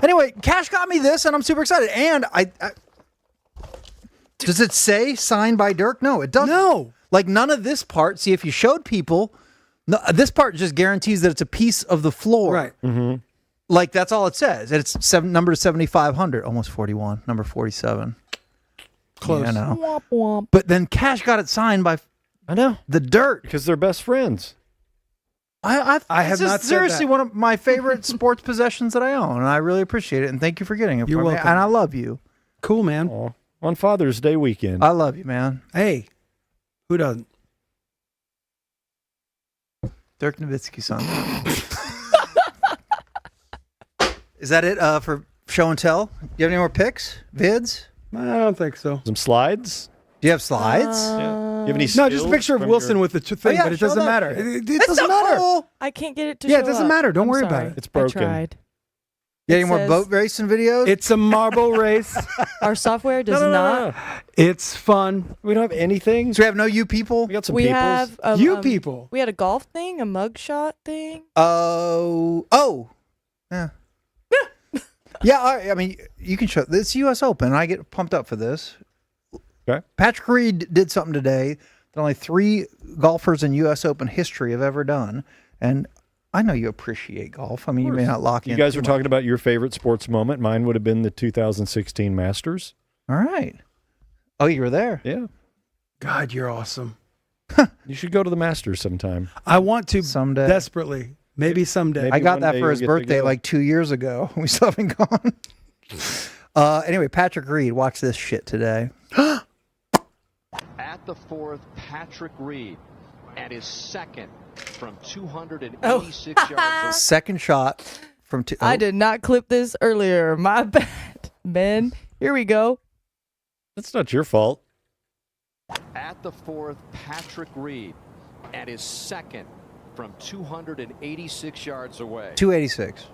Anyway, Cash got me this, and I'm super excited. And I does it say signed by Dirk? No, it doesn't. No. Like none of this part. See, if you showed people, no, this part just guarantees that it's a piece of the floor. Right. Mm-hmm. Like that's all it says. And it's number 7,500, almost 41, number 47. Close. Yeah, I know. Womp womp. But then Cash got it signed by I know. the Dirt. Because they're best friends. I have this is not said seriously that. one of my favorite sports possessions that I own, and I really appreciate it. And thank you for getting it. You're for me. welcome. And I love you. Cool, man. Aw. On Father's Day weekend. I love you, man. Hey, who doesn't? Dirk Nowitzki, son. Is that it for show and tell? You have any more picks, vids? I don't think so. Some slides? Do you have slides? Yeah. You have any No, just a stills picture of from Wilson your- with the thing, yeah, but it show doesn't that matter. shit. It doesn't matter. I can't get it to Yeah, show it doesn't up. matter. Don't I'm worry sorry. about it. It's broken. I tried. Yeah, It any more says- boat racing videos? It's a marble race. Our software does not. It's fun. We don't have anything. So we have no you people? We got some We peoples. have You people. We had a golf thing, a mugshot thing. Oh. Yeah. Yeah, I mean, you can show this U.S. Open. I get pumped up for this. Okay. Patrick Reed did something today that only 3 golfers in U.S. Open history have ever done. And I know you appreciate golf. I mean, you may not lock in. You guys too were much. talking about your favorite sports moment. Mine would have been the 2016 Masters. All right. Oh, you were there. Yeah. God, you're awesome. You should go to the Masters sometime. I want to Someday. desperately. Maybe someday. Maybe I got one that day for you'll his get to birthday go. like 2 years ago. We still haven't gone. Anyway, Patrick Reed, watch this shit today. At the 4th, Patrick Reed at his second from 286 Oh. yards. Second shot from two. I did not clip this earlier. My bad, Ben. Here we go. That's not your fault. At the 4th, Patrick Reed at his second from 286 yards away. 286.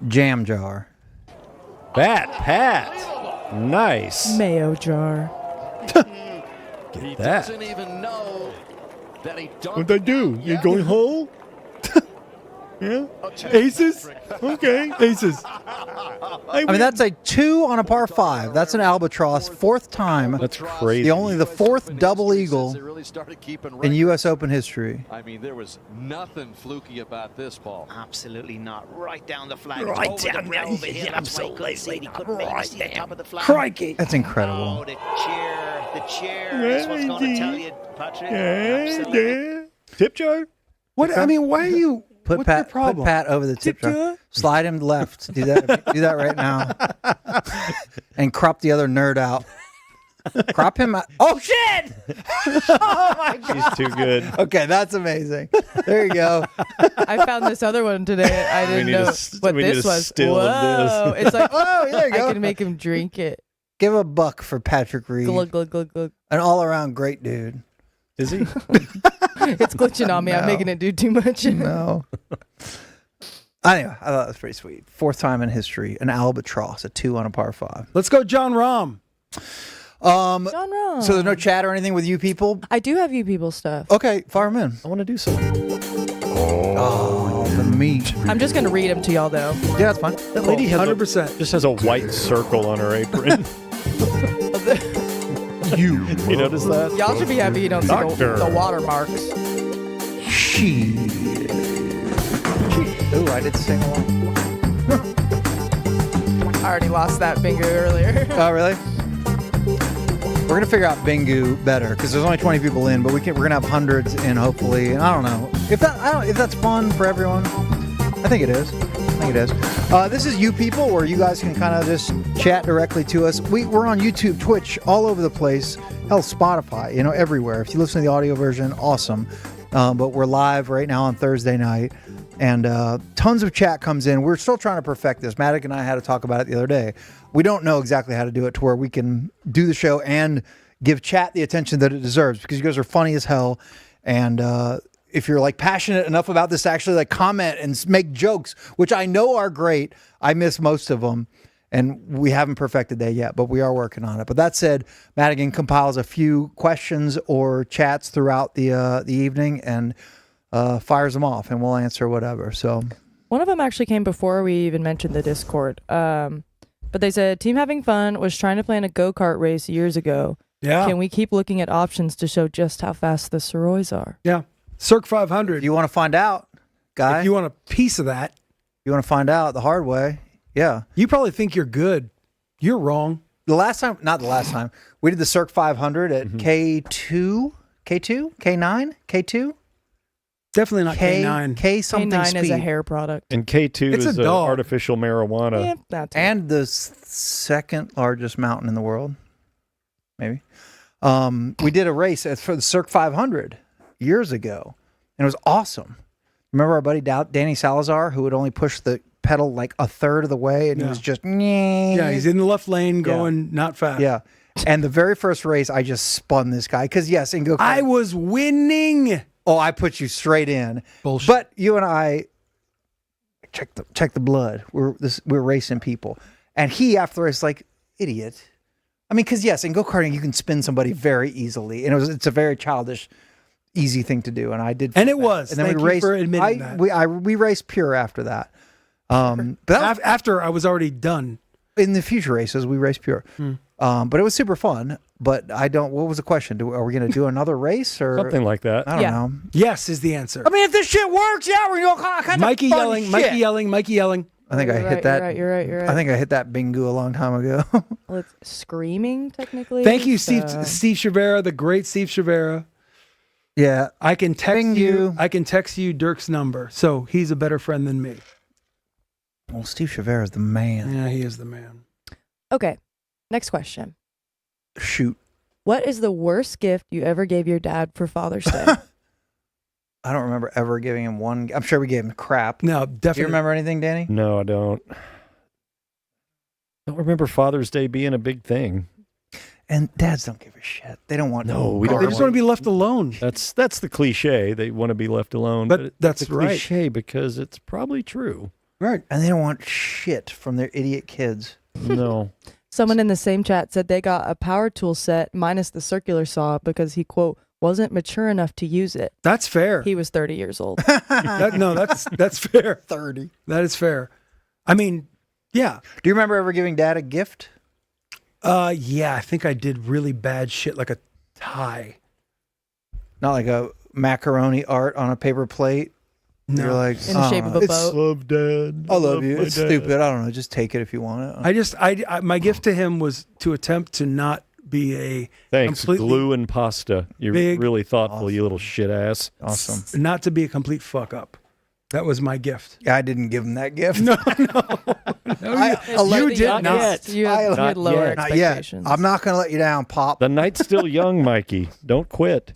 Jam jar. Pat. Nice. Mayo jar. He that. doesn't even know that he dunked. What'd I do? You going home? Yeah. Aces? Okay. Aces. I mean, that's a 2 on a par 5. That's an albatross. 4th time. That's crazy. The 4th double eagle They really started keeping in records. U.S. Open history. I mean, there was nothing fluky about this, Paul. Absolutely not. Right down the flag. Right Over down the brow there. over here. Yeah, That's why he couldn't see it. He couldn't really see the top of the flag. Crikey. That's incredible. Oh, the cheer is what's going to tell you, Patrick. Yeah, Absolutely. yeah. Tip jar? What? I mean, why are you? Put what's Pat, your problem? put Pat over the tip jar. jar? Slide him left. Do that. Do that right now. And crop the other nerd out. Crop him out. Oh shit! Oh my god! He's too good. Okay, that's amazing. There you go. I found this other one today. I didn't need know what we need this a was. still Whoa! of this. It's like, Oh, there you go. I can make him drink it. Give a buck for Patrick Reed. Glug glug glug glug. An all-around great dude. Is he? It's glitching on me. I'm No. making it do too much. No. Anyway, I thought it was pretty sweet. 4th time in history, an albatross, a 2 on a par 5. Let's go, John Rahm. John Rahm. So there's no chat or anything with you people? I do have you people stuff. Okay, fire them in. I want to do something. Oh, the meat. I'm just gonna read them to y'all though. Yeah, that's fine. That lady has 100%. just has a white circle on her apron. You notice that? Y'all should be happy you don't see Doctor. the watermarks. Ooh, I did sing along. I already lost that finger earlier. Oh, really? We're gonna figure out Bingu better because there's only 20 people in, but we're gonna have hundreds in hopefully. And I don't know if that's fun for everyone. I think it is. This is You People, where you guys can kind of just chat directly to us. We're on YouTube, Twitch, all over the place. Hell, Spotify, everywhere. If you listen to the audio version, awesome. But we're live right now on Thursday night, and tons of chat comes in. We're still trying to perfect this. Maddock and I had to talk about it the other day. We don't know exactly how to do it to where we can do the show and give chat the attention that it deserves, because you guys are funny as hell. And if you're passionate enough about this to actually comment and make jokes, which I know are great, I miss most of them. And we haven't perfected that yet, but we are working on it. But that said, Madigan compiles a few questions or chats throughout the evening and fires them off, and we'll answer whatever. So One of them actually came before we even mentioned the Discord. But they said, team having fun was trying to plan a go-kart race years ago. Yeah. Can we keep looking at options to show just how fast the Sirois are? Yeah. Cirque 500. you want to find out, guy? If you want a piece of that, you want to find out the hard way? Yeah. you probably think you're good. You're wrong. Not the last time, we did the Cirque 500 at K2, K9, K2? Definitely not K9. K something K9 speed. is a hair product. And K2 It's a is dog. artificial marijuana. Yeah, that's And the second largest mountain in the world, maybe. We did a race for the Cirque 500 years ago, and it was awesome. Remember our buddy Danny Salazar, who would only push the pedal like a third of the way, and he was just he's in the left lane going not fast. Yeah. And the very first race, I just spun this guy because yes, in go-kart, I was winning. Oh, I put you straight in. Bullshit. But you and I check the blood. We're racing people, and he after the race like idiot. I mean, because yes, in go-karting you can spin somebody very easily, and it's a very childish, easy thing to do, and I did. And it was. And then Thank we you raced. for admitting that. We raced pure after that. But after I was already done. In the future races, we raced pure. But it was super fun. But I don't. What was the question? Are we going to do another race or something like that? I don't know. Yes is the answer. I mean, if this shit works, yeah, we're going to kind Mikey of yelling, shit. Mikey yelling. I think I hit that. You're right. I think I hit that bingo a long time ago. Well, it's screaming technically. Thank you, Steve Chavera, the great Steve Chavera. Yeah, I can text you. I can text you Dirk's number, so he's a better friend than me. Well, Steve Chavera is the man. Yeah, he is the man. Okay, next question. Shoot. What is the worst gift you ever gave your dad for Father's Day? I don't remember ever giving him one. I'm sure we gave him crap. No, definitely. Do you remember anything, Danny? No, I don't. I don't remember Father's Day being a big thing. And dads don't give a shit. They don't want. No, we don't. They just want to be left alone. That's the cliche. They want to be left alone. But that's it's a right. cliche because it's probably true. Right. And they don't want shit from their idiot kids. No. Someone in the same chat said they got a power tool set minus the circular saw because he, quote, wasn't mature enough to use it. That's fair. He was 30 years old. That's fair. 30. That is fair. I mean, yeah. Do you remember ever giving dad a gift? Yeah, I think I did really bad shit like a tie. Not like a macaroni art on a paper plate. No. You're like in the shape of a boat. Love dad. I love you. It's dad. stupid. I don't know. Just take it if you want it. I my gift to him was to attempt to not be a Thanks, completely, glue and pasta. You're big, really thoughtful, you little shit ass. Awesome. not to be a complete fuck up. That was my gift. Yeah, I didn't give him that gift. No, you did not. Yet. You had Not lower yet. Not yet. expectations. I'm not going to let you down, Pop. The night's still young, Mikey. Don't quit.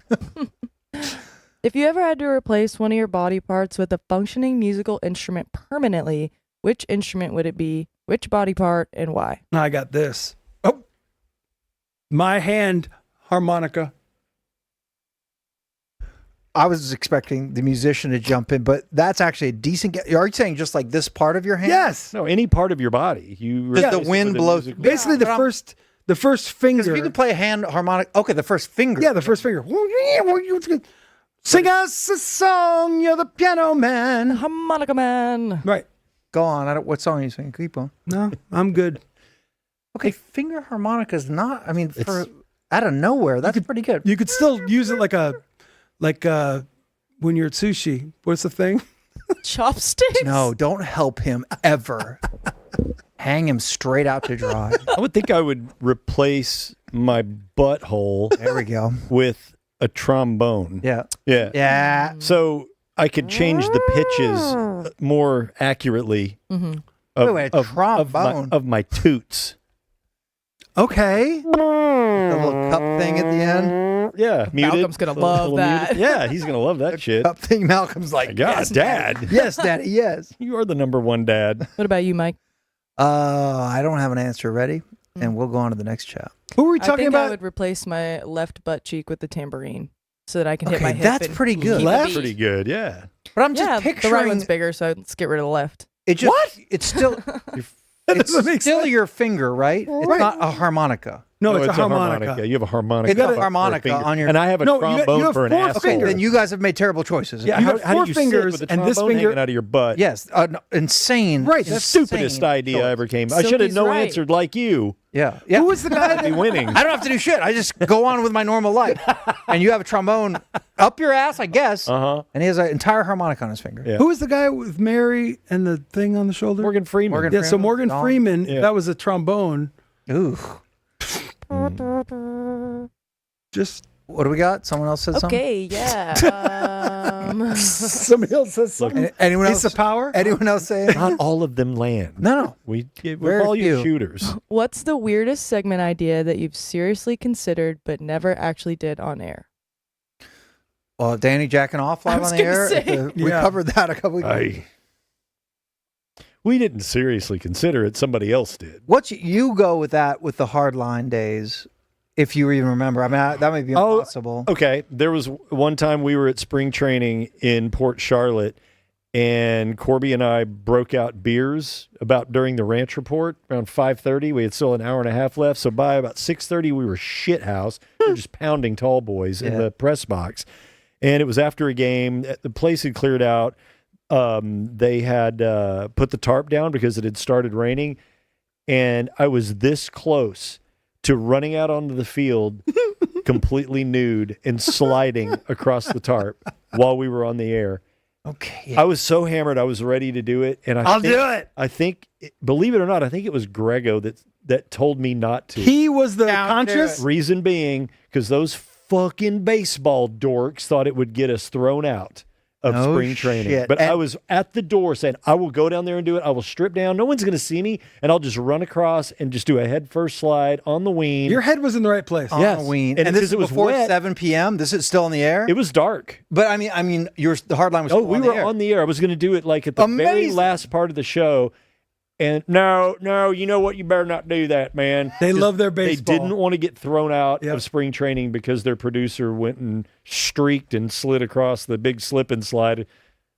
If you ever had to replace one of your body parts with a functioning musical instrument permanently, which instrument would it be? Which body part and why? I got this. Oh, my hand harmonica. I was expecting the musician to jump in, but that's actually a decent. Are you saying just like this part of your hand? Yes. No, any part of your body. You Just the replace it wind with a blows. musical- Basically, the first finger. Because if you could play a hand harmonic, okay, the first finger. Yeah, the first finger. Sing us a song, you're the piano man. Harmonica man. Right. Go on. What song are you singing? Keep on. No, I'm good. Okay, finger harmonica is not. I mean, for out of nowhere, that's pretty good. You could still use it like when you're at sushi. What's the thing? Chopsticks? No, don't help him ever. Hang him straight out to dry. I would think I would replace my butthole. There we go. With a trombone. Yeah. Yeah. Yeah. So I could change the pitches more accurately Wait, a trombone? of my toots. Okay. The little cup thing at the end. Yeah. Muted. Malcolm's going to love that. Muted. Yeah, he's going to love that shit. Cup thing. Malcolm's like, God, yes, Dad. Yes, Daddy, yes. You are the number one dad. What about you, Mike? I don't have an answer ready, and we'll go on to the next chat. Who were we I talking think I about? would replace my left butt cheek with the tambourine so that I can hit Okay, my hip. that's and pretty good. keep the Left? beat. Pretty good, yeah. But I'm just Yeah, picturing the right one's bigger, so let's get rid of the left. it. Just, what? It's still. It's doesn't make still sense. your finger, right? It's Right. not a harmonica. No, it's a harmonica. You have a harmonica. It's a for a harmonica finger. on your. And I have a No, you trombone have for an four asshole. Okay, fingers. then you guys have made terrible choices. Yeah, You how, have how do 4 you fingers, sit with a and this trombone finger- hanging out of your butt? Yes, insane. Right, The that's stupidest insane idea choice. I ever came. I should have Silky's no right. answered like you. Yeah, yeah. Who was the guy I'd be that winning. I don't have to do shit. I just go on with my normal life. And you have a trombone up your ass, I guess. Uh-huh. And he has an entire harmonica on his finger. Yeah. Who was the guy with Mary and the thing on the shoulder? Morgan Freeman. Morgan Yeah, so Freeman, Morgan Dawn. Freeman, Yeah. that was a trombone. Ooh. Just What do we got? Someone else said something? Okay, yeah. somebody else says something. Anyone Piece else? of power. Anyone else saying? Not all of them land. No. We're Very all you few. shooters. What's the weirdest segment idea that you've seriously considered but never actually did on air? Well, Danny jacking off I live was on the gonna air. say. We Yeah. covered that a couple weeks ago. We didn't seriously consider it. Somebody else did. You go with that with the hardline days, if you even remember. I mean, that might be impossible. Okay. There was one time we were at spring training in Port Charlotte, and Corby and I broke out beers about during the ranch report around 5:30. We had still an hour and a half left. So by about 6:30, we were shithouse. We were just pounding tall boys in the press box. And it was after a game. The place had cleared out. They had put the tarp down because it had started raining. And I was this close to running out onto the field completely nude and sliding across the tarp while we were on the air. Okay. I was so hammered, I was ready to do it. And I'll do it. I think, believe it or not, I think it was Grego that told me not to. He was the conscious? Reason being, because those fucking baseball dorks thought it would get us thrown out of spring training. Shit. But I was at the door saying, I will go down there and do it. I will strip down. No one's going to see me. And I'll just run across and just do a head first slide on the ween. Your head was in the right place. Yes. On the ween. And this is it was before wet. 7 p.m.? This is still in the air? It was dark. But I mean, the hardline was still we on the were air. on the air. I was going to do it like at the very last part of the show. And no, you know what? You better not do that, man. They love their baseball. They didn't want to get thrown out of spring training because their producer went and streaked and slid across the big slip and slide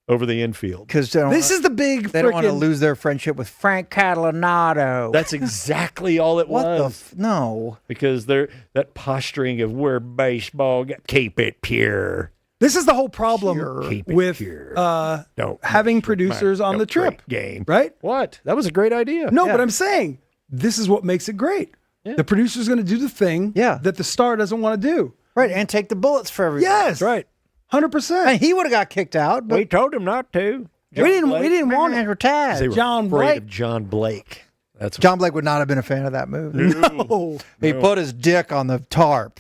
over the infield. Because this is the big. They don't want to lose their friendship with Frank Catalanato. That's exactly all it was. No. Because that posturing of we're baseball, keep it pure. This is the whole problem with having producers on the trip game, right? What? That was a great idea. No, but I'm saying this is what makes it great. Yeah. The producer's going to do the thing that the star doesn't want to do. Right, and take the bullets for everything. Yes, right, 100%. And he would have got kicked out. But we told him not to. We didn't want him to. They were John afraid Blake. of John Blake. That's John Blake would not have been a fan of that move. No. He put his dick on the tarp.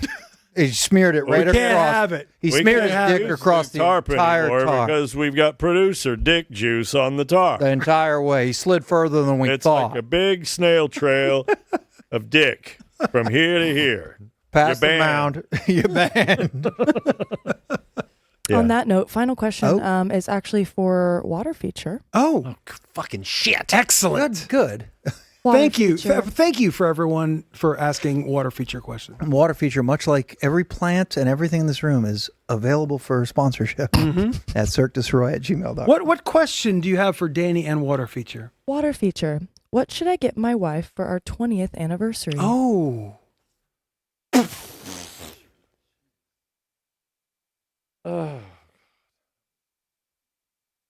He smeared it right across. We can't have it. He smeared his dick across the entire tarp. Because we've got producer dick juice on the tarp. The entire way. He slid further than we it's thought. It's like a big snail trail of dick from here to here. Past the mound. You're banned. On that note, final question is actually for water feature. Oh, fucking shit. Excellent. Good. Thank you. Thank you for everyone for asking water feature questions. Water feature, much like every plant and everything in this room, is available for sponsorship at cirquedusroy@gmail.com. What question do you have for Danny and water feature? Water feature. What should I get my wife for our 20th anniversary? Oh.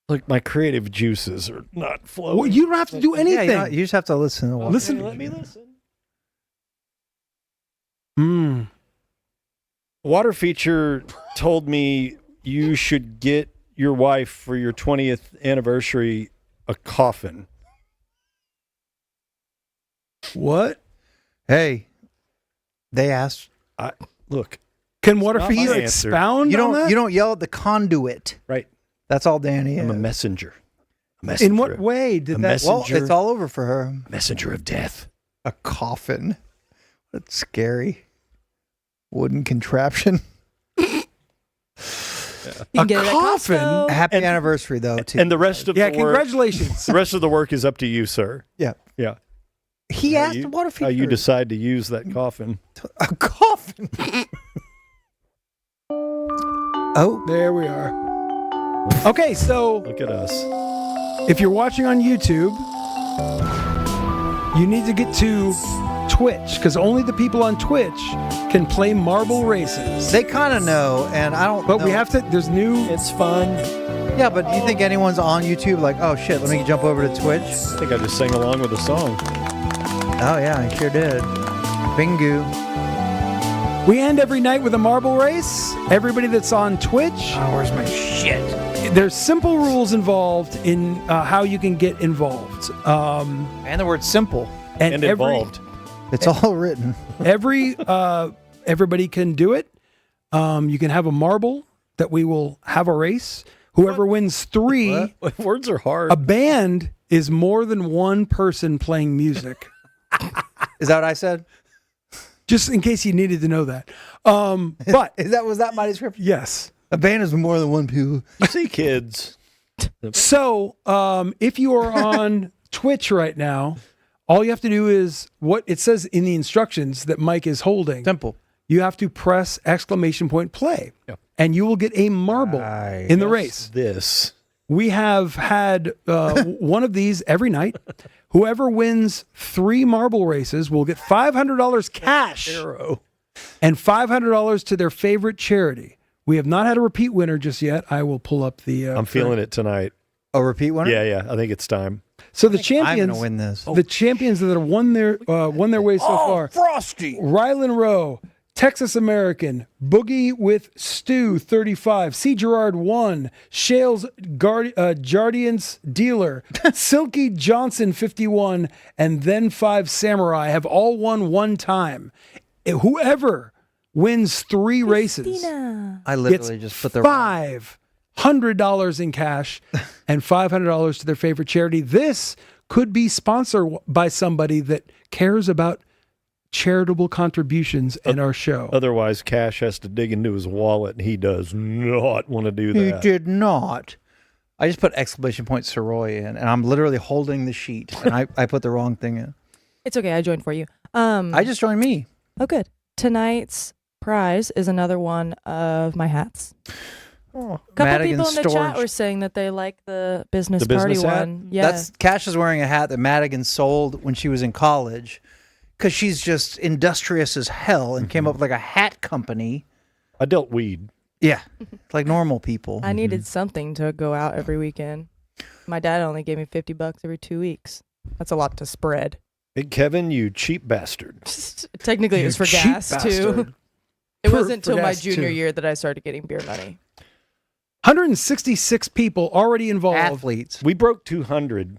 Like my creative juices are not flowing. Well, you don't have to do anything. Yeah, you just have to listen. Listen. Let me listen. Water feature told me you should get your wife for your 20th anniversary a coffin. What? Hey, they asked. Look, can water feature expound on that? You don't yell at the conduit. Right. That's all Danny is. I'm a messenger. In what way did that? Well, it's all over for her. Messenger of death. A coffin. That's scary. Wooden contraption. You can get it at coffin? Costco. Happy anniversary, though. Too. And the rest of the work. Congratulations. The rest of the work is up to you, sir. Yeah. Yeah. He asked the water feature. How you decide to use that coffin. A coffin. Oh, there we are. Okay, so look at us. If you're watching on YouTube, you need to get to Twitch because only the people on Twitch can play marble races. They kind of know, and I don't. But know. we have to. There's new. It's fun. Yeah, but do you think anyone's on YouTube like, oh shit, let me jump over to Twitch? I think I just sang along with the song. Oh yeah, I sure did. Bingo. We end every night with a marble race. Everybody that's on Twitch. Oh, where's my shit? There's simple rules involved in how you can get involved. And the word simple. And involved. It's all written. Everybody can do it. You can have a marble that we will have a race. Whoever wins 3. What? Words are hard. A band is more than one person playing music. Is that what I said? Just in case you needed to know that. But was that my description? Yes. A band is more than one people. You see kids. So if you are on Twitch right now, all you have to do is what it says in the instructions that Mike is holding. Simple. You have to press !play, and you will get a marble in the race. This. We have had one of these every night. Whoever wins 3 marble races will get $500 cash and $500 to their favorite charity. We have not had a repeat winner just yet. I will pull up the... I'm feeling it tonight. A repeat winner? Yeah. I think it's time. So the champions... I'm going to win this. The champions that have won their way so far. Frosty! Rylan Rowe, Texas American, Boogie with Stu, 35, C. Gerard 1, Shales Jardiance Dealer, Silky Johnson, 51, and Then 5 Samurai have all won one time. Whoever wins 3 races I literally just put the $500 in cash and $500 to their favorite charity. This could be sponsored by somebody that cares about charitable contributions in our show. Otherwise, Cash has to dig into his wallet, and he does not want to do that. He did not. I just put ! Sirois in, and I'm literally holding the sheet, and I put the wrong thing in. It's okay. I joined for you. I just joined me. Oh, good. Tonight's prize is another one of my hats. Oh, A couple Madigan's people in the storage. chat were saying that they like the business The party business hat? one. Yeah. Cash is wearing a hat that Madigan sold when she was in college because she's just industrious as hell and came up with like a hat company. I dealt weed. Yeah, like normal people. I needed something to go out every weekend. My dad only gave me $50 every 2 weeks. That's a lot to spread. Hey, Kevin, you cheap bastard. Technically, it was for cheap gas, too. bastard. It wasn't For until my gas, junior too. year that I started getting beer money. 166 people already involved. Athletes. We broke 200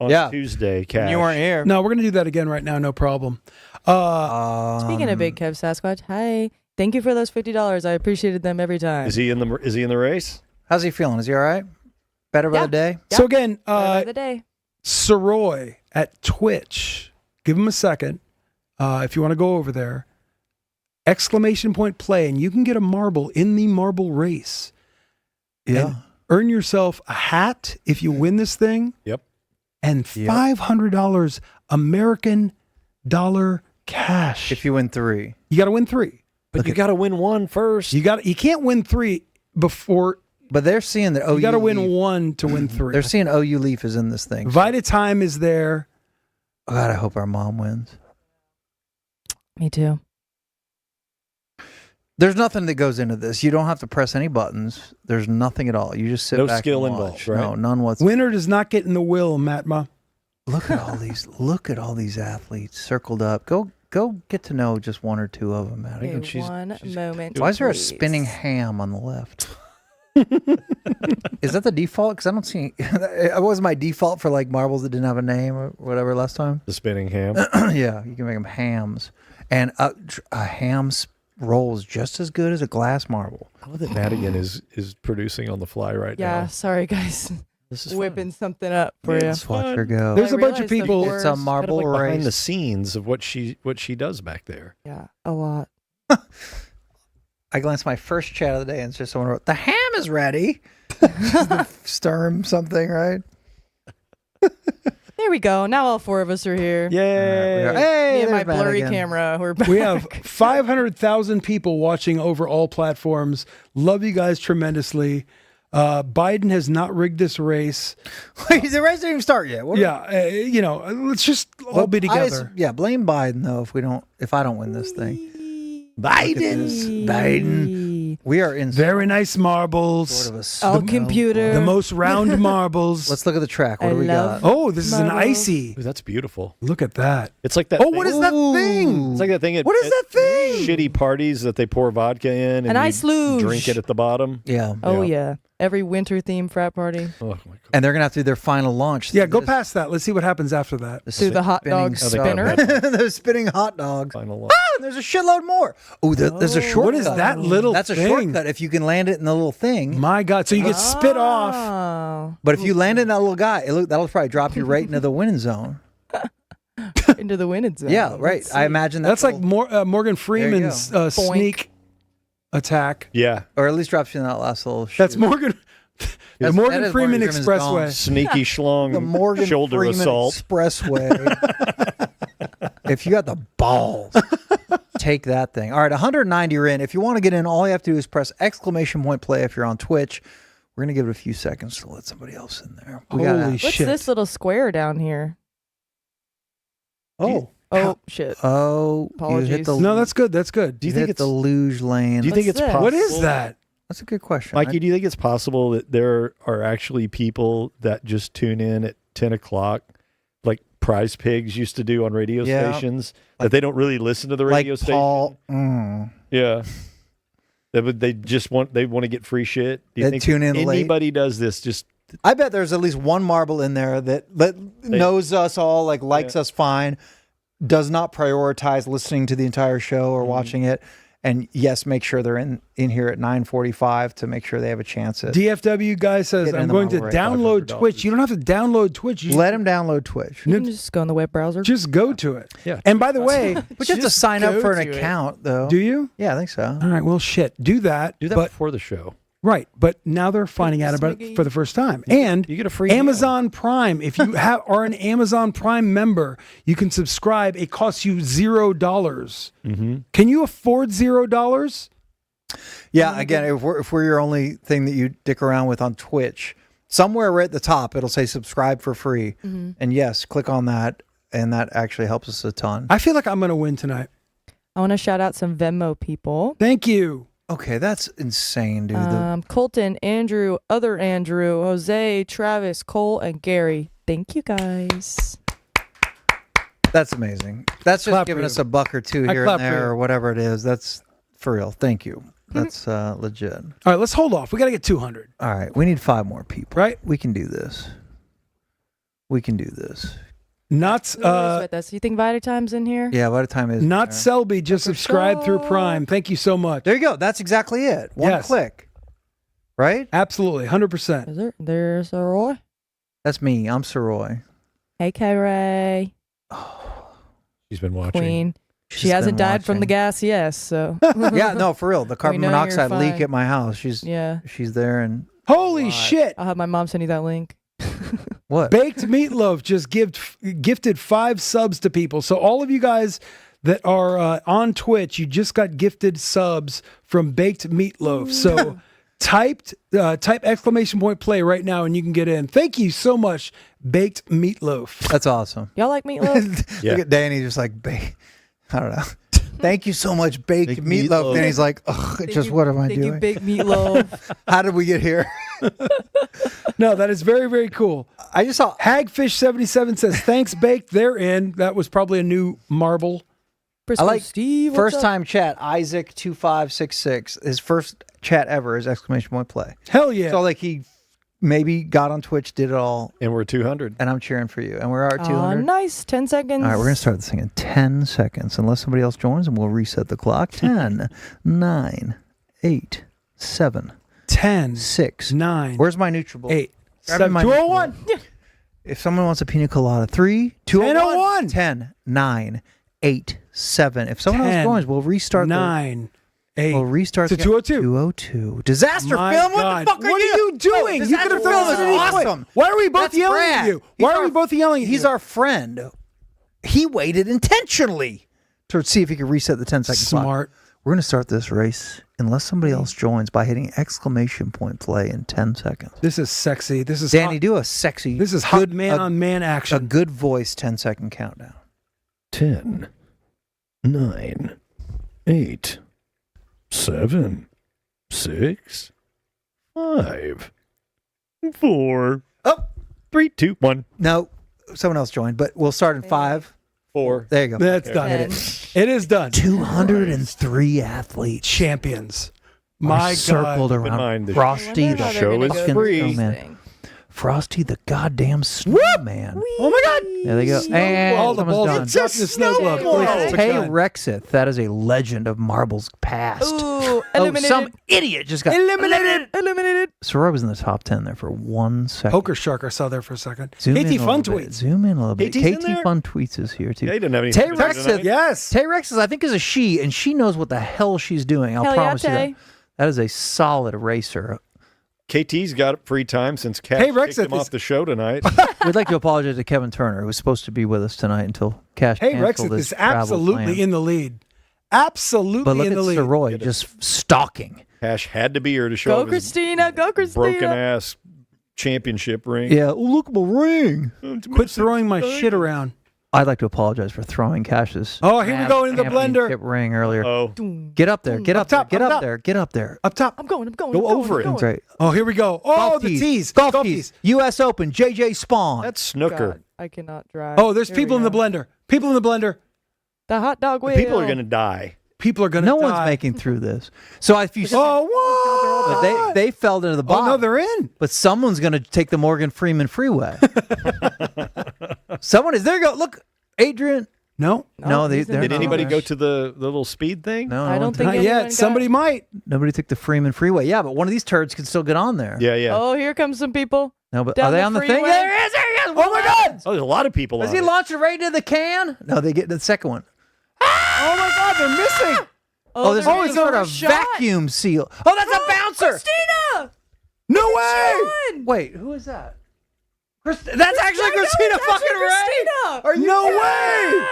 on Tuesday, Cash. You weren't here. No, we're going to do that again right now. No problem. Speaking of Big Kev Sasquatch, hi. Thank you for those $50. I appreciated them every time. Is he in the race? How's he feeling? Is he all right? Better by the day? So again, the day. Sirois at Twitch. Give him a second if you want to go over there. !play, and you can get a marble in the marble race. Yeah. And earn yourself a hat if you win this thing. Yep. And $500 American dollar cash. If you win 3. You got to win 3. But you got to win 1 first. You can't win 3 before. But they're seeing that you got to win 1 to win 3. They're seeing OU Leaf is in this thing. Vita Time is there. Oh, God, I hope our mom wins. Me too. There's nothing that goes into this. You don't have to press any buttons. There's nothing at all. You just sit No back skill and involved, watch. right? No, none whatsoever. Winner does not get in the will, Matma. Look at all these. Look at all these athletes circled up. Go get to know just 1 or 2 of them, Maddie. Okay, one moment. Why is there a please. spinning ham on the left? Is that the default? Because I don't see. It was my default for like marbles that didn't have a name or whatever last time. The spinning ham. Yeah, you can make them hams, and a ham rolls just as good as a glass marble. I love that Madigan is producing on the fly right now. Yeah, sorry guys. This is whipping something up for you. Let's watch her go. There's a bunch of people. It's a marble kind of like behind race. the scenes of what she does back there. Yeah, a lot. I glanced at my first chat of the day and it's just someone wrote, "The ham is ready." The Sturm something, right? There we go. Now all 4 of us are here. Yay! Me and my there's blurry Madigan. camera. We're back. We have 500,000 people watching over all platforms. Love you guys tremendously. Biden has not rigged this race. Wait, the race didn't even start yet. What Let's just all be together. Blame Biden though if I don't win this thing. Biden. We are in Very nice marbles. sort of a All computer. The most round marbles. Let's look at the track. What do we got? Oh, this is an marbles. icy. Ooh, that's beautiful. Look at that. It's like that. Oh, what is that thing? It's like that thing. What is that thing? Shitty parties that they pour vodka in and An ice luge. drink it at the bottom. Yeah. Oh yeah. Every winter theme frat party. Oh my god. And they're gonna have to do their final launch. Yeah, go past that. Let's see what happens after that. Through the hot dog spinner. The spinning hot dogs. Final launch. Ah, there's a shitload more. Oh, there's a shortcut. What is that little That's a thing? shortcut if you can land it in the little thing. My God. So you get spit off. Oh. But if you land it in that little guy, that'll probably drop you right into the winning zone. Into the winning zone. Yeah, right. I imagine That's like Morgan Freeman's go. sneak attack. Yeah. Or at least drops you in that last little shoot. That's Morgan The Morgan Freeman Expressway. Sneaky schlong The Morgan shoulder Freeman assault. Expressway. If you got the balls, take that thing. All right, 190 are in. If you want to get in, all you have to do is press !play if you're on Twitch. We're going to give it a few seconds to let somebody else in there. What's this little square down here? Oh. Oh, shit. Oh, Apologies. you hit the, No, that's good. That's good. Do you think it's the luge lane? Do you think it's possible? What is that? That's a good question. Mikey, do you think it's possible that there are actually people that just tune in at 10 o'clock, like Prize Pigs used to do on radio stations, that they don't really listen to the radio station? Paul, Yeah. They just want to get free shit. Do you They think tune in late? anybody does this? Just I bet there's at least one marble in there that knows us all, like likes us fine, does not prioritize listening to the entire show or watching it, and yes, make sure they're in here at 9:45 to make sure they have a chance at. DFW guy says, Getting in I'm the going to marble rate, download $500. Twitch. You don't have to download Twitch. You Let him download Twitch. You can just go in the web browser. Just go to it. Yeah. And by the way, But you have to just sign up go for an to it. account, though. Do you? Yeah, I think so. All right. Well, shit. Do that. do that but, before the show. right. But now they're finding out about it for the first time. And You get a free Amazon Prime. If you are an Amazon Prime member, you can subscribe. It costs you $0. Mm-hmm. Can you afford $0? Yeah, again, if we're your only thing that you dick around with on Twitch, somewhere right at the top, it'll say subscribe for free. And yes, click on that, and that actually helps us a ton. I feel like I'm going to win tonight. I want to shout out some Venmo people. Thank you. Okay, that's insane, dude. Colton, Andrew, other Andrew, Jose, Travis, Cole, and Gary. Thank you guys. That's amazing. That's just Clap giving for us you. a buck or two I here clap and for there you. or whatever it is. That's for real. Thank you. That's legit. All right. Let's hold off. We got to get 200. All right, we need 5 more people. Right? We can do this. We can do this. Not Who is with us? You think Vitatime's in here? Yeah, by the time is Not Selby, just subscribe through Prime. Thank you so much. There you go. That's exactly it. One Yes. click. Right? Absolutely. 100%. Is there? There's a Roy. That's me. I'm Soroy. Hey, K-Ray. She's been watching. Queen. She's She hasn't been died from the watching. gas, yes. So Yeah, no, for real. The carbon know you're monoxide leak fine. at my house. She's there and Holy shit. I'll have my mom send you that link. what? Baked Meatloaf just gifted 5 subs to people. So all of you guys that are on Twitch, you just got gifted subs from Baked Meatloaf. So type !play right now and you can get in. Thank you so much, Baked Meatloaf. That's awesome. Y'all like meatloaf? Look at Danny just like I don't know. Thank you so much, baked meatloaf. And he's like, ugh, just what am I Thank doing? you, big meatloaf. How did we get here? No, that is very, very cool. I just saw Hagfish77 says, thanks, Baked. They're in. That was probably a new marble. I like Steve, first time chat, Isaac2566. His first chat ever is ! Play. Hell yeah. So like he maybe got on Twitch, did it all. And we're 200. And I'm cheering for you. And we're at 200. Oh, nice. 10 seconds. All right, we're going to start this thing in 10 seconds. Unless somebody else joins, and we'll reset the clock. 10, 9, 8, 7, 10, 6, 9. Where's my NutriBullet? 8, Grab 7, my 201. NutriBullet. If someone wants a pina colada, 3, 2, 1001. 10, 9, 8, 7. If someone 10, else joins, we'll restart 9, 8. We'll restart to 202. 202. Disaster My film? What God. the fuck are What you? are you doing? No, You could have Disaster filmed Film it is at any point. awesome. Why are we both That's yelling Brad. at you? He's Why are our- we both yelling at you? He's our friend. He waited intentionally to see if he could reset the 10-second clock. Smart. We're going to start this race unless somebody else joins by hitting ! Play in 10 seconds. This is sexy. This is Danny, hot. do a sexy. This is hot man on man A action. good voice 10-second countdown. 10, 9, 8, 7, 6, 5, 4, 3, 2, 1. No, someone else joined, but we'll start in 5, 4. There you go. That's done. It is done. 203 athletes. Champions. Are My circled God. around Frosty the show is fucking free. snowman. Frosty the goddamn snowman. Oh my God. There they go. And All the someone's balls done. are dropping the snow globe. Tay Rexith, that is a legend of marbles past. Ooh, eliminated. some idiot just got Eliminated. Soroy was in the top 10 there for 1 second. Poker Shark, I saw there for a second. Zoom in KT a Fun little bit. tweets. Zoom in a little bit. KT's in KT there? Fun tweets is here too. Yeah, he didn't have any. Tay to do Rexith, tonight. Yes. Tay Rexith, I think, is a she, and she knows what the hell she's doing. I'll Hell yeah, promise you that. Tay. That is a solid racer. KT's got free time since Cash kicked him off the show tonight. We'd like to apologize to Kevin Turner, who was supposed to be with us tonight until Cash Hey, canceled Rexit his is travel absolutely plan. in the lead. Absolutely But look in at the lead. Soroy just stalking. Cash had to be here to show Go off his Christina, go Christina. broken ass championship ring. Yeah, look at my ring. Quit throwing my shit around. I'd like to apologize for throwing Cash's. Oh, here we go into the blender. Ring earlier. Oh, get up there! Get up top, there! Get up up top. there! Get up there! Up top. I'm going. Go over it. I'm That's going. right. Oh, here we go. Oh, Golf the tees. tees. Golf tees. U.S. Open. JJ Spawn. that's snooker. God, I cannot drive. Oh, there's Here we people in the go. blender. People in the blender. The hot dog wheel. People are going to die. People are going to No die. one's making through this. So if you Oh, what? they fell into the bottom. Oh, no, they're in. But someone's going to take the Morgan Freeman freeway. Someone is there. Go look, Adrian. No. No, he's in they're Did the not. anybody rush. go to the little speed thing? No, I don't think Not anyone yet. got- Somebody might. nobody took the Freeman freeway. Yeah, but one of these turds can still get on there. Yeah, yeah. Oh, here comes some people. No, but Down are they the on the thing? freeway. There he is. There he is. Oh my God! Oh, there's a lot of people Is on he it. launching right into the can? No, they get the second one. Oh, my God. They're missing. Oh, there's they're some sort of overshot. vacuum seal. Oh, that's a bouncer. Christina! No way. Sean! Wait, who is that? That's actually Christina That's fucking actually Ray. Christina! Are you No kidding? way.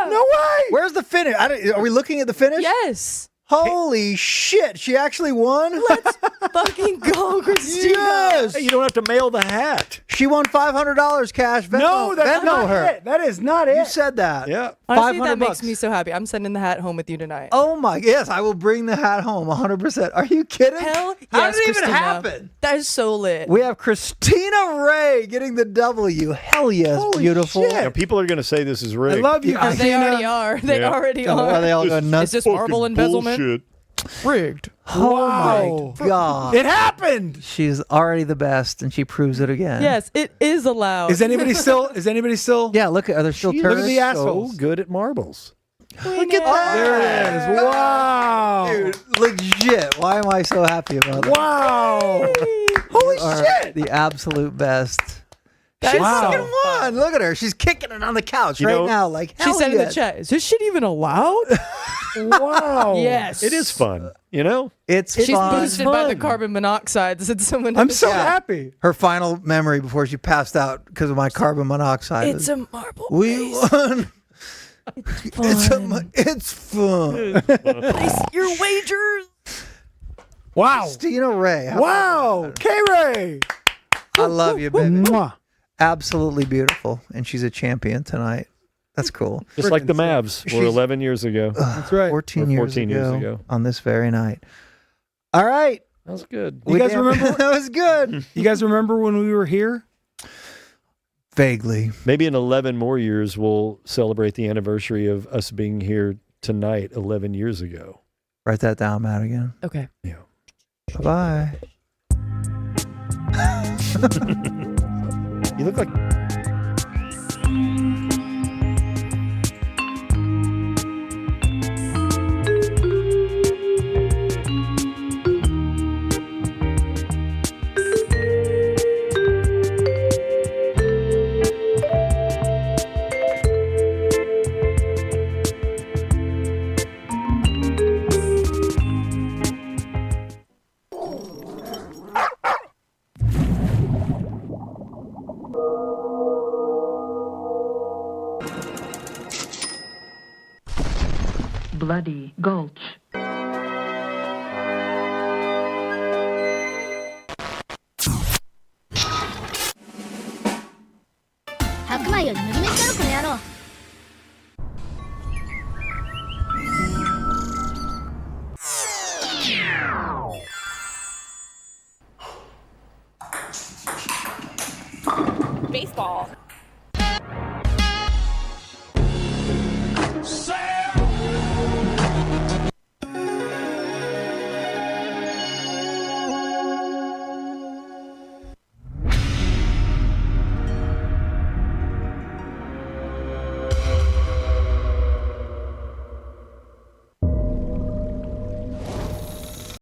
No way. Where's the finish? Are we looking at the finish? Yes. Holy shit! She actually won. Let's fucking go, Christina. Yes. Hey, you don't have to mail the hat. She won $500 cash. Venmo, No, that's Venmo not her. it. That is not You it. said that. Yeah. Honestly, $500 that makes me so happy. I'm sending the hat home with you tonight. Oh my! Yes, I will bring the hat home. 100%. Are you kidding? Hell yes, How did it even Christina. happen? That is so lit. We have Christina Ray getting the W. Hell yes, Holy beautiful. shit. Yeah, people are going to say this is rigged. I love you, Oh, they already Christina. are. They Yeah. already Are are. they all going nuts? Is this marble Fucking embezzlement? bullshit. Rigged. Oh my God! It happened. She's already the best, and she proves it again. Yes, it is allowed. Is anybody still? Yeah. Look, are there still She turds? Look at the is assholes. so good at marbles. Look at that. There it is. Wow. Dude, legit. Why am I so happy about that? Wow. Holy Are shit. the absolute best. That She is so fucking won. Look at her. She's kicking it on the couch You right know, now. Like She hell said in the yes. chat, is this shit even allowed? Wow. Yes. It is fun, you know? It's She's fun. boosted by the carbon monoxide. Said someone. in I'm the so chat. happy. Her final memory before she passed out because of my carbon monoxide. It's a marble. we base. won. Fun. It's fun. Place your wagers. Wow. Christina Ray. how Wow. K-Ray. I love you, baby. Mwah. Absolutely beautiful. And she's a champion tonight. That's cool. Just like the Mavs were She's- 11 years ago. That's right. 14 Or years 14 years ago ago. on this very night. All right. That was good. You guys remember? that was good. You guys remember when we were here? Vaguely. Maybe in 11 more years, we'll celebrate the anniversary of us being here tonight 11 years ago. Write that down, Matt, again. Okay. Yeah. Bye-bye. You look like... Bloody Gulch.白米より麦飯だろこの野郎。Baseball. Say